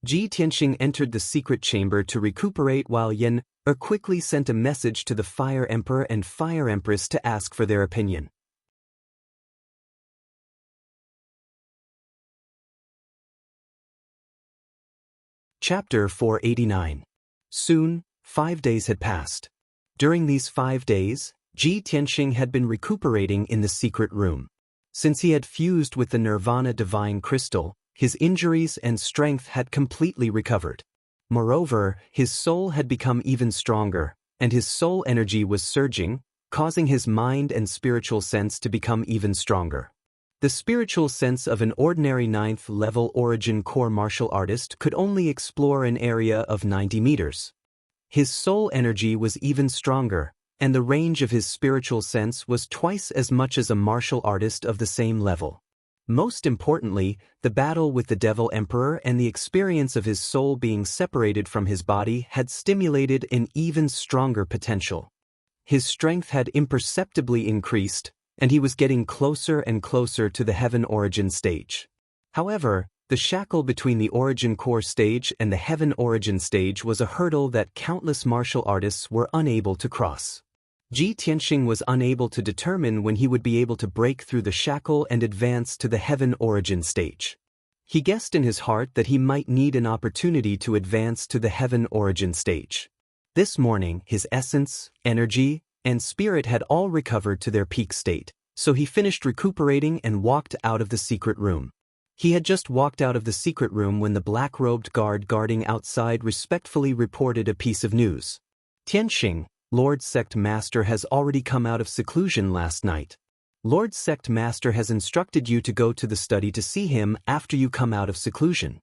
Ji Tianxing entered the secret chamber to recuperate while Yen-er quickly sent a message to the Fire Emperor and Fire Empress to ask for their opinion. Chapter 489. Soon, 5 days had passed. During these 5 days, Ji Tianxing had been recuperating in the secret room. Since he had fused with the Nirvana Divine Crystal, his injuries and strength had completely recovered. Moreover, his soul had become even stronger, and his soul energy was surging, causing his mind and spiritual sense to become even stronger. The spiritual sense of an ordinary 9th-level origin core martial artist could only explore an area of 90 meters. His soul energy was even stronger, and the range of his spiritual sense was twice as much as a martial artist of the same level. Most importantly, the battle with the Devil Emperor and the experience of his soul being separated from his body had stimulated an even stronger potential. His strength had imperceptibly increased, and he was getting closer and closer to the Heaven Origin stage. However, the shackle between the Origin Core stage and the Heaven Origin stage was a hurdle that countless martial artists were unable to cross. Ji Tianxing was unable to determine when he would be able to break through the shackle and advance to the Heaven Origin stage. He guessed in his heart that he might need an opportunity to advance to the Heaven Origin stage. This morning, his essence, energy, and spirit had all recovered to their peak state, so he finished recuperating and walked out of the secret room. He had just walked out of the secret room when the black-robed guard guarding outside respectfully reported a piece of news. Tianxing, Lord Sect Master has already come out of seclusion last night. Lord Sect Master has instructed you to go to the study to see him after you come out of seclusion.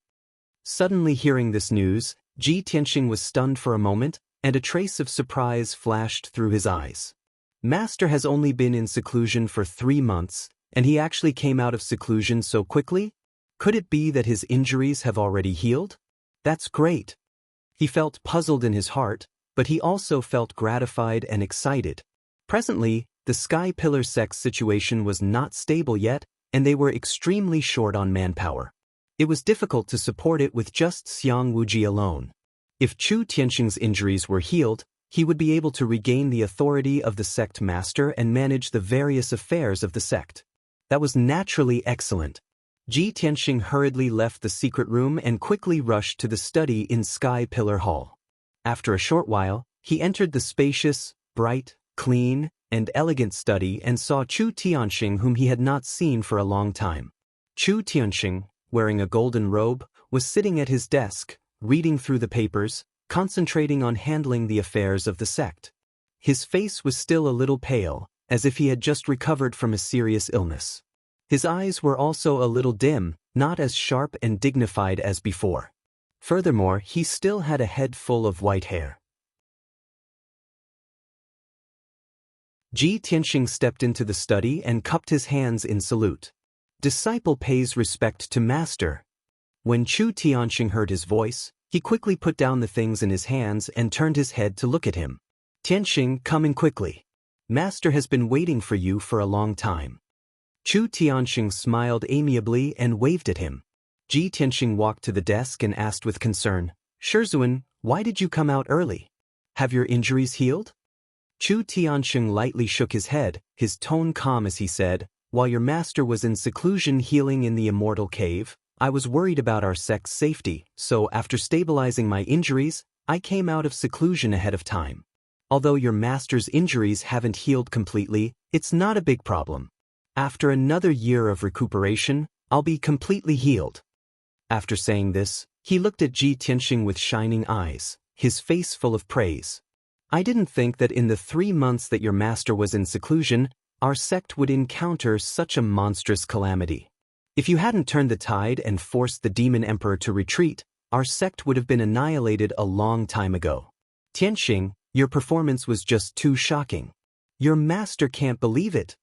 Suddenly hearing this news, Ji Tianxing was stunned for a moment, and a trace of surprise flashed through his eyes. Master has only been in seclusion for 3 months, and he actually came out of seclusion so quickly? Could it be that his injuries have already healed? That's great. He felt puzzled in his heart, but he also felt gratified and excited. Presently, the Sky Pillar Sect's situation was not stable yet, and they were extremely short on manpower. It was difficult to support it with just Xiang Wuji alone. If Chu Tianxing's injuries were healed, he would be able to regain the authority of the sect master and manage the various affairs of the sect. That was naturally excellent. Ji Tianxing hurriedly left the secret room and quickly rushed to the study in Sky Pillar Hall. After a short while, he entered the spacious, bright, clean, and elegant study and saw Chu Tianxing, whom he had not seen for a long time. Chu Tianxing, wearing a golden robe, was sitting at his desk, reading through the papers, concentrating on handling the affairs of the sect. His face was still a little pale, as if he had just recovered from a serious illness. His eyes were also a little dim, not as sharp and dignified as before. Furthermore, he still had a head full of white hair. Ji Tianxing stepped into the study and cupped his hands in salute. Disciple pays respect to master. When Chu Tianxing heard his voice, he quickly put down the things in his hands and turned his head to look at him. Tianxing, come in quickly. Master has been waiting for you for a long time. Chu Tianxing smiled amiably and waved at him. Ji Tianxing walked to the desk and asked with concern, Shizhuan, why did you come out early? Have your injuries healed? Chu Tianxing lightly shook his head, his tone calm as he said, while your master was in seclusion healing in the Immortal cave, I was worried about our sect's safety, so after stabilizing my injuries, I came out of seclusion ahead of time. Although your master's injuries haven't healed completely, it's not a big problem. After another year of recuperation, I'll be completely healed. After saying this, he looked at Ji Tianxing with shining eyes, his face full of praise. I didn't think that in the 3 months that your master was in seclusion, our sect would encounter such a monstrous calamity. If you hadn't turned the tide and forced the demon emperor to retreat, our sect would have been annihilated a long time ago. Tianxing, your performance was just too shocking. Your master can't believe it.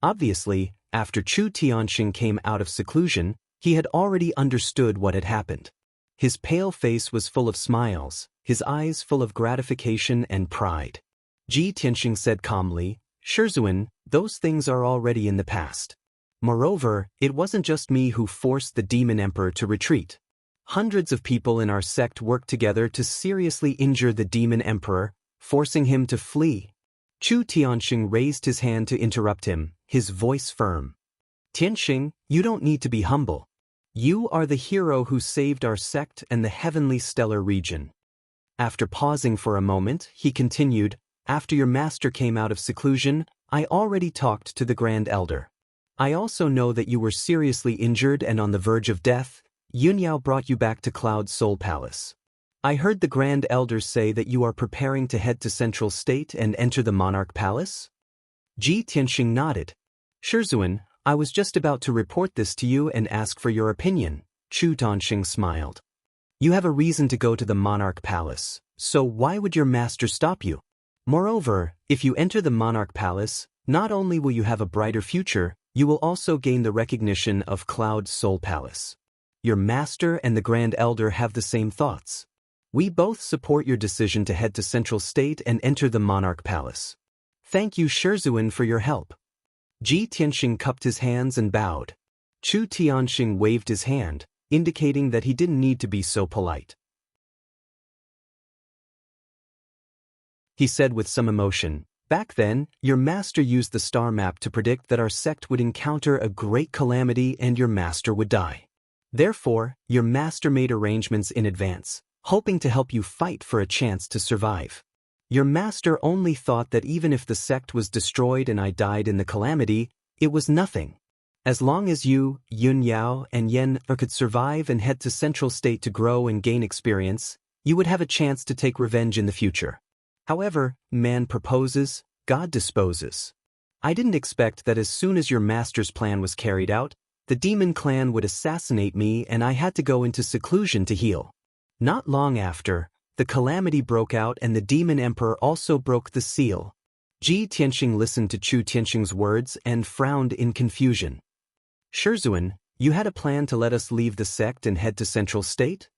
Obviously, after Chu Tianxing came out of seclusion, he had already understood what had happened. His pale face was full of smiles, his eyes full of gratification and pride. Ji Tianxing said calmly, Shizhuan, those things are already in the past. Moreover, it wasn't just me who forced the demon emperor to retreat. Hundreds of people in our sect worked together to seriously injure the demon emperor, forcing him to flee. Chu Tianxing raised his hand to interrupt him, his voice firm. Tianxing, you don't need to be humble. You are the hero who saved our sect and the heavenly stellar region. After pausing for a moment, he continued, after your master came out of seclusion, I already talked to the Grand Elder. I also know that you were seriously injured and on the verge of death. Yunyao brought you back to Cloud Soul Palace. I heard the Grand Elders say that you are preparing to head to Central State and enter the Monarch Palace? Ji Tianxing nodded. Shizhuan, I was just about to report this to you and ask for your opinion. Chu Tianxing smiled. You have a reason to go to the Monarch Palace, so why would your master stop you? Moreover, if you enter the Monarch Palace, not only will you have a brighter future, you will also gain the recognition of Cloud Soul Palace. Your master and the Grand Elder have the same thoughts. We both support your decision to head to Central State and enter the Monarch Palace. Thank you, Shizhuan, for your help. Ji Tianxing cupped his hands and bowed. Chu Tianxing waved his hand, indicating that he didn't need to be so polite. He said with some emotion, back then, your master used the star map to predict that our sect would encounter a great calamity and your master would die. Therefore, your master made arrangements in advance, hoping to help you fight for a chance to survive. Your master only thought that even if the sect was destroyed and I died in the calamity, it was nothing. As long as you, Yunyao, and Yen could survive and head to Central State to grow and gain experience, you would have a chance to take revenge in the future. However, man proposes, God disposes. I didn't expect that as soon as your master's plan was carried out, the demon clan would assassinate me and I had to go into seclusion to heal. Not long after, the calamity broke out and the demon emperor also broke the seal. Ji Tianxing listened to Chu Tianxing's words and frowned in confusion. Shizhuan, you had a plan to let us leave the sect and head to Central State?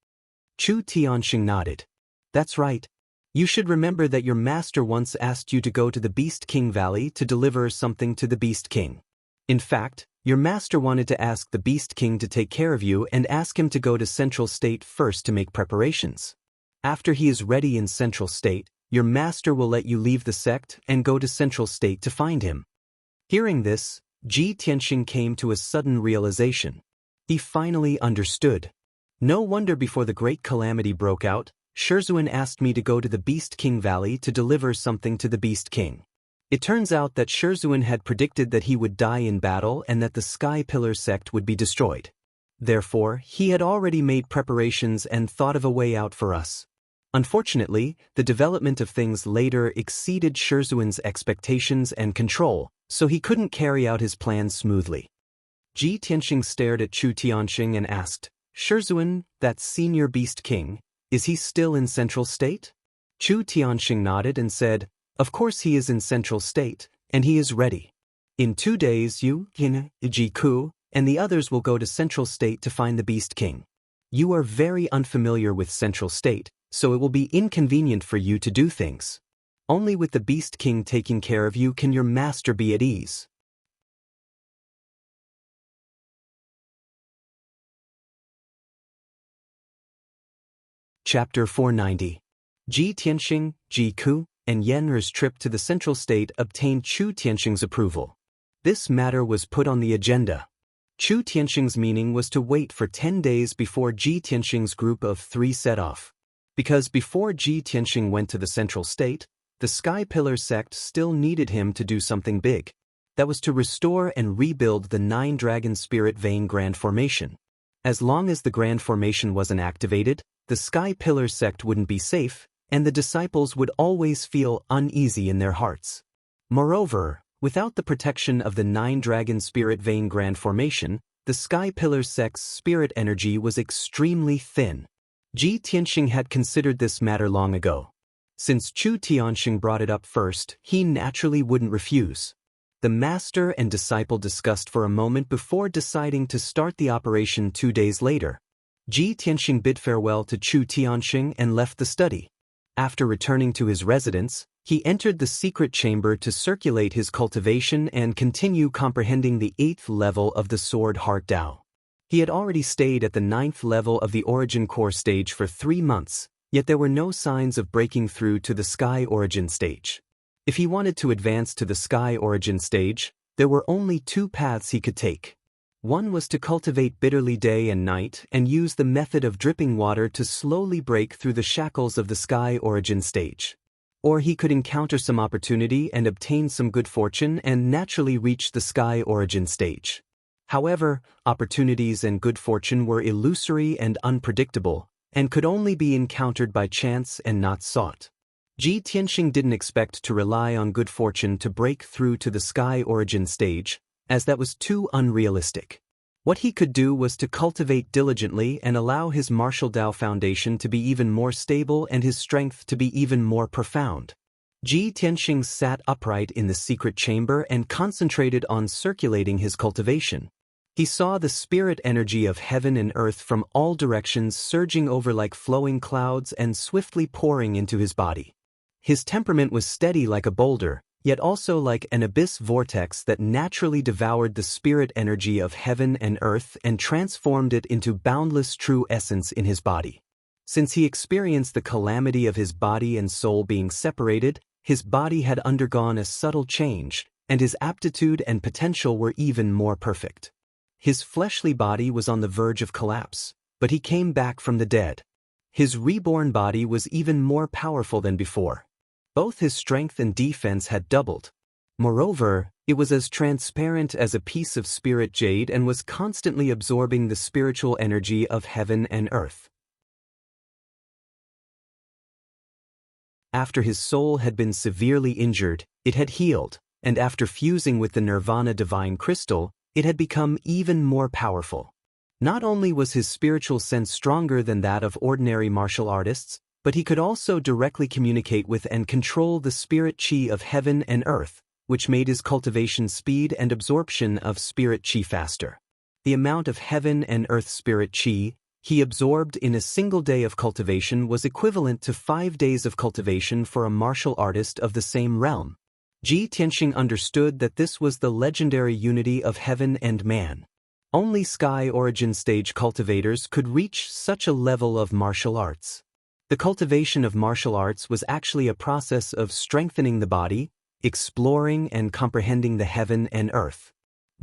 Chu Tianxing nodded. That's right. You should remember that your master once asked you to go to the Beast King Valley to deliver something to the Beast King. In fact, your master wanted to ask the Beast King to take care of you and ask him to go to Central State first to make preparations. After he is ready in Central State, your master will let you leave the sect and go to Central State to find him. Hearing this, Ji Tianxing came to a sudden realization. He finally understood. No wonder before the great calamity broke out, Shizhuan asked me to go to the Beast King Valley to deliver something to the Beast King. It turns out that Shizhuan had predicted that he would die in battle and that the Sky Pillar sect would be destroyed. Therefore, he had already made preparations and thought of a way out for us. Unfortunately, the development of things later exceeded Shizhuan's expectations and control, so he couldn't carry out his plans smoothly. Ji Tianxing stared at Chu Tianxing and asked, "Shizhuan, that senior Beast King, is he still in Central State?" Chu Tianxing nodded and said, "Of course he is in Central State, and he is ready. In 2 days you, Yin, Ji Ku, and the others will go to Central State to find the Beast King. You are very unfamiliar with Central State, so it will be inconvenient for you to do things. Only with the Beast King taking care of you can your master be at ease." Chapter 490. Ji Tianxing, Ji Ku, and Yen'er's trip to the Central State obtained Chu Tianxing's approval. This matter was put on the agenda. Chu Tianxing's meaning was to wait for 10 days before Ji Tianxing's group of 3 set off. Because before Ji Tianxing went to the Central State, the Sky Pillar sect still needed him to do something big. That was to restore and rebuild the 9 Dragon Spirit Vein Grand Formation. As long as the Grand Formation wasn't activated, the Sky Pillar sect wouldn't be safe, and the disciples would always feel uneasy in their hearts. Moreover, without the protection of the 9 Dragon Spirit Vein Grand Formation, the Sky Pillar sect's spirit energy was extremely thin. Ji Tianxing had considered this matter long ago. Since Chu Tianxing brought it up first, he naturally wouldn't refuse. The master and disciple discussed for a moment before deciding to start the operation 2 days later. Ji Tianxing bid farewell to Chu Tianxing and left the study. After returning to his residence, he entered the secret chamber to circulate his cultivation and continue comprehending the 8th level of the Sword Heart Dao. He had already stayed at the 9th level of the Origin Core stage for 3 months, yet there were no signs of breaking through to the Sky Origin stage. If he wanted to advance to the Sky Origin stage, there were only 2 paths he could take. One was to cultivate bitterly day and night and use the method of dripping water to slowly break through the shackles of the Sky Origin stage. Or he could encounter some opportunity and obtain some good fortune and naturally reach the Sky Origin stage. However, opportunities and good fortune were illusory and unpredictable, and could only be encountered by chance and not sought. Ji Tianxing didn't expect to rely on good fortune to break through to the Sky Origin stage, as that was too unrealistic. What he could do was to cultivate diligently and allow his martial Dao foundation to be even more stable and his strength to be even more profound. Ji Tianxing sat upright in the secret chamber and concentrated on circulating his cultivation. He saw the spirit energy of heaven and earth from all directions surging over like flowing clouds and swiftly pouring into his body. His temperament was steady like a boulder, yet also like an abyss vortex that naturally devoured the spirit energy of heaven and earth and transformed it into boundless true essence in his body. Since he experienced the calamity of his body and soul being separated, his body had undergone a subtle change, and his aptitude and potential were even more perfect. His fleshly body was on the verge of collapse, but he came back from the dead. His reborn body was even more powerful than before. Both his strength and defense had doubled. Moreover, it was as transparent as a piece of spirit jade and was constantly absorbing the spiritual energy of heaven and earth. After his soul had been severely injured, it had healed, and after fusing with the Nirvana Divine Crystal, it had become even more powerful. Not only was his spiritual sense stronger than that of ordinary martial artists, but he could also directly communicate with and control the spirit chi of heaven and earth, which made his cultivation speed and absorption of spirit chi faster. The amount of heaven and earth spirit chi he absorbed in a single day of cultivation was equivalent to 5 days of cultivation for a martial artist of the same realm. Ji Tianxing understood that this was the legendary unity of heaven and man. Only Sky Origin stage cultivators could reach such a level of martial arts. The cultivation of martial arts was actually a process of strengthening the body, exploring and comprehending the heaven and earth.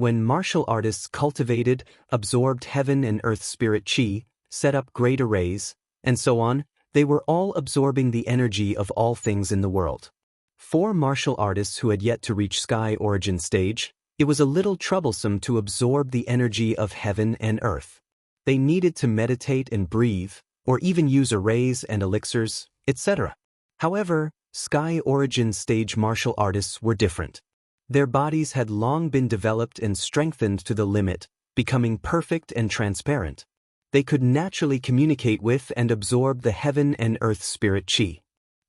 When martial artists cultivated, absorbed heaven and earth spirit chi, set up great arrays, and so on, they were all absorbing the energy of all things in the world. For martial artists who had yet to reach sky origin stage, it was a little troublesome to absorb the energy of heaven and earth. They needed to meditate and breathe, or even use arrays and elixirs, etc. However, sky origin stage martial artists were different. Their bodies had long been developed and strengthened to the limit, becoming perfect and transparent. They could naturally communicate with and absorb the heaven and earth spirit chi.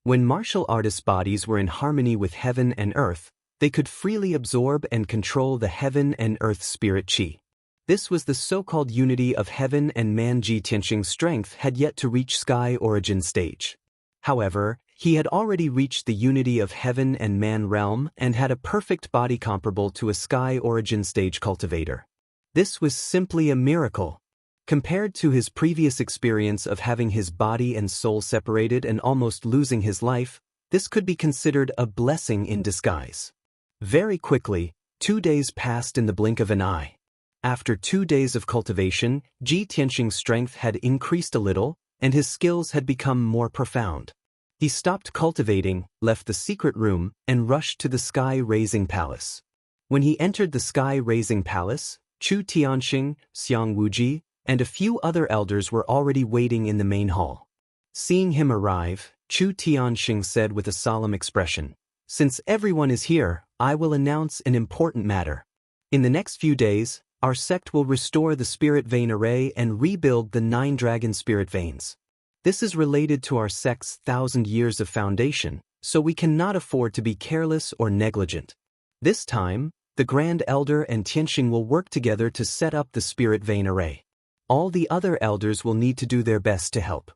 When martial artists' bodies were in harmony with heaven and earth, they could freely absorb and control the heaven and earth spirit chi. This was the so-called unity of heaven and man. Ji Tianxing's strength had yet to reach sky origin stage. However, he had already reached the unity of heaven and man realm and had a perfect body comparable to a sky origin stage cultivator. This was simply a miracle. Compared to his previous experience of having his body and soul separated and almost losing his life, this could be considered a blessing in disguise. Very quickly, 2 days passed in the blink of an eye. After 2 days of cultivation, Ji Tianxing's strength had increased a little, and his skills had become more profound. He stopped cultivating, left the secret room, and rushed to the sky-raising palace. When he entered the sky-raising palace, Chu Tianxing, Xiang Wuji, and a few other elders were already waiting in the main hall. Seeing him arrive, Chu Tianxing said with a solemn expression, "Since everyone is here, I will announce an important matter. In the next few days, our sect will restore the spirit vein array and rebuild the 9 dragon spirit veins. This is related to our sect's 1,000 years of foundation, so we cannot afford to be careless or negligent. This time, the Grand Elder and Tianxing will work together to set up the spirit vein array. All the other elders will need to do their best to help."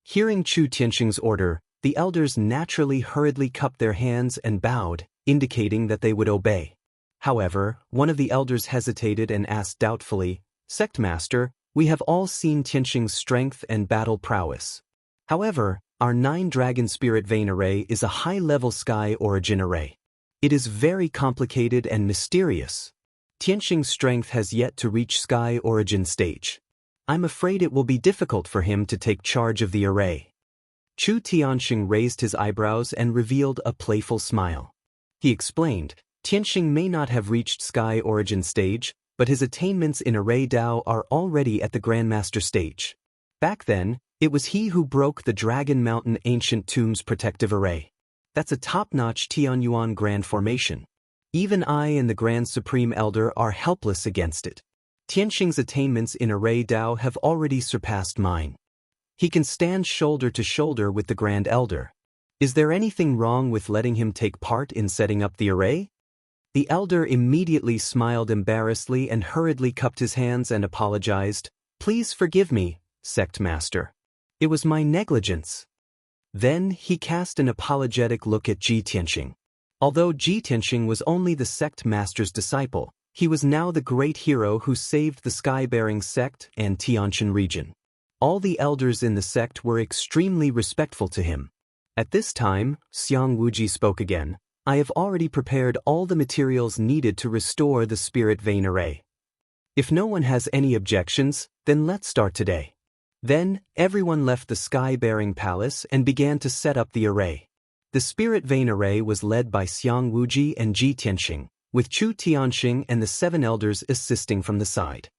Hearing Chu Tianxing's order, the elders naturally hurriedly cupped their hands and bowed, indicating that they would obey. However, one of the elders hesitated and asked doubtfully, "Sect Master, we have all seen Tianxing's strength and battle prowess. However, our 9 dragon spirit vein array is a high-level sky origin array. It is very complicated and mysterious. Tianxing's strength has yet to reach sky origin stage. I'm afraid it will be difficult for him to take charge of the array." Chu Tianxing raised his eyebrows and revealed a playful smile. He explained, "Tianxing may not have reached sky origin stage, but his attainments in array Dao are already at the Grandmaster stage. Back then, it was he who broke the Dragon Mountain Ancient Tombs protective array. That's a top-notch Tianyuan Grand formation. Even I and the Grand Supreme Elder are helpless against it. Tianxing's attainments in array Dao have already surpassed mine. He can stand shoulder to shoulder with the Grand Elder. Is there anything wrong with letting him take part in setting up the array?" The elder immediately smiled embarrassedly and hurriedly cupped his hands and apologized. "Please forgive me, Sect Master. It was my negligence." Then he cast an apologetic look at Ji Tianxing. Although Ji Tianxing was only the sect master's disciple, he was now the great hero who saved the sky-bearing sect and Tianxin region. All the elders in the sect were extremely respectful to him. At this time, Xiang Wuji spoke again. "I have already prepared all the materials needed to restore the spirit vein array. If no one has any objections, then let's start today." Then, everyone left the sky-bearing palace and began to set up the array. The spirit vein array was led by Xiang Wuji and Ji Tianxing, with Chu Tianxing and the 7 elders assisting from the side.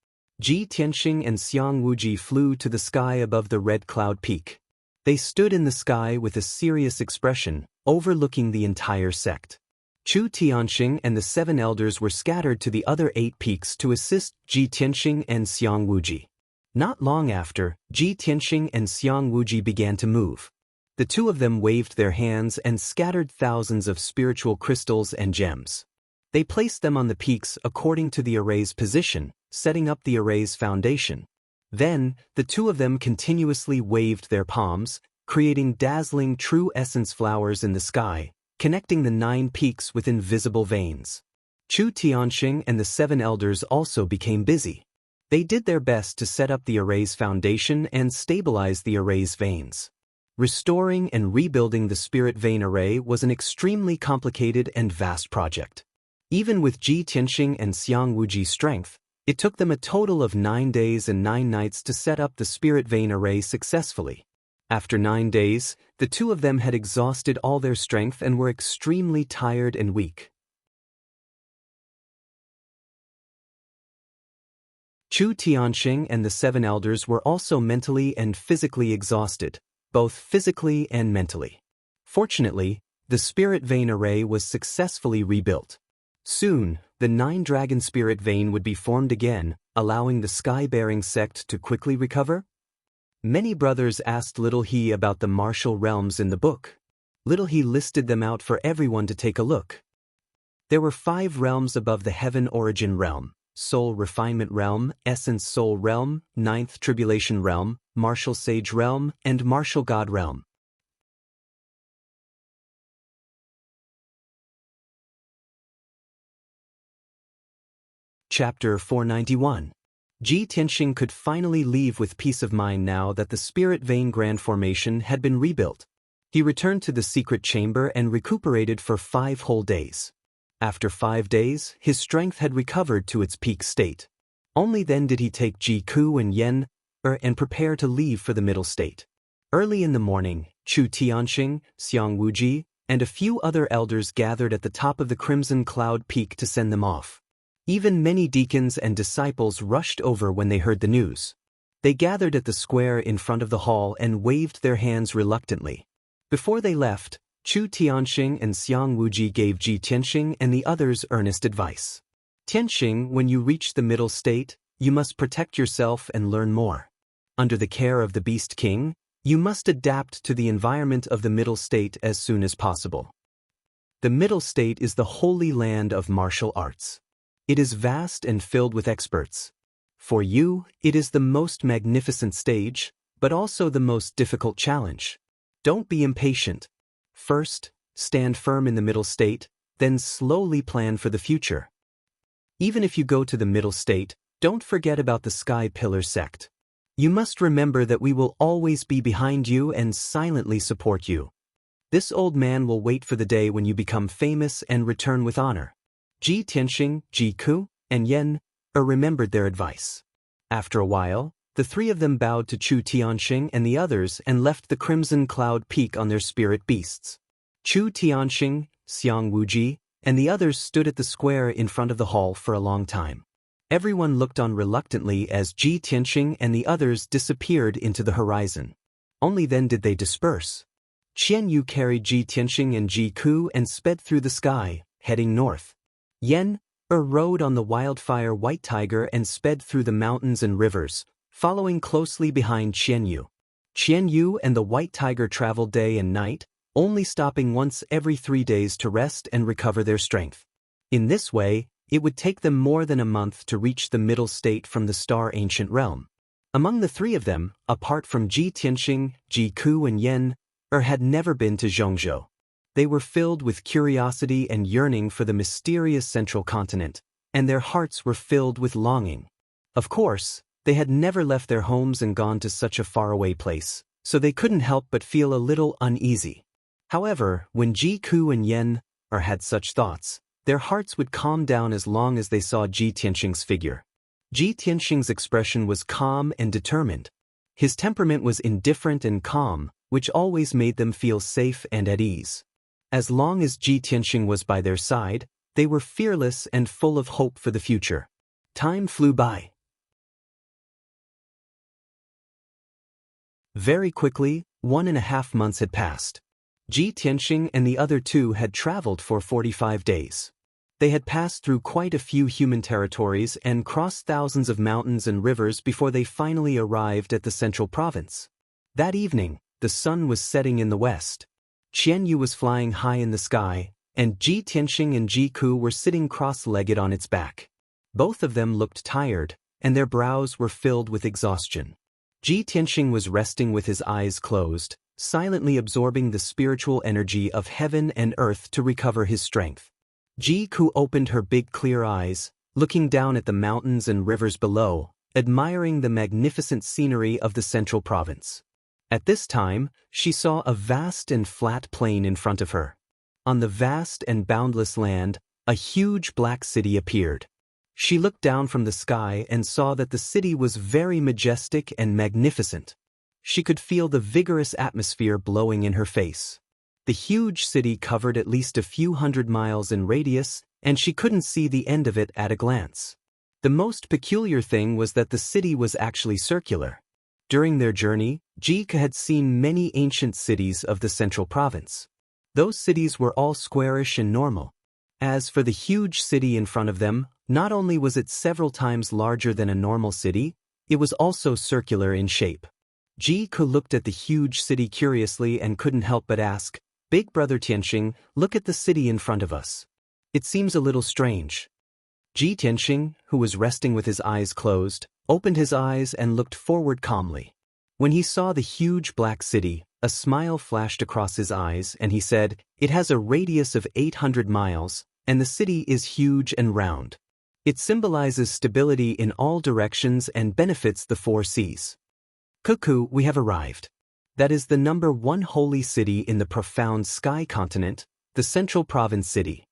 Ji Tianxing and Xiang Wuji flew to the sky above the red cloud peak. They stood in the sky with a serious expression, overlooking the entire sect. Chu Tianxing and the 7 elders were scattered to the other 8 peaks to assist Ji Tianxing and Xiang Wuji. Not long after, Ji Tianxing and Xiang Wuji began to move. The 2 of them waved their hands and scattered thousands of spiritual crystals and gems. They placed them on the peaks according to the array's position, setting up the array's foundation. Then, the 2 of them continuously waved their palms, creating dazzling true essence flowers in the sky, connecting the 9 peaks with invisible veins. Chu Tianxing and the 7 elders also became busy. They did their best to set up the array's foundation and stabilize the array's veins. Restoring and rebuilding the spirit vein array was an extremely complicated and vast project. Even with Ji Tianxing and Xiang Wuji's strength, it took them a total of 9 days and 9 nights to set up the spirit vein array successfully. After 9 days, the two of them had exhausted all their strength and were extremely tired and weak. Chu Tianxing and the 7 elders were also mentally and physically exhausted, both physically and mentally. Fortunately, the spirit vein array was successfully rebuilt. Soon, the 9-dragon spirit vein would be formed again, allowing the sky-bearing sect to quickly recover. Many brothers asked Little He about the martial realms in the book. Little He listed them out for everyone to take a look. There were 5 realms above the Heaven Origin Realm: Soul Refinement Realm, Essence Soul Realm, 9th Tribulation Realm, Martial Sage Realm, and Martial God Realm. Chapter 491. Ji Tianxing could finally leave with peace of mind now that the spirit vein grand formation had been rebuilt. He returned to the secret chamber and recuperated for 5 whole days. After 5 days, his strength had recovered to its peak state. Only then did he take Ji Ku and Yen and prepare to leave for the middle state. Early in the morning, Chu Tianxing, Xiang Wuji, and a few other elders gathered at the top of the Crimson Cloud Peak to send them off. Even many deacons and disciples rushed over when they heard the news. They gathered at the square in front of the hall and waved their hands reluctantly. Before they left, Chu Tianxing and Xiang Wuji gave Ji Tianxing and the others earnest advice. Tianxing, when you reach the middle state, you must protect yourself and learn more. Under the care of the Beast King, you must adapt to the environment of the middle state as soon as possible. The middle state is the holy land of martial arts. It is vast and filled with experts. For you, it is the most magnificent stage, but also the most difficult challenge. Don't be impatient. First, stand firm in the middle state, then slowly plan for the future. Even if you go to the middle state, don't forget about the Sky Pillar sect. You must remember that we will always be behind you and silently support you. This old man will wait for the day when you become famous and return with honor. Ji Tianxing, Ji Ku, and Yen remembered their advice. After a while, the 3 of them bowed to Chu Tianxing and the others and left the Crimson Cloud Peak on their spirit beasts. Chu Tianxing, Xiang Wuji, and the others stood at the square in front of the hall for a long time. Everyone looked on reluctantly as Ji Tianxing and the others disappeared into the horizon. Only then did they disperse. Qian Yu carried Ji Tianxing and Ji Ku and sped through the sky, heading north. Yen rode on the wildfire white tiger and sped through the mountains and rivers, following closely behind Qian Yu. Qian Yu and the white tiger traveled day and night, only stopping once every 3 days to rest and recover their strength. In this way, it would take them more than a month to reach the middle state from the Star Ancient Realm. Among the 3 of them, apart from Ji Tianxing, Ji Ku and Yen, had never been to Zhongzhou. They were filled with curiosity and yearning for the mysterious central continent, and their hearts were filled with longing. Of course, they had never left their homes and gone to such a faraway place, so they couldn't help but feel a little uneasy. However, when Ji Ku and Yen had such thoughts, their hearts would calm down as long as they saw Ji Tianxing's figure. Ji Tianxing's expression was calm and determined. His temperament was indifferent and calm, which always made them feel safe and at ease. As long as Ji Tianxing was by their side, they were fearless and full of hope for the future. Time flew by. Very quickly, 1.5 months had passed. Ji Tianxing and the other 2 had traveled for 45 days. They had passed through quite a few human territories and crossed thousands of mountains and rivers before they finally arrived at the central province. That evening, the sun was setting in the west. Qian Yu was flying high in the sky, and Ji Tianxing and Ji Ku were sitting cross-legged on its back. Both of them looked tired, and their brows were filled with exhaustion. Ji Tianxing was resting with his eyes closed, silently absorbing the spiritual energy of heaven and earth to recover his strength. Ji Ku opened her big clear eyes, looking down at the mountains and rivers below, admiring the magnificent scenery of the central province. At this time, she saw a vast and flat plain in front of her. On the vast and boundless land, a huge black city appeared. She looked down from the sky and saw that the city was very majestic and magnificent. She could feel the vigorous atmosphere blowing in her face. The huge city covered at least a few hundred miles in radius, and she couldn't see the end of it at a glance. The most peculiar thing was that the city was actually circular. During their journey, Jika had seen many ancient cities of the central province. Those cities were all squarish and normal. As for the huge city in front of them, not only was it several times larger than a normal city, it was also circular in shape. Jika looked at the huge city curiously and couldn't help but ask, "Big brother Tianxing, look at the city in front of us. It seems a little strange." Tianxing, who was resting with his eyes closed, opened his eyes and looked forward calmly. When he saw the huge black city, a smile flashed across his eyes and he said, "It has a radius of 800 miles, and the city is huge and round. It symbolizes stability in all directions and benefits the 4 seas. Cuckoo, we have arrived. That is the number 1 holy city in the profound sky continent, the central province city."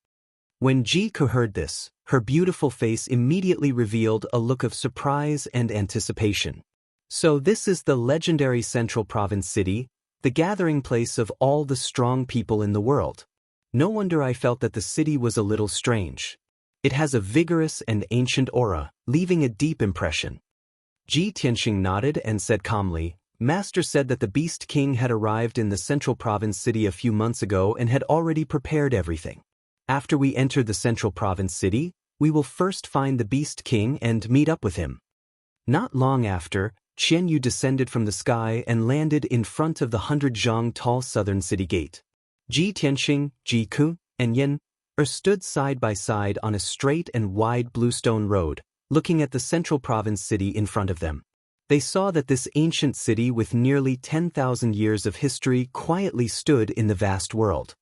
When Jika heard this, her beautiful face immediately revealed a look of surprise and anticipation. So this is the legendary central province city, the gathering place of all the strong people in the world. No wonder I felt that the city was a little strange. It has a vigorous and ancient aura, leaving a deep impression. Tianxing nodded and said calmly, "Master said that the Beast King had arrived in the central province city a few months ago and had already prepared everything. After we enter the central province city, we will first find the Beast King and meet up with him." Not long after, Qianyu descended from the sky and landed in front of the 100-zhang tall southern city gate. Tianxing, Jiku, and Yin stood side by side on a straight and wide bluestone road, looking at the central province city in front of them. They saw that this ancient city with nearly 10,000 years of history quietly stood in the vast world.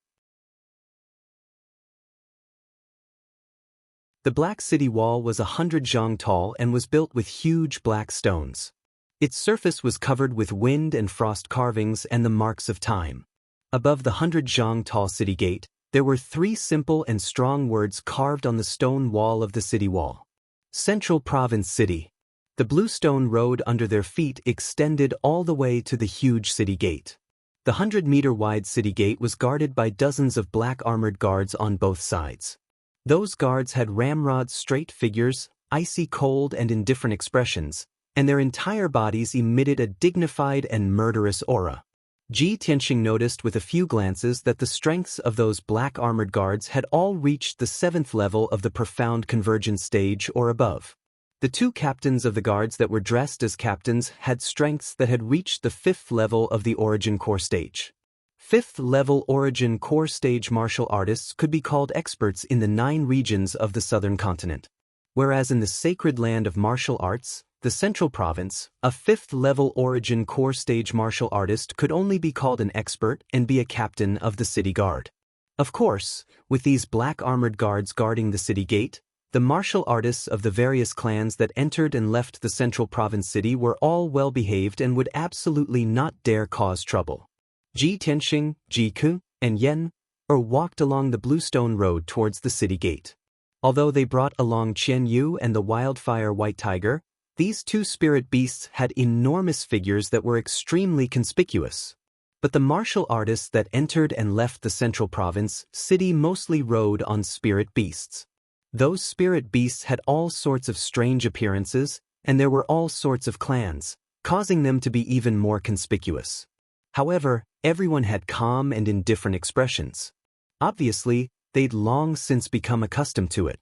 The black city wall was 100 zhang tall and was built with huge black stones. Its surface was covered with wind and frost carvings and the marks of time. Above the 100 zhang tall city gate, there were 3 simple and strong words carved on the stone wall of the city wall. Central Province City. The blue stone road under their feet extended all the way to the huge city gate. The 100-meter-wide city gate was guarded by dozens of black armored guards on both sides. Those guards had ramrod straight figures, icy cold and indifferent expressions, and their entire bodies emitted a dignified and murderous aura. Tianxing noticed with a few glances that the strengths of those black armored guards had all reached the 7th level of the profound convergence stage or above. The 2 captains of the guards that were dressed as captains had strengths that had reached the 5th level of the origin core stage. 5th-level origin core stage martial artists could be called experts in the 9 regions of the southern continent. Whereas in the sacred land of martial arts, the central province, a 5th-level origin core stage martial artist could only be called an expert and be a captain of the city guard. Of course, with these black armored guards guarding the city gate, the martial artists of the various clans that entered and left the central province city were all well-behaved and would absolutely not dare cause trouble. Tianxing, Jiku, and Yen walked along the bluestone road towards the city gate. Although they brought along Qianyu and the wildfire white tiger, these 2 spirit beasts had enormous figures that were extremely conspicuous. But the martial artists that entered and left the central province city mostly rode on spirit beasts. Those spirit beasts had all sorts of strange appearances, and there were all sorts of clans, causing them to be even more conspicuous. However, everyone had calm and indifferent expressions. Obviously, they'd long since become accustomed to it.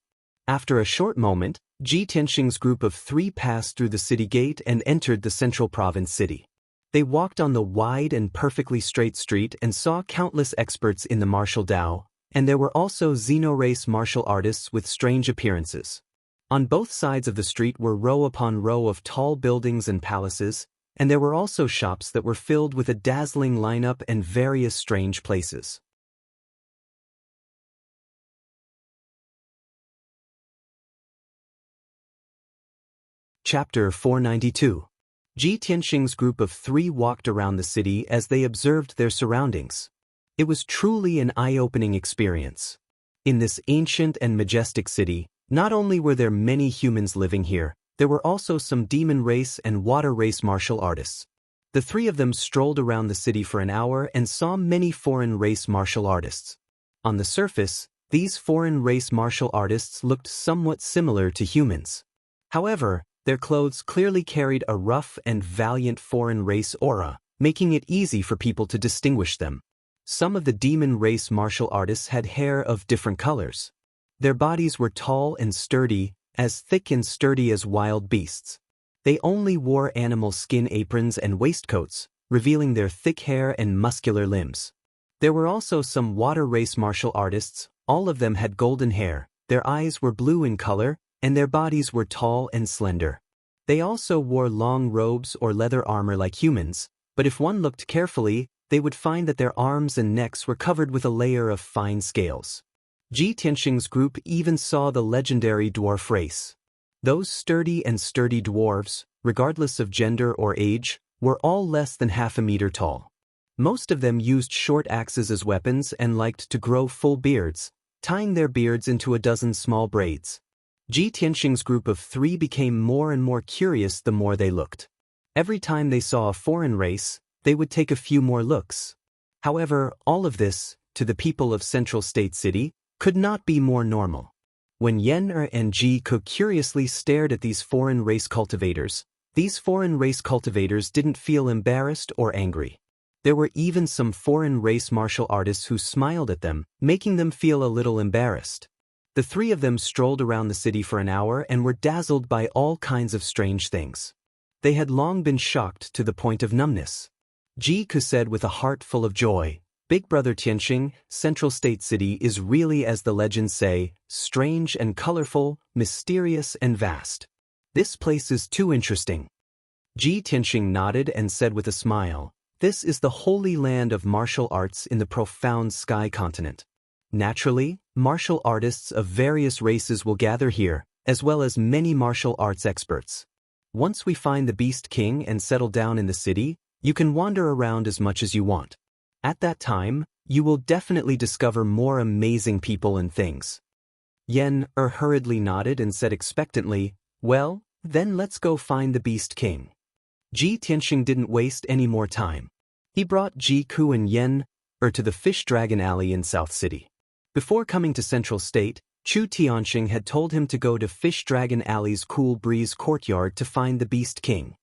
After a short moment, Tianxing's group of 3 passed through the city gate and entered the central province city. They walked on the wide and perfectly straight street and saw countless experts in the martial Dao, and there were also xenorace martial artists with strange appearances. On both sides of the street were row upon row of tall buildings and palaces, and there were also shops that were filled with a dazzling lineup and various strange places. Chapter 492. Ji Tianxing's group of 3 walked around the city as they observed their surroundings. It was truly an eye-opening experience. In this ancient and majestic city, not only were there many humans living here, there were also some demon race and water race martial artists. The 3 of them strolled around the city for an hour and saw many foreign race martial artists. On the surface, these foreign race martial artists looked somewhat similar to humans. However, their clothes clearly carried a rough and valiant foreign race aura, making it easy for people to distinguish them. Some of the demon race martial artists had hair of different colors. Their bodies were tall and sturdy, as thick and sturdy as wild beasts. They only wore animal skin aprons and waistcoats, revealing their thick hair and muscular limbs. There were also some water race martial artists. All of them had golden hair, their eyes were blue in color, and their bodies were tall and slender. They also wore long robes or leather armor like humans, but if one looked carefully, they would find that their arms and necks were covered with a layer of fine scales. Ji Tianxing's group even saw the legendary dwarf race. Those sturdy dwarves, regardless of gender or age, were all less than half a meter tall. Most of them used short axes as weapons and liked to grow full beards, tying their beards into a dozen small braids. Ji Tianxing's group of 3 became more and more curious the more they looked. Every time they saw a foreign race, they would take a few more looks. However, all of this, to the people of Central State City, could not be more normal. When Yen and Ji Ku curiously stared at these foreign race cultivators didn't feel embarrassed or angry. There were even some foreign race martial artists who smiled at them, making them feel a little embarrassed. The 3 of them strolled around the city for an hour and were dazzled by all kinds of strange things. They had long been shocked to the point of numbness. Ji Ku said with a heart full of joy, "Big Brother Tianxing, Central State City is really, as the legends say, strange and colorful, mysterious and vast. This place is too interesting." Ji Tianxing nodded and said with a smile, "This is the holy land of martial arts in the profound Sky Continent. Naturally, martial artists of various races will gather here, as well as many martial arts experts. Once we find the Beast King and settle down in the city, you can wander around as much as you want. At that time, you will definitely discover more amazing people and things." Yen hurriedly nodded and said expectantly, "Well, then let's go find the Beast King." Ji Tianxing didn't waste any more time. He brought Ji Ku and Yen to the Fish Dragon Alley in South City. Before coming to Central State, Chu Tianxing had told him to go to Fish Dragon Alley's Cool Breeze courtyard to find the Beast King.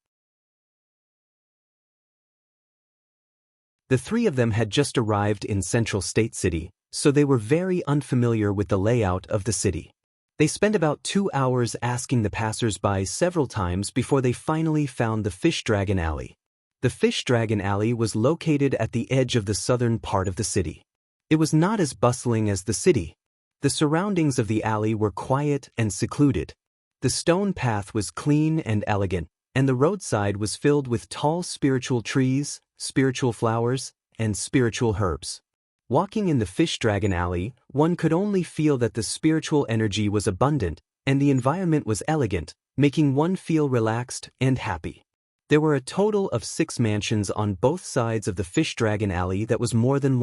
The 3 of them had just arrived in Central State City, so they were very unfamiliar with the layout of the city. They spent about 2 hours asking the passers-by several times before they finally found the Fish Dragon Alley. The Fish Dragon Alley was located at the edge of the southern part of the city. It was not as bustling as the city. The surroundings of the alley were quiet and secluded. The stone path was clean and elegant, and the roadside was filled with tall spiritual trees, spiritual flowers, and spiritual herbs. Walking in the Fish Dragon Alley, one could only feel that the spiritual energy was abundant, and the environment was elegant, making one feel relaxed and happy. There were a total of 6 mansions on both sides of the Fish Dragon Alley that was more than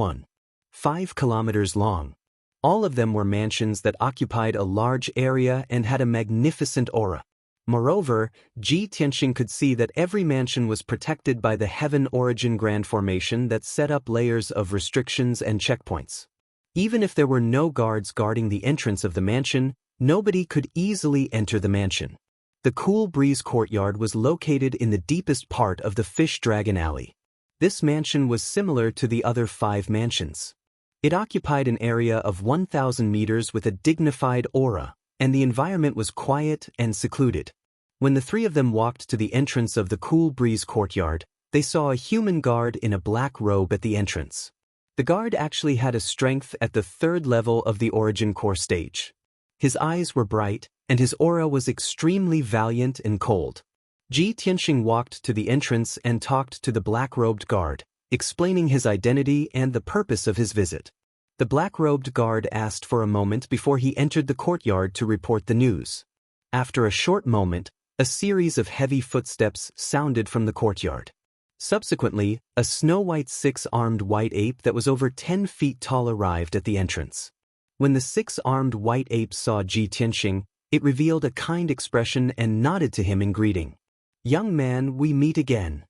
5 kilometers long. All of them were mansions that occupied a large area and had a magnificent aura. Moreover, Ji Tianxing could see that every mansion was protected by the Heaven Origin Grand Formation that set up layers of restrictions and checkpoints. Even if there were no guards guarding the entrance of the mansion, nobody could easily enter the mansion. The Cool Breeze courtyard was located in the deepest part of the Fish Dragon Alley. This mansion was similar to the other 5 mansions. It occupied an area of 1,000 meters with a dignified aura, and the environment was quiet and secluded. When the 3 of them walked to the entrance of the Cool Breeze courtyard, they saw a human guard in a black robe at the entrance. The guard actually had a strength at the 3rd level of the Origin Core stage. His eyes were bright, and his aura was extremely valiant and cold. Ji Tianxing walked to the entrance and talked to the black-robed guard, explaining his identity and the purpose of his visit. The black-robed guard asked for a moment before he entered the courtyard to report the news. After a short moment, A series of heavy footsteps sounded from the courtyard. Subsequently, a snow-white six-armed white ape that was over 10 feet tall arrived at the entrance. When the six-armed white ape saw Ji Tianxing, it revealed a kind expression and nodded to him in greeting. "Young man, we meet again."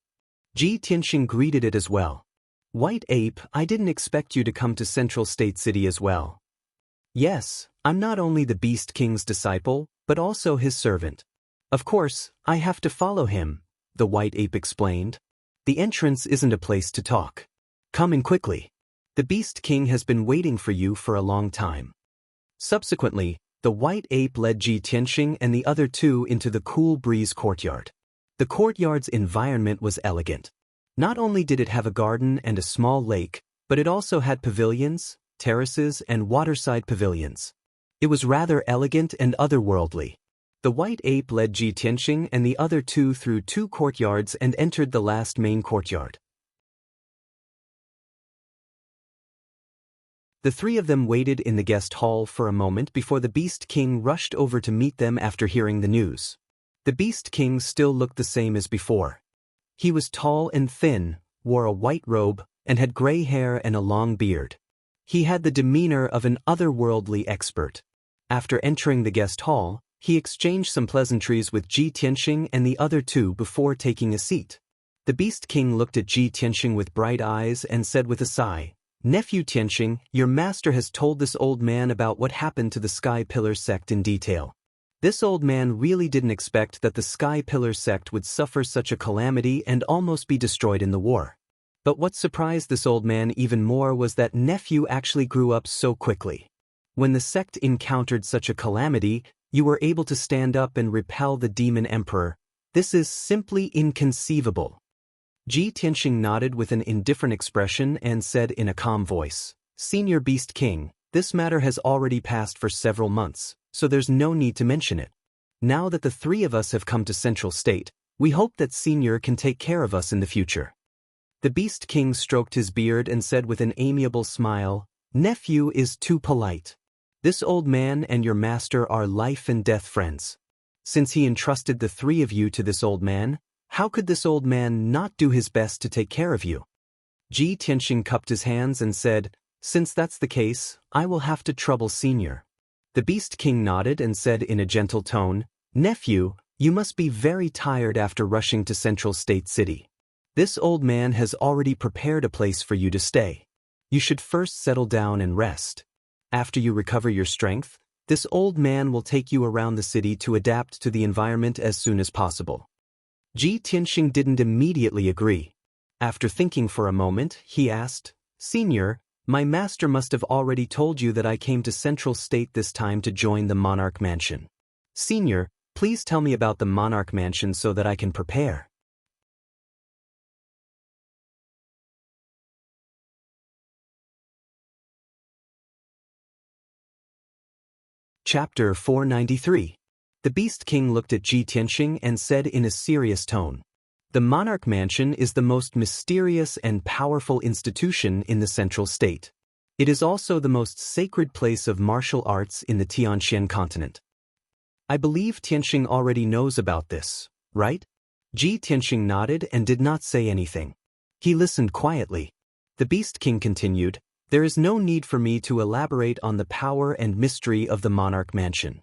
Ji Tianxing greeted it as well. "White ape, I didn't expect you to come to Central State City as well." "Yes, I'm not only the Beast King's disciple, but also his servant. Of course, I have to follow him," the white ape explained. "The entrance isn't a place to talk. Come in quickly. The Beast King has been waiting for you for a long time." Subsequently, the white ape led Ji Tianxing and the other two into the cool breeze courtyard. The courtyard's environment was elegant. Not only did it have a garden and a small lake, but it also had pavilions, terraces, and waterside pavilions. It was rather elegant and otherworldly. The white ape led Ji Tianxing and the other two through two courtyards and entered the last main courtyard. The three of them waited in the guest hall for a moment before the Beast King rushed over to meet them after hearing the news. The Beast King still looked the same as before. He was tall and thin, wore a white robe, and had gray hair and a long beard. He had the demeanor of an otherworldly expert. After entering the guest hall, he exchanged some pleasantries with Ji Tianxing and the other two before taking a seat. The Beast King looked at Ji Tianxing with bright eyes and said with a sigh, "Nephew Tianxing, your master has told this old man about what happened to the Sky Pillar sect in detail. This old man really didn't expect that the Sky Pillar sect would suffer such a calamity and almost be destroyed in the war. But what surprised this old man even more was that nephew actually grew up so quickly. When the sect encountered such a calamity, you were able to stand up and repel the demon emperor. This is simply inconceivable." Ji Tianxing nodded with an indifferent expression and said in a calm voice, "Senior Beast King, this matter has already passed for several months, so there's no need to mention it. Now that the three of us have come to Central State, we hope that Senior can take care of us in the future." The Beast King stroked his beard and said with an amiable smile, "Nephew is too polite. This old man and your master are life and death friends. Since he entrusted the three of you to this old man, how could this old man not do his best to take care of you?" Ji Tianxing cupped his hands and said, "Since that's the case, I will have to trouble Senior." The Beast King nodded and said in a gentle tone, "Nephew, you must be very tired after rushing to Central State City. This old man has already prepared a place for you to stay. You should first settle down and rest. After you recover your strength, this old man will take you around the city to adapt to the environment as soon as possible." Ji Tianxing didn't immediately agree. After thinking for a moment, he asked, "Senior, my master must have already told you that I came to Central State this time to join the Monarch Mansion. Senior, please tell me about the Monarch Mansion so that I can prepare." Chapter 493. The Beast King looked at Ji Tianxing and said in a serious tone, "The Monarch Mansion is the most mysterious and powerful institution in the Central State. It is also the most sacred place of martial arts in the Tianxian continent. I believe Tianxing already knows about this, right?" Ji Tianxing nodded and did not say anything. He listened quietly. The Beast King continued, "There is no need for me to elaborate on the power and mystery of the Monarch Mansion.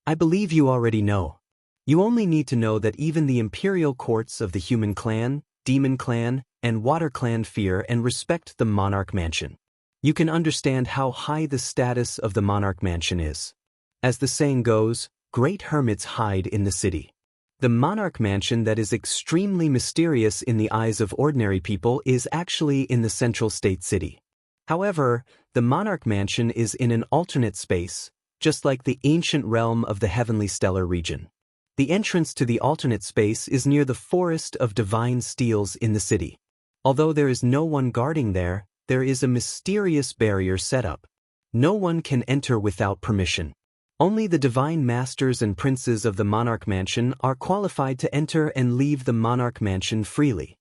I believe you already know. You only need to know that even the imperial courts of the Human Clan, Demon Clan, and Water Clan fear and respect the Monarch Mansion. You can understand how high the status of the Monarch Mansion is. As the saying goes, great hermits hide in the city. The Monarch Mansion that is extremely mysterious in the eyes of ordinary people is actually in the Central State City. However, the Monarch Mansion is in an alternate space, just like the ancient realm of the Heavenly Stellar region. The entrance to the alternate space is near the Forest of Divine Steels in the city. Although there is no one guarding there, there is a mysterious barrier set up. No one can enter without permission. Only the divine masters and princes of the Monarch Mansion are qualified to enter and leave the Monarch Mansion freely."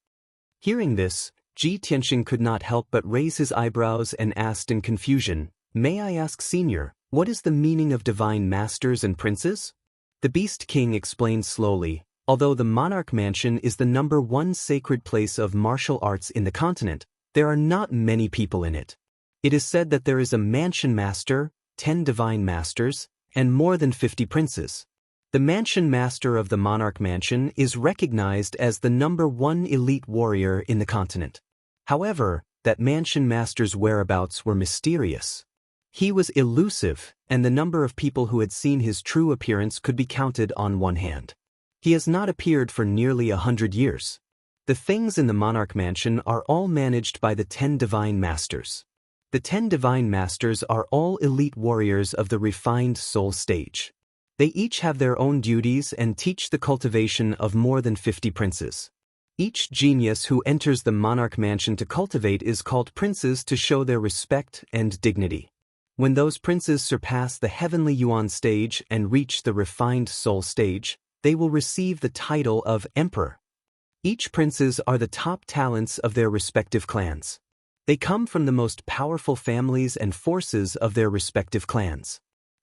Hearing this, Ji Tianxing could not help but raise his eyebrows and asked in confusion, "May I ask, Senior, what is the meaning of divine masters and princes?" The Beast King explained slowly, Although the Monarch Mansion is the #1 sacred place of martial arts in the continent, there are not many people in it. It is said that there is a mansion master, 10 divine masters, and more than 50 princes. The mansion master of the Monarch Mansion is recognized as the #1 elite warrior in the continent. However, that mansion master's whereabouts were mysterious. He was elusive, and the number of people who had seen his true appearance could be counted on one hand. He has not appeared for nearly 100 years. The things in the Monarch Mansion are all managed by the 10 divine masters. The 10 divine masters are all elite warriors of the refined soul stage. They each have their own duties and teach the cultivation of more than 50 princes. Each genius who enters the Monarch Mansion to cultivate is called princes to show their respect and dignity. When those princes surpass the heavenly yuan stage and reach the refined soul stage, they will receive the title of emperor. Each princes are the top talents of their respective clans. They come from the most powerful families and forces of their respective clans.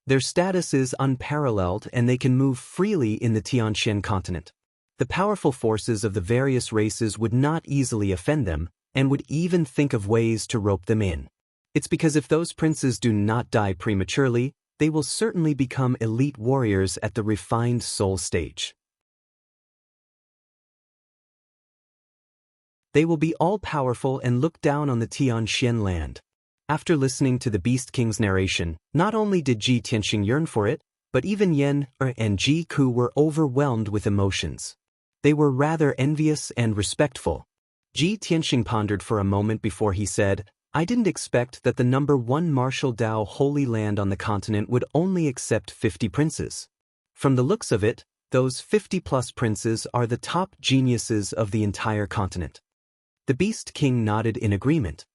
Their status is unparalleled and they can move freely in the Tianxian continent. The powerful forces of the various races would not easily offend them and would even think of ways to rope them in. It's because if those princes do not die prematurely, they will certainly become elite warriors at the refined soul stage. They will be all-powerful and look down on the Tianxian land. After listening to the Beast King's narration, not only did Ji Tianxing yearn for it, but even Yan and Ji Ku were overwhelmed with emotions. They were rather envious and respectful. Ji Tianxing pondered for a moment before he said, I didn't expect that the #1 martial Dao Holy Land on the continent would only accept 50 princes. From the looks of it, those 50+ princes are the top geniuses of the entire continent. The Beast King nodded in agreement.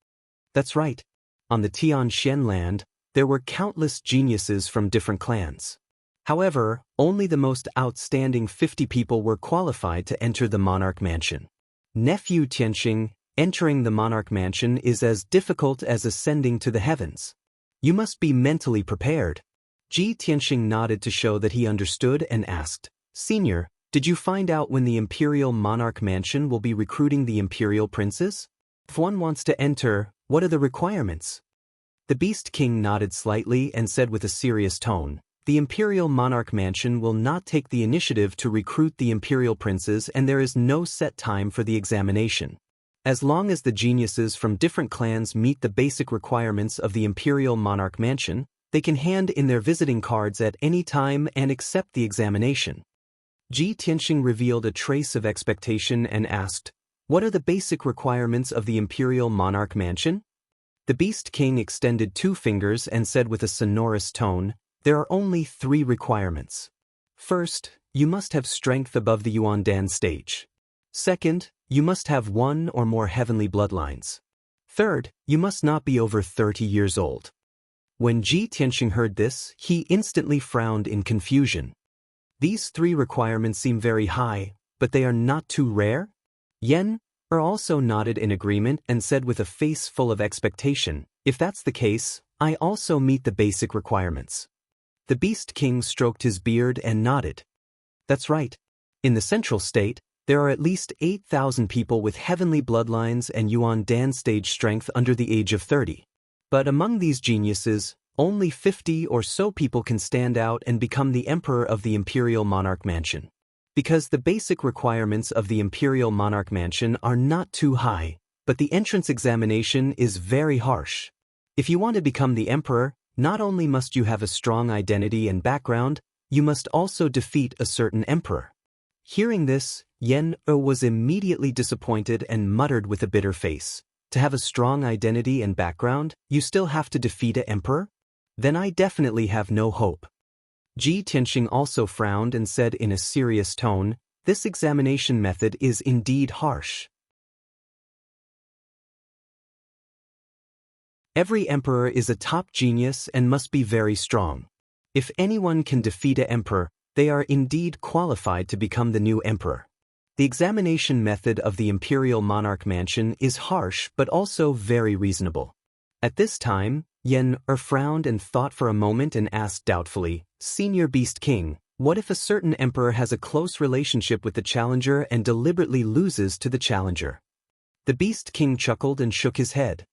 That's right. On the Tianxian land, there were countless geniuses from different clans. However, only the most outstanding 50 people were qualified to enter the Monarch Mansion. Nephew Tianxing, entering the Monarch Mansion is as difficult as ascending to the heavens. You must be mentally prepared. Ji Tianxing nodded to show that he understood and asked, Senior, did you find out when the Imperial Monarch Mansion will be recruiting the Imperial Princes? If one wants to enter, what are the requirements? The Beast King nodded slightly and said with a serious tone, The Imperial Monarch Mansion will not take the initiative to recruit the Imperial Princes and there is no set time for the examination. As long as the geniuses from different clans meet the basic requirements of the Imperial Monarch Mansion, they can hand in their visiting cards at any time and accept the examination. Ji Tianxing revealed a trace of expectation and asked, What are the basic requirements of the Imperial Monarch Mansion? The Beast King extended 2 fingers and said with a sonorous tone, There are only 3 requirements. First, you must have strength above the Yuan Dan stage. Second, you must have 1 or more heavenly bloodlines. Third, you must not be over 30 years old. When Ji Tianxing heard this, he instantly frowned in confusion. These 3 requirements seem very high, but they are not too rare? Yan also nodded in agreement and said with a face full of expectation, If that's the case, I also meet the basic requirements. The Beast King stroked his beard and nodded. That's right. In the central state, there are at least 8,000 people with heavenly bloodlines and Yuan Dan stage strength under the age of 30. But among these geniuses, only 50 or so people can stand out and become the emperor of the Imperial Monarch Mansion. Because the basic requirements of the Imperial Monarch Mansion are not too high, but the entrance examination is very harsh. If you want to become the emperor, not only must you have a strong identity and background, you must also defeat a certain emperor. Hearing this, Yan was immediately disappointed and muttered with a bitter face, To have a strong identity and background, you still have to defeat an emperor? Then I definitely have no hope. Ji Tianxing also frowned and said in a serious tone, This examination method is indeed harsh. Every emperor is a top genius and must be very strong. If anyone can defeat an emperor, they are indeed qualified to become the new emperor. The examination method of the Imperial Monarch Mansion is harsh but also very reasonable. At this time, Yan frowned and thought for a moment and asked doubtfully, Senior Beast King, What if a certain emperor has a close relationship with the challenger and deliberately loses to the challenger? The Beast King chuckled and shook his head.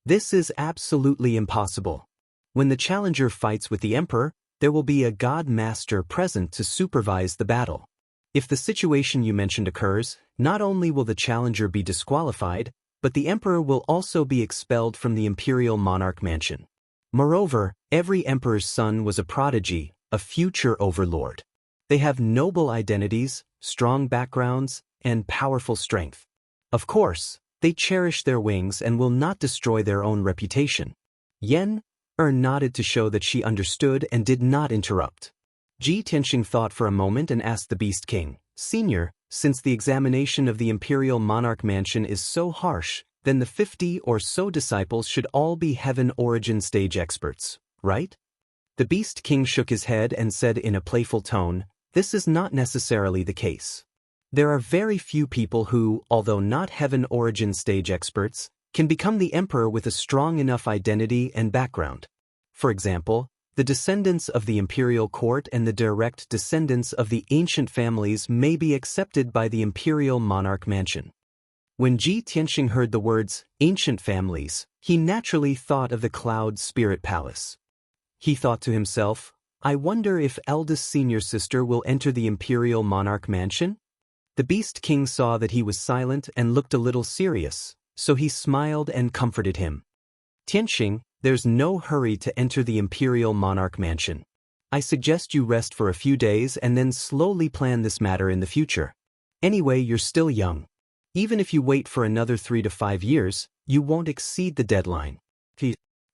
This is absolutely impossible. When the challenger fights with the emperor, there will be a god master present to supervise the battle. If the situation you mentioned occurs, not only will the challenger be disqualified, but the emperor will also be expelled from the imperial monarch mansion. Moreover, every emperor's son was a prodigy, a future overlord. They have noble identities, strong backgrounds, and powerful strength. Of course, they cherish their wings and will not destroy their own reputation. Yen nodded to show that she understood and did not interrupt. Ji Tianxing thought for a moment and asked the Beast King, Senior, since the examination of the imperial monarch mansion is so harsh, then the 50 or so disciples should all be heaven origin stage experts, right? The Beast King shook his head and said in a playful tone, this is not necessarily the case. There are very few people who, although not heaven origin stage experts, can become the emperor with a strong enough identity and background. For example, the descendants of the imperial court and the direct descendants of the ancient families may be accepted by the imperial monarch mansion. When Ji Tianxing heard the words, ancient families, he naturally thought of the Cloud Spirit Palace. He thought to himself, I wonder if eldest senior sister will enter the imperial monarch mansion? The Beast King saw that he was silent and looked a little serious, so he smiled and comforted him. Tianxing, there's no hurry to enter the imperial monarch mansion. I suggest you rest for a few days and then slowly plan this matter in the future. Anyway, you're still young. Even if you wait for another 3 to 5 years, you won't exceed the deadline.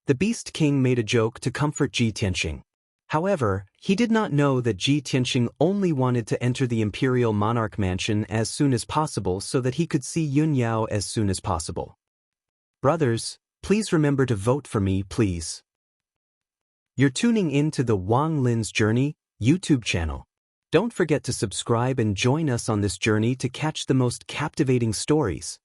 The Beast King made a joke to comfort Ji Tianxing. However, he did not know that Ji Tianxing only wanted to enter the imperial monarch mansion as soon as possible so that he could see Yun Yao as soon as possible. Brothers, please remember to vote for me, please. You're tuning in to the Wang Lin's Journey YouTube channel. Don't forget to subscribe and join us on this journey to catch the most captivating stories.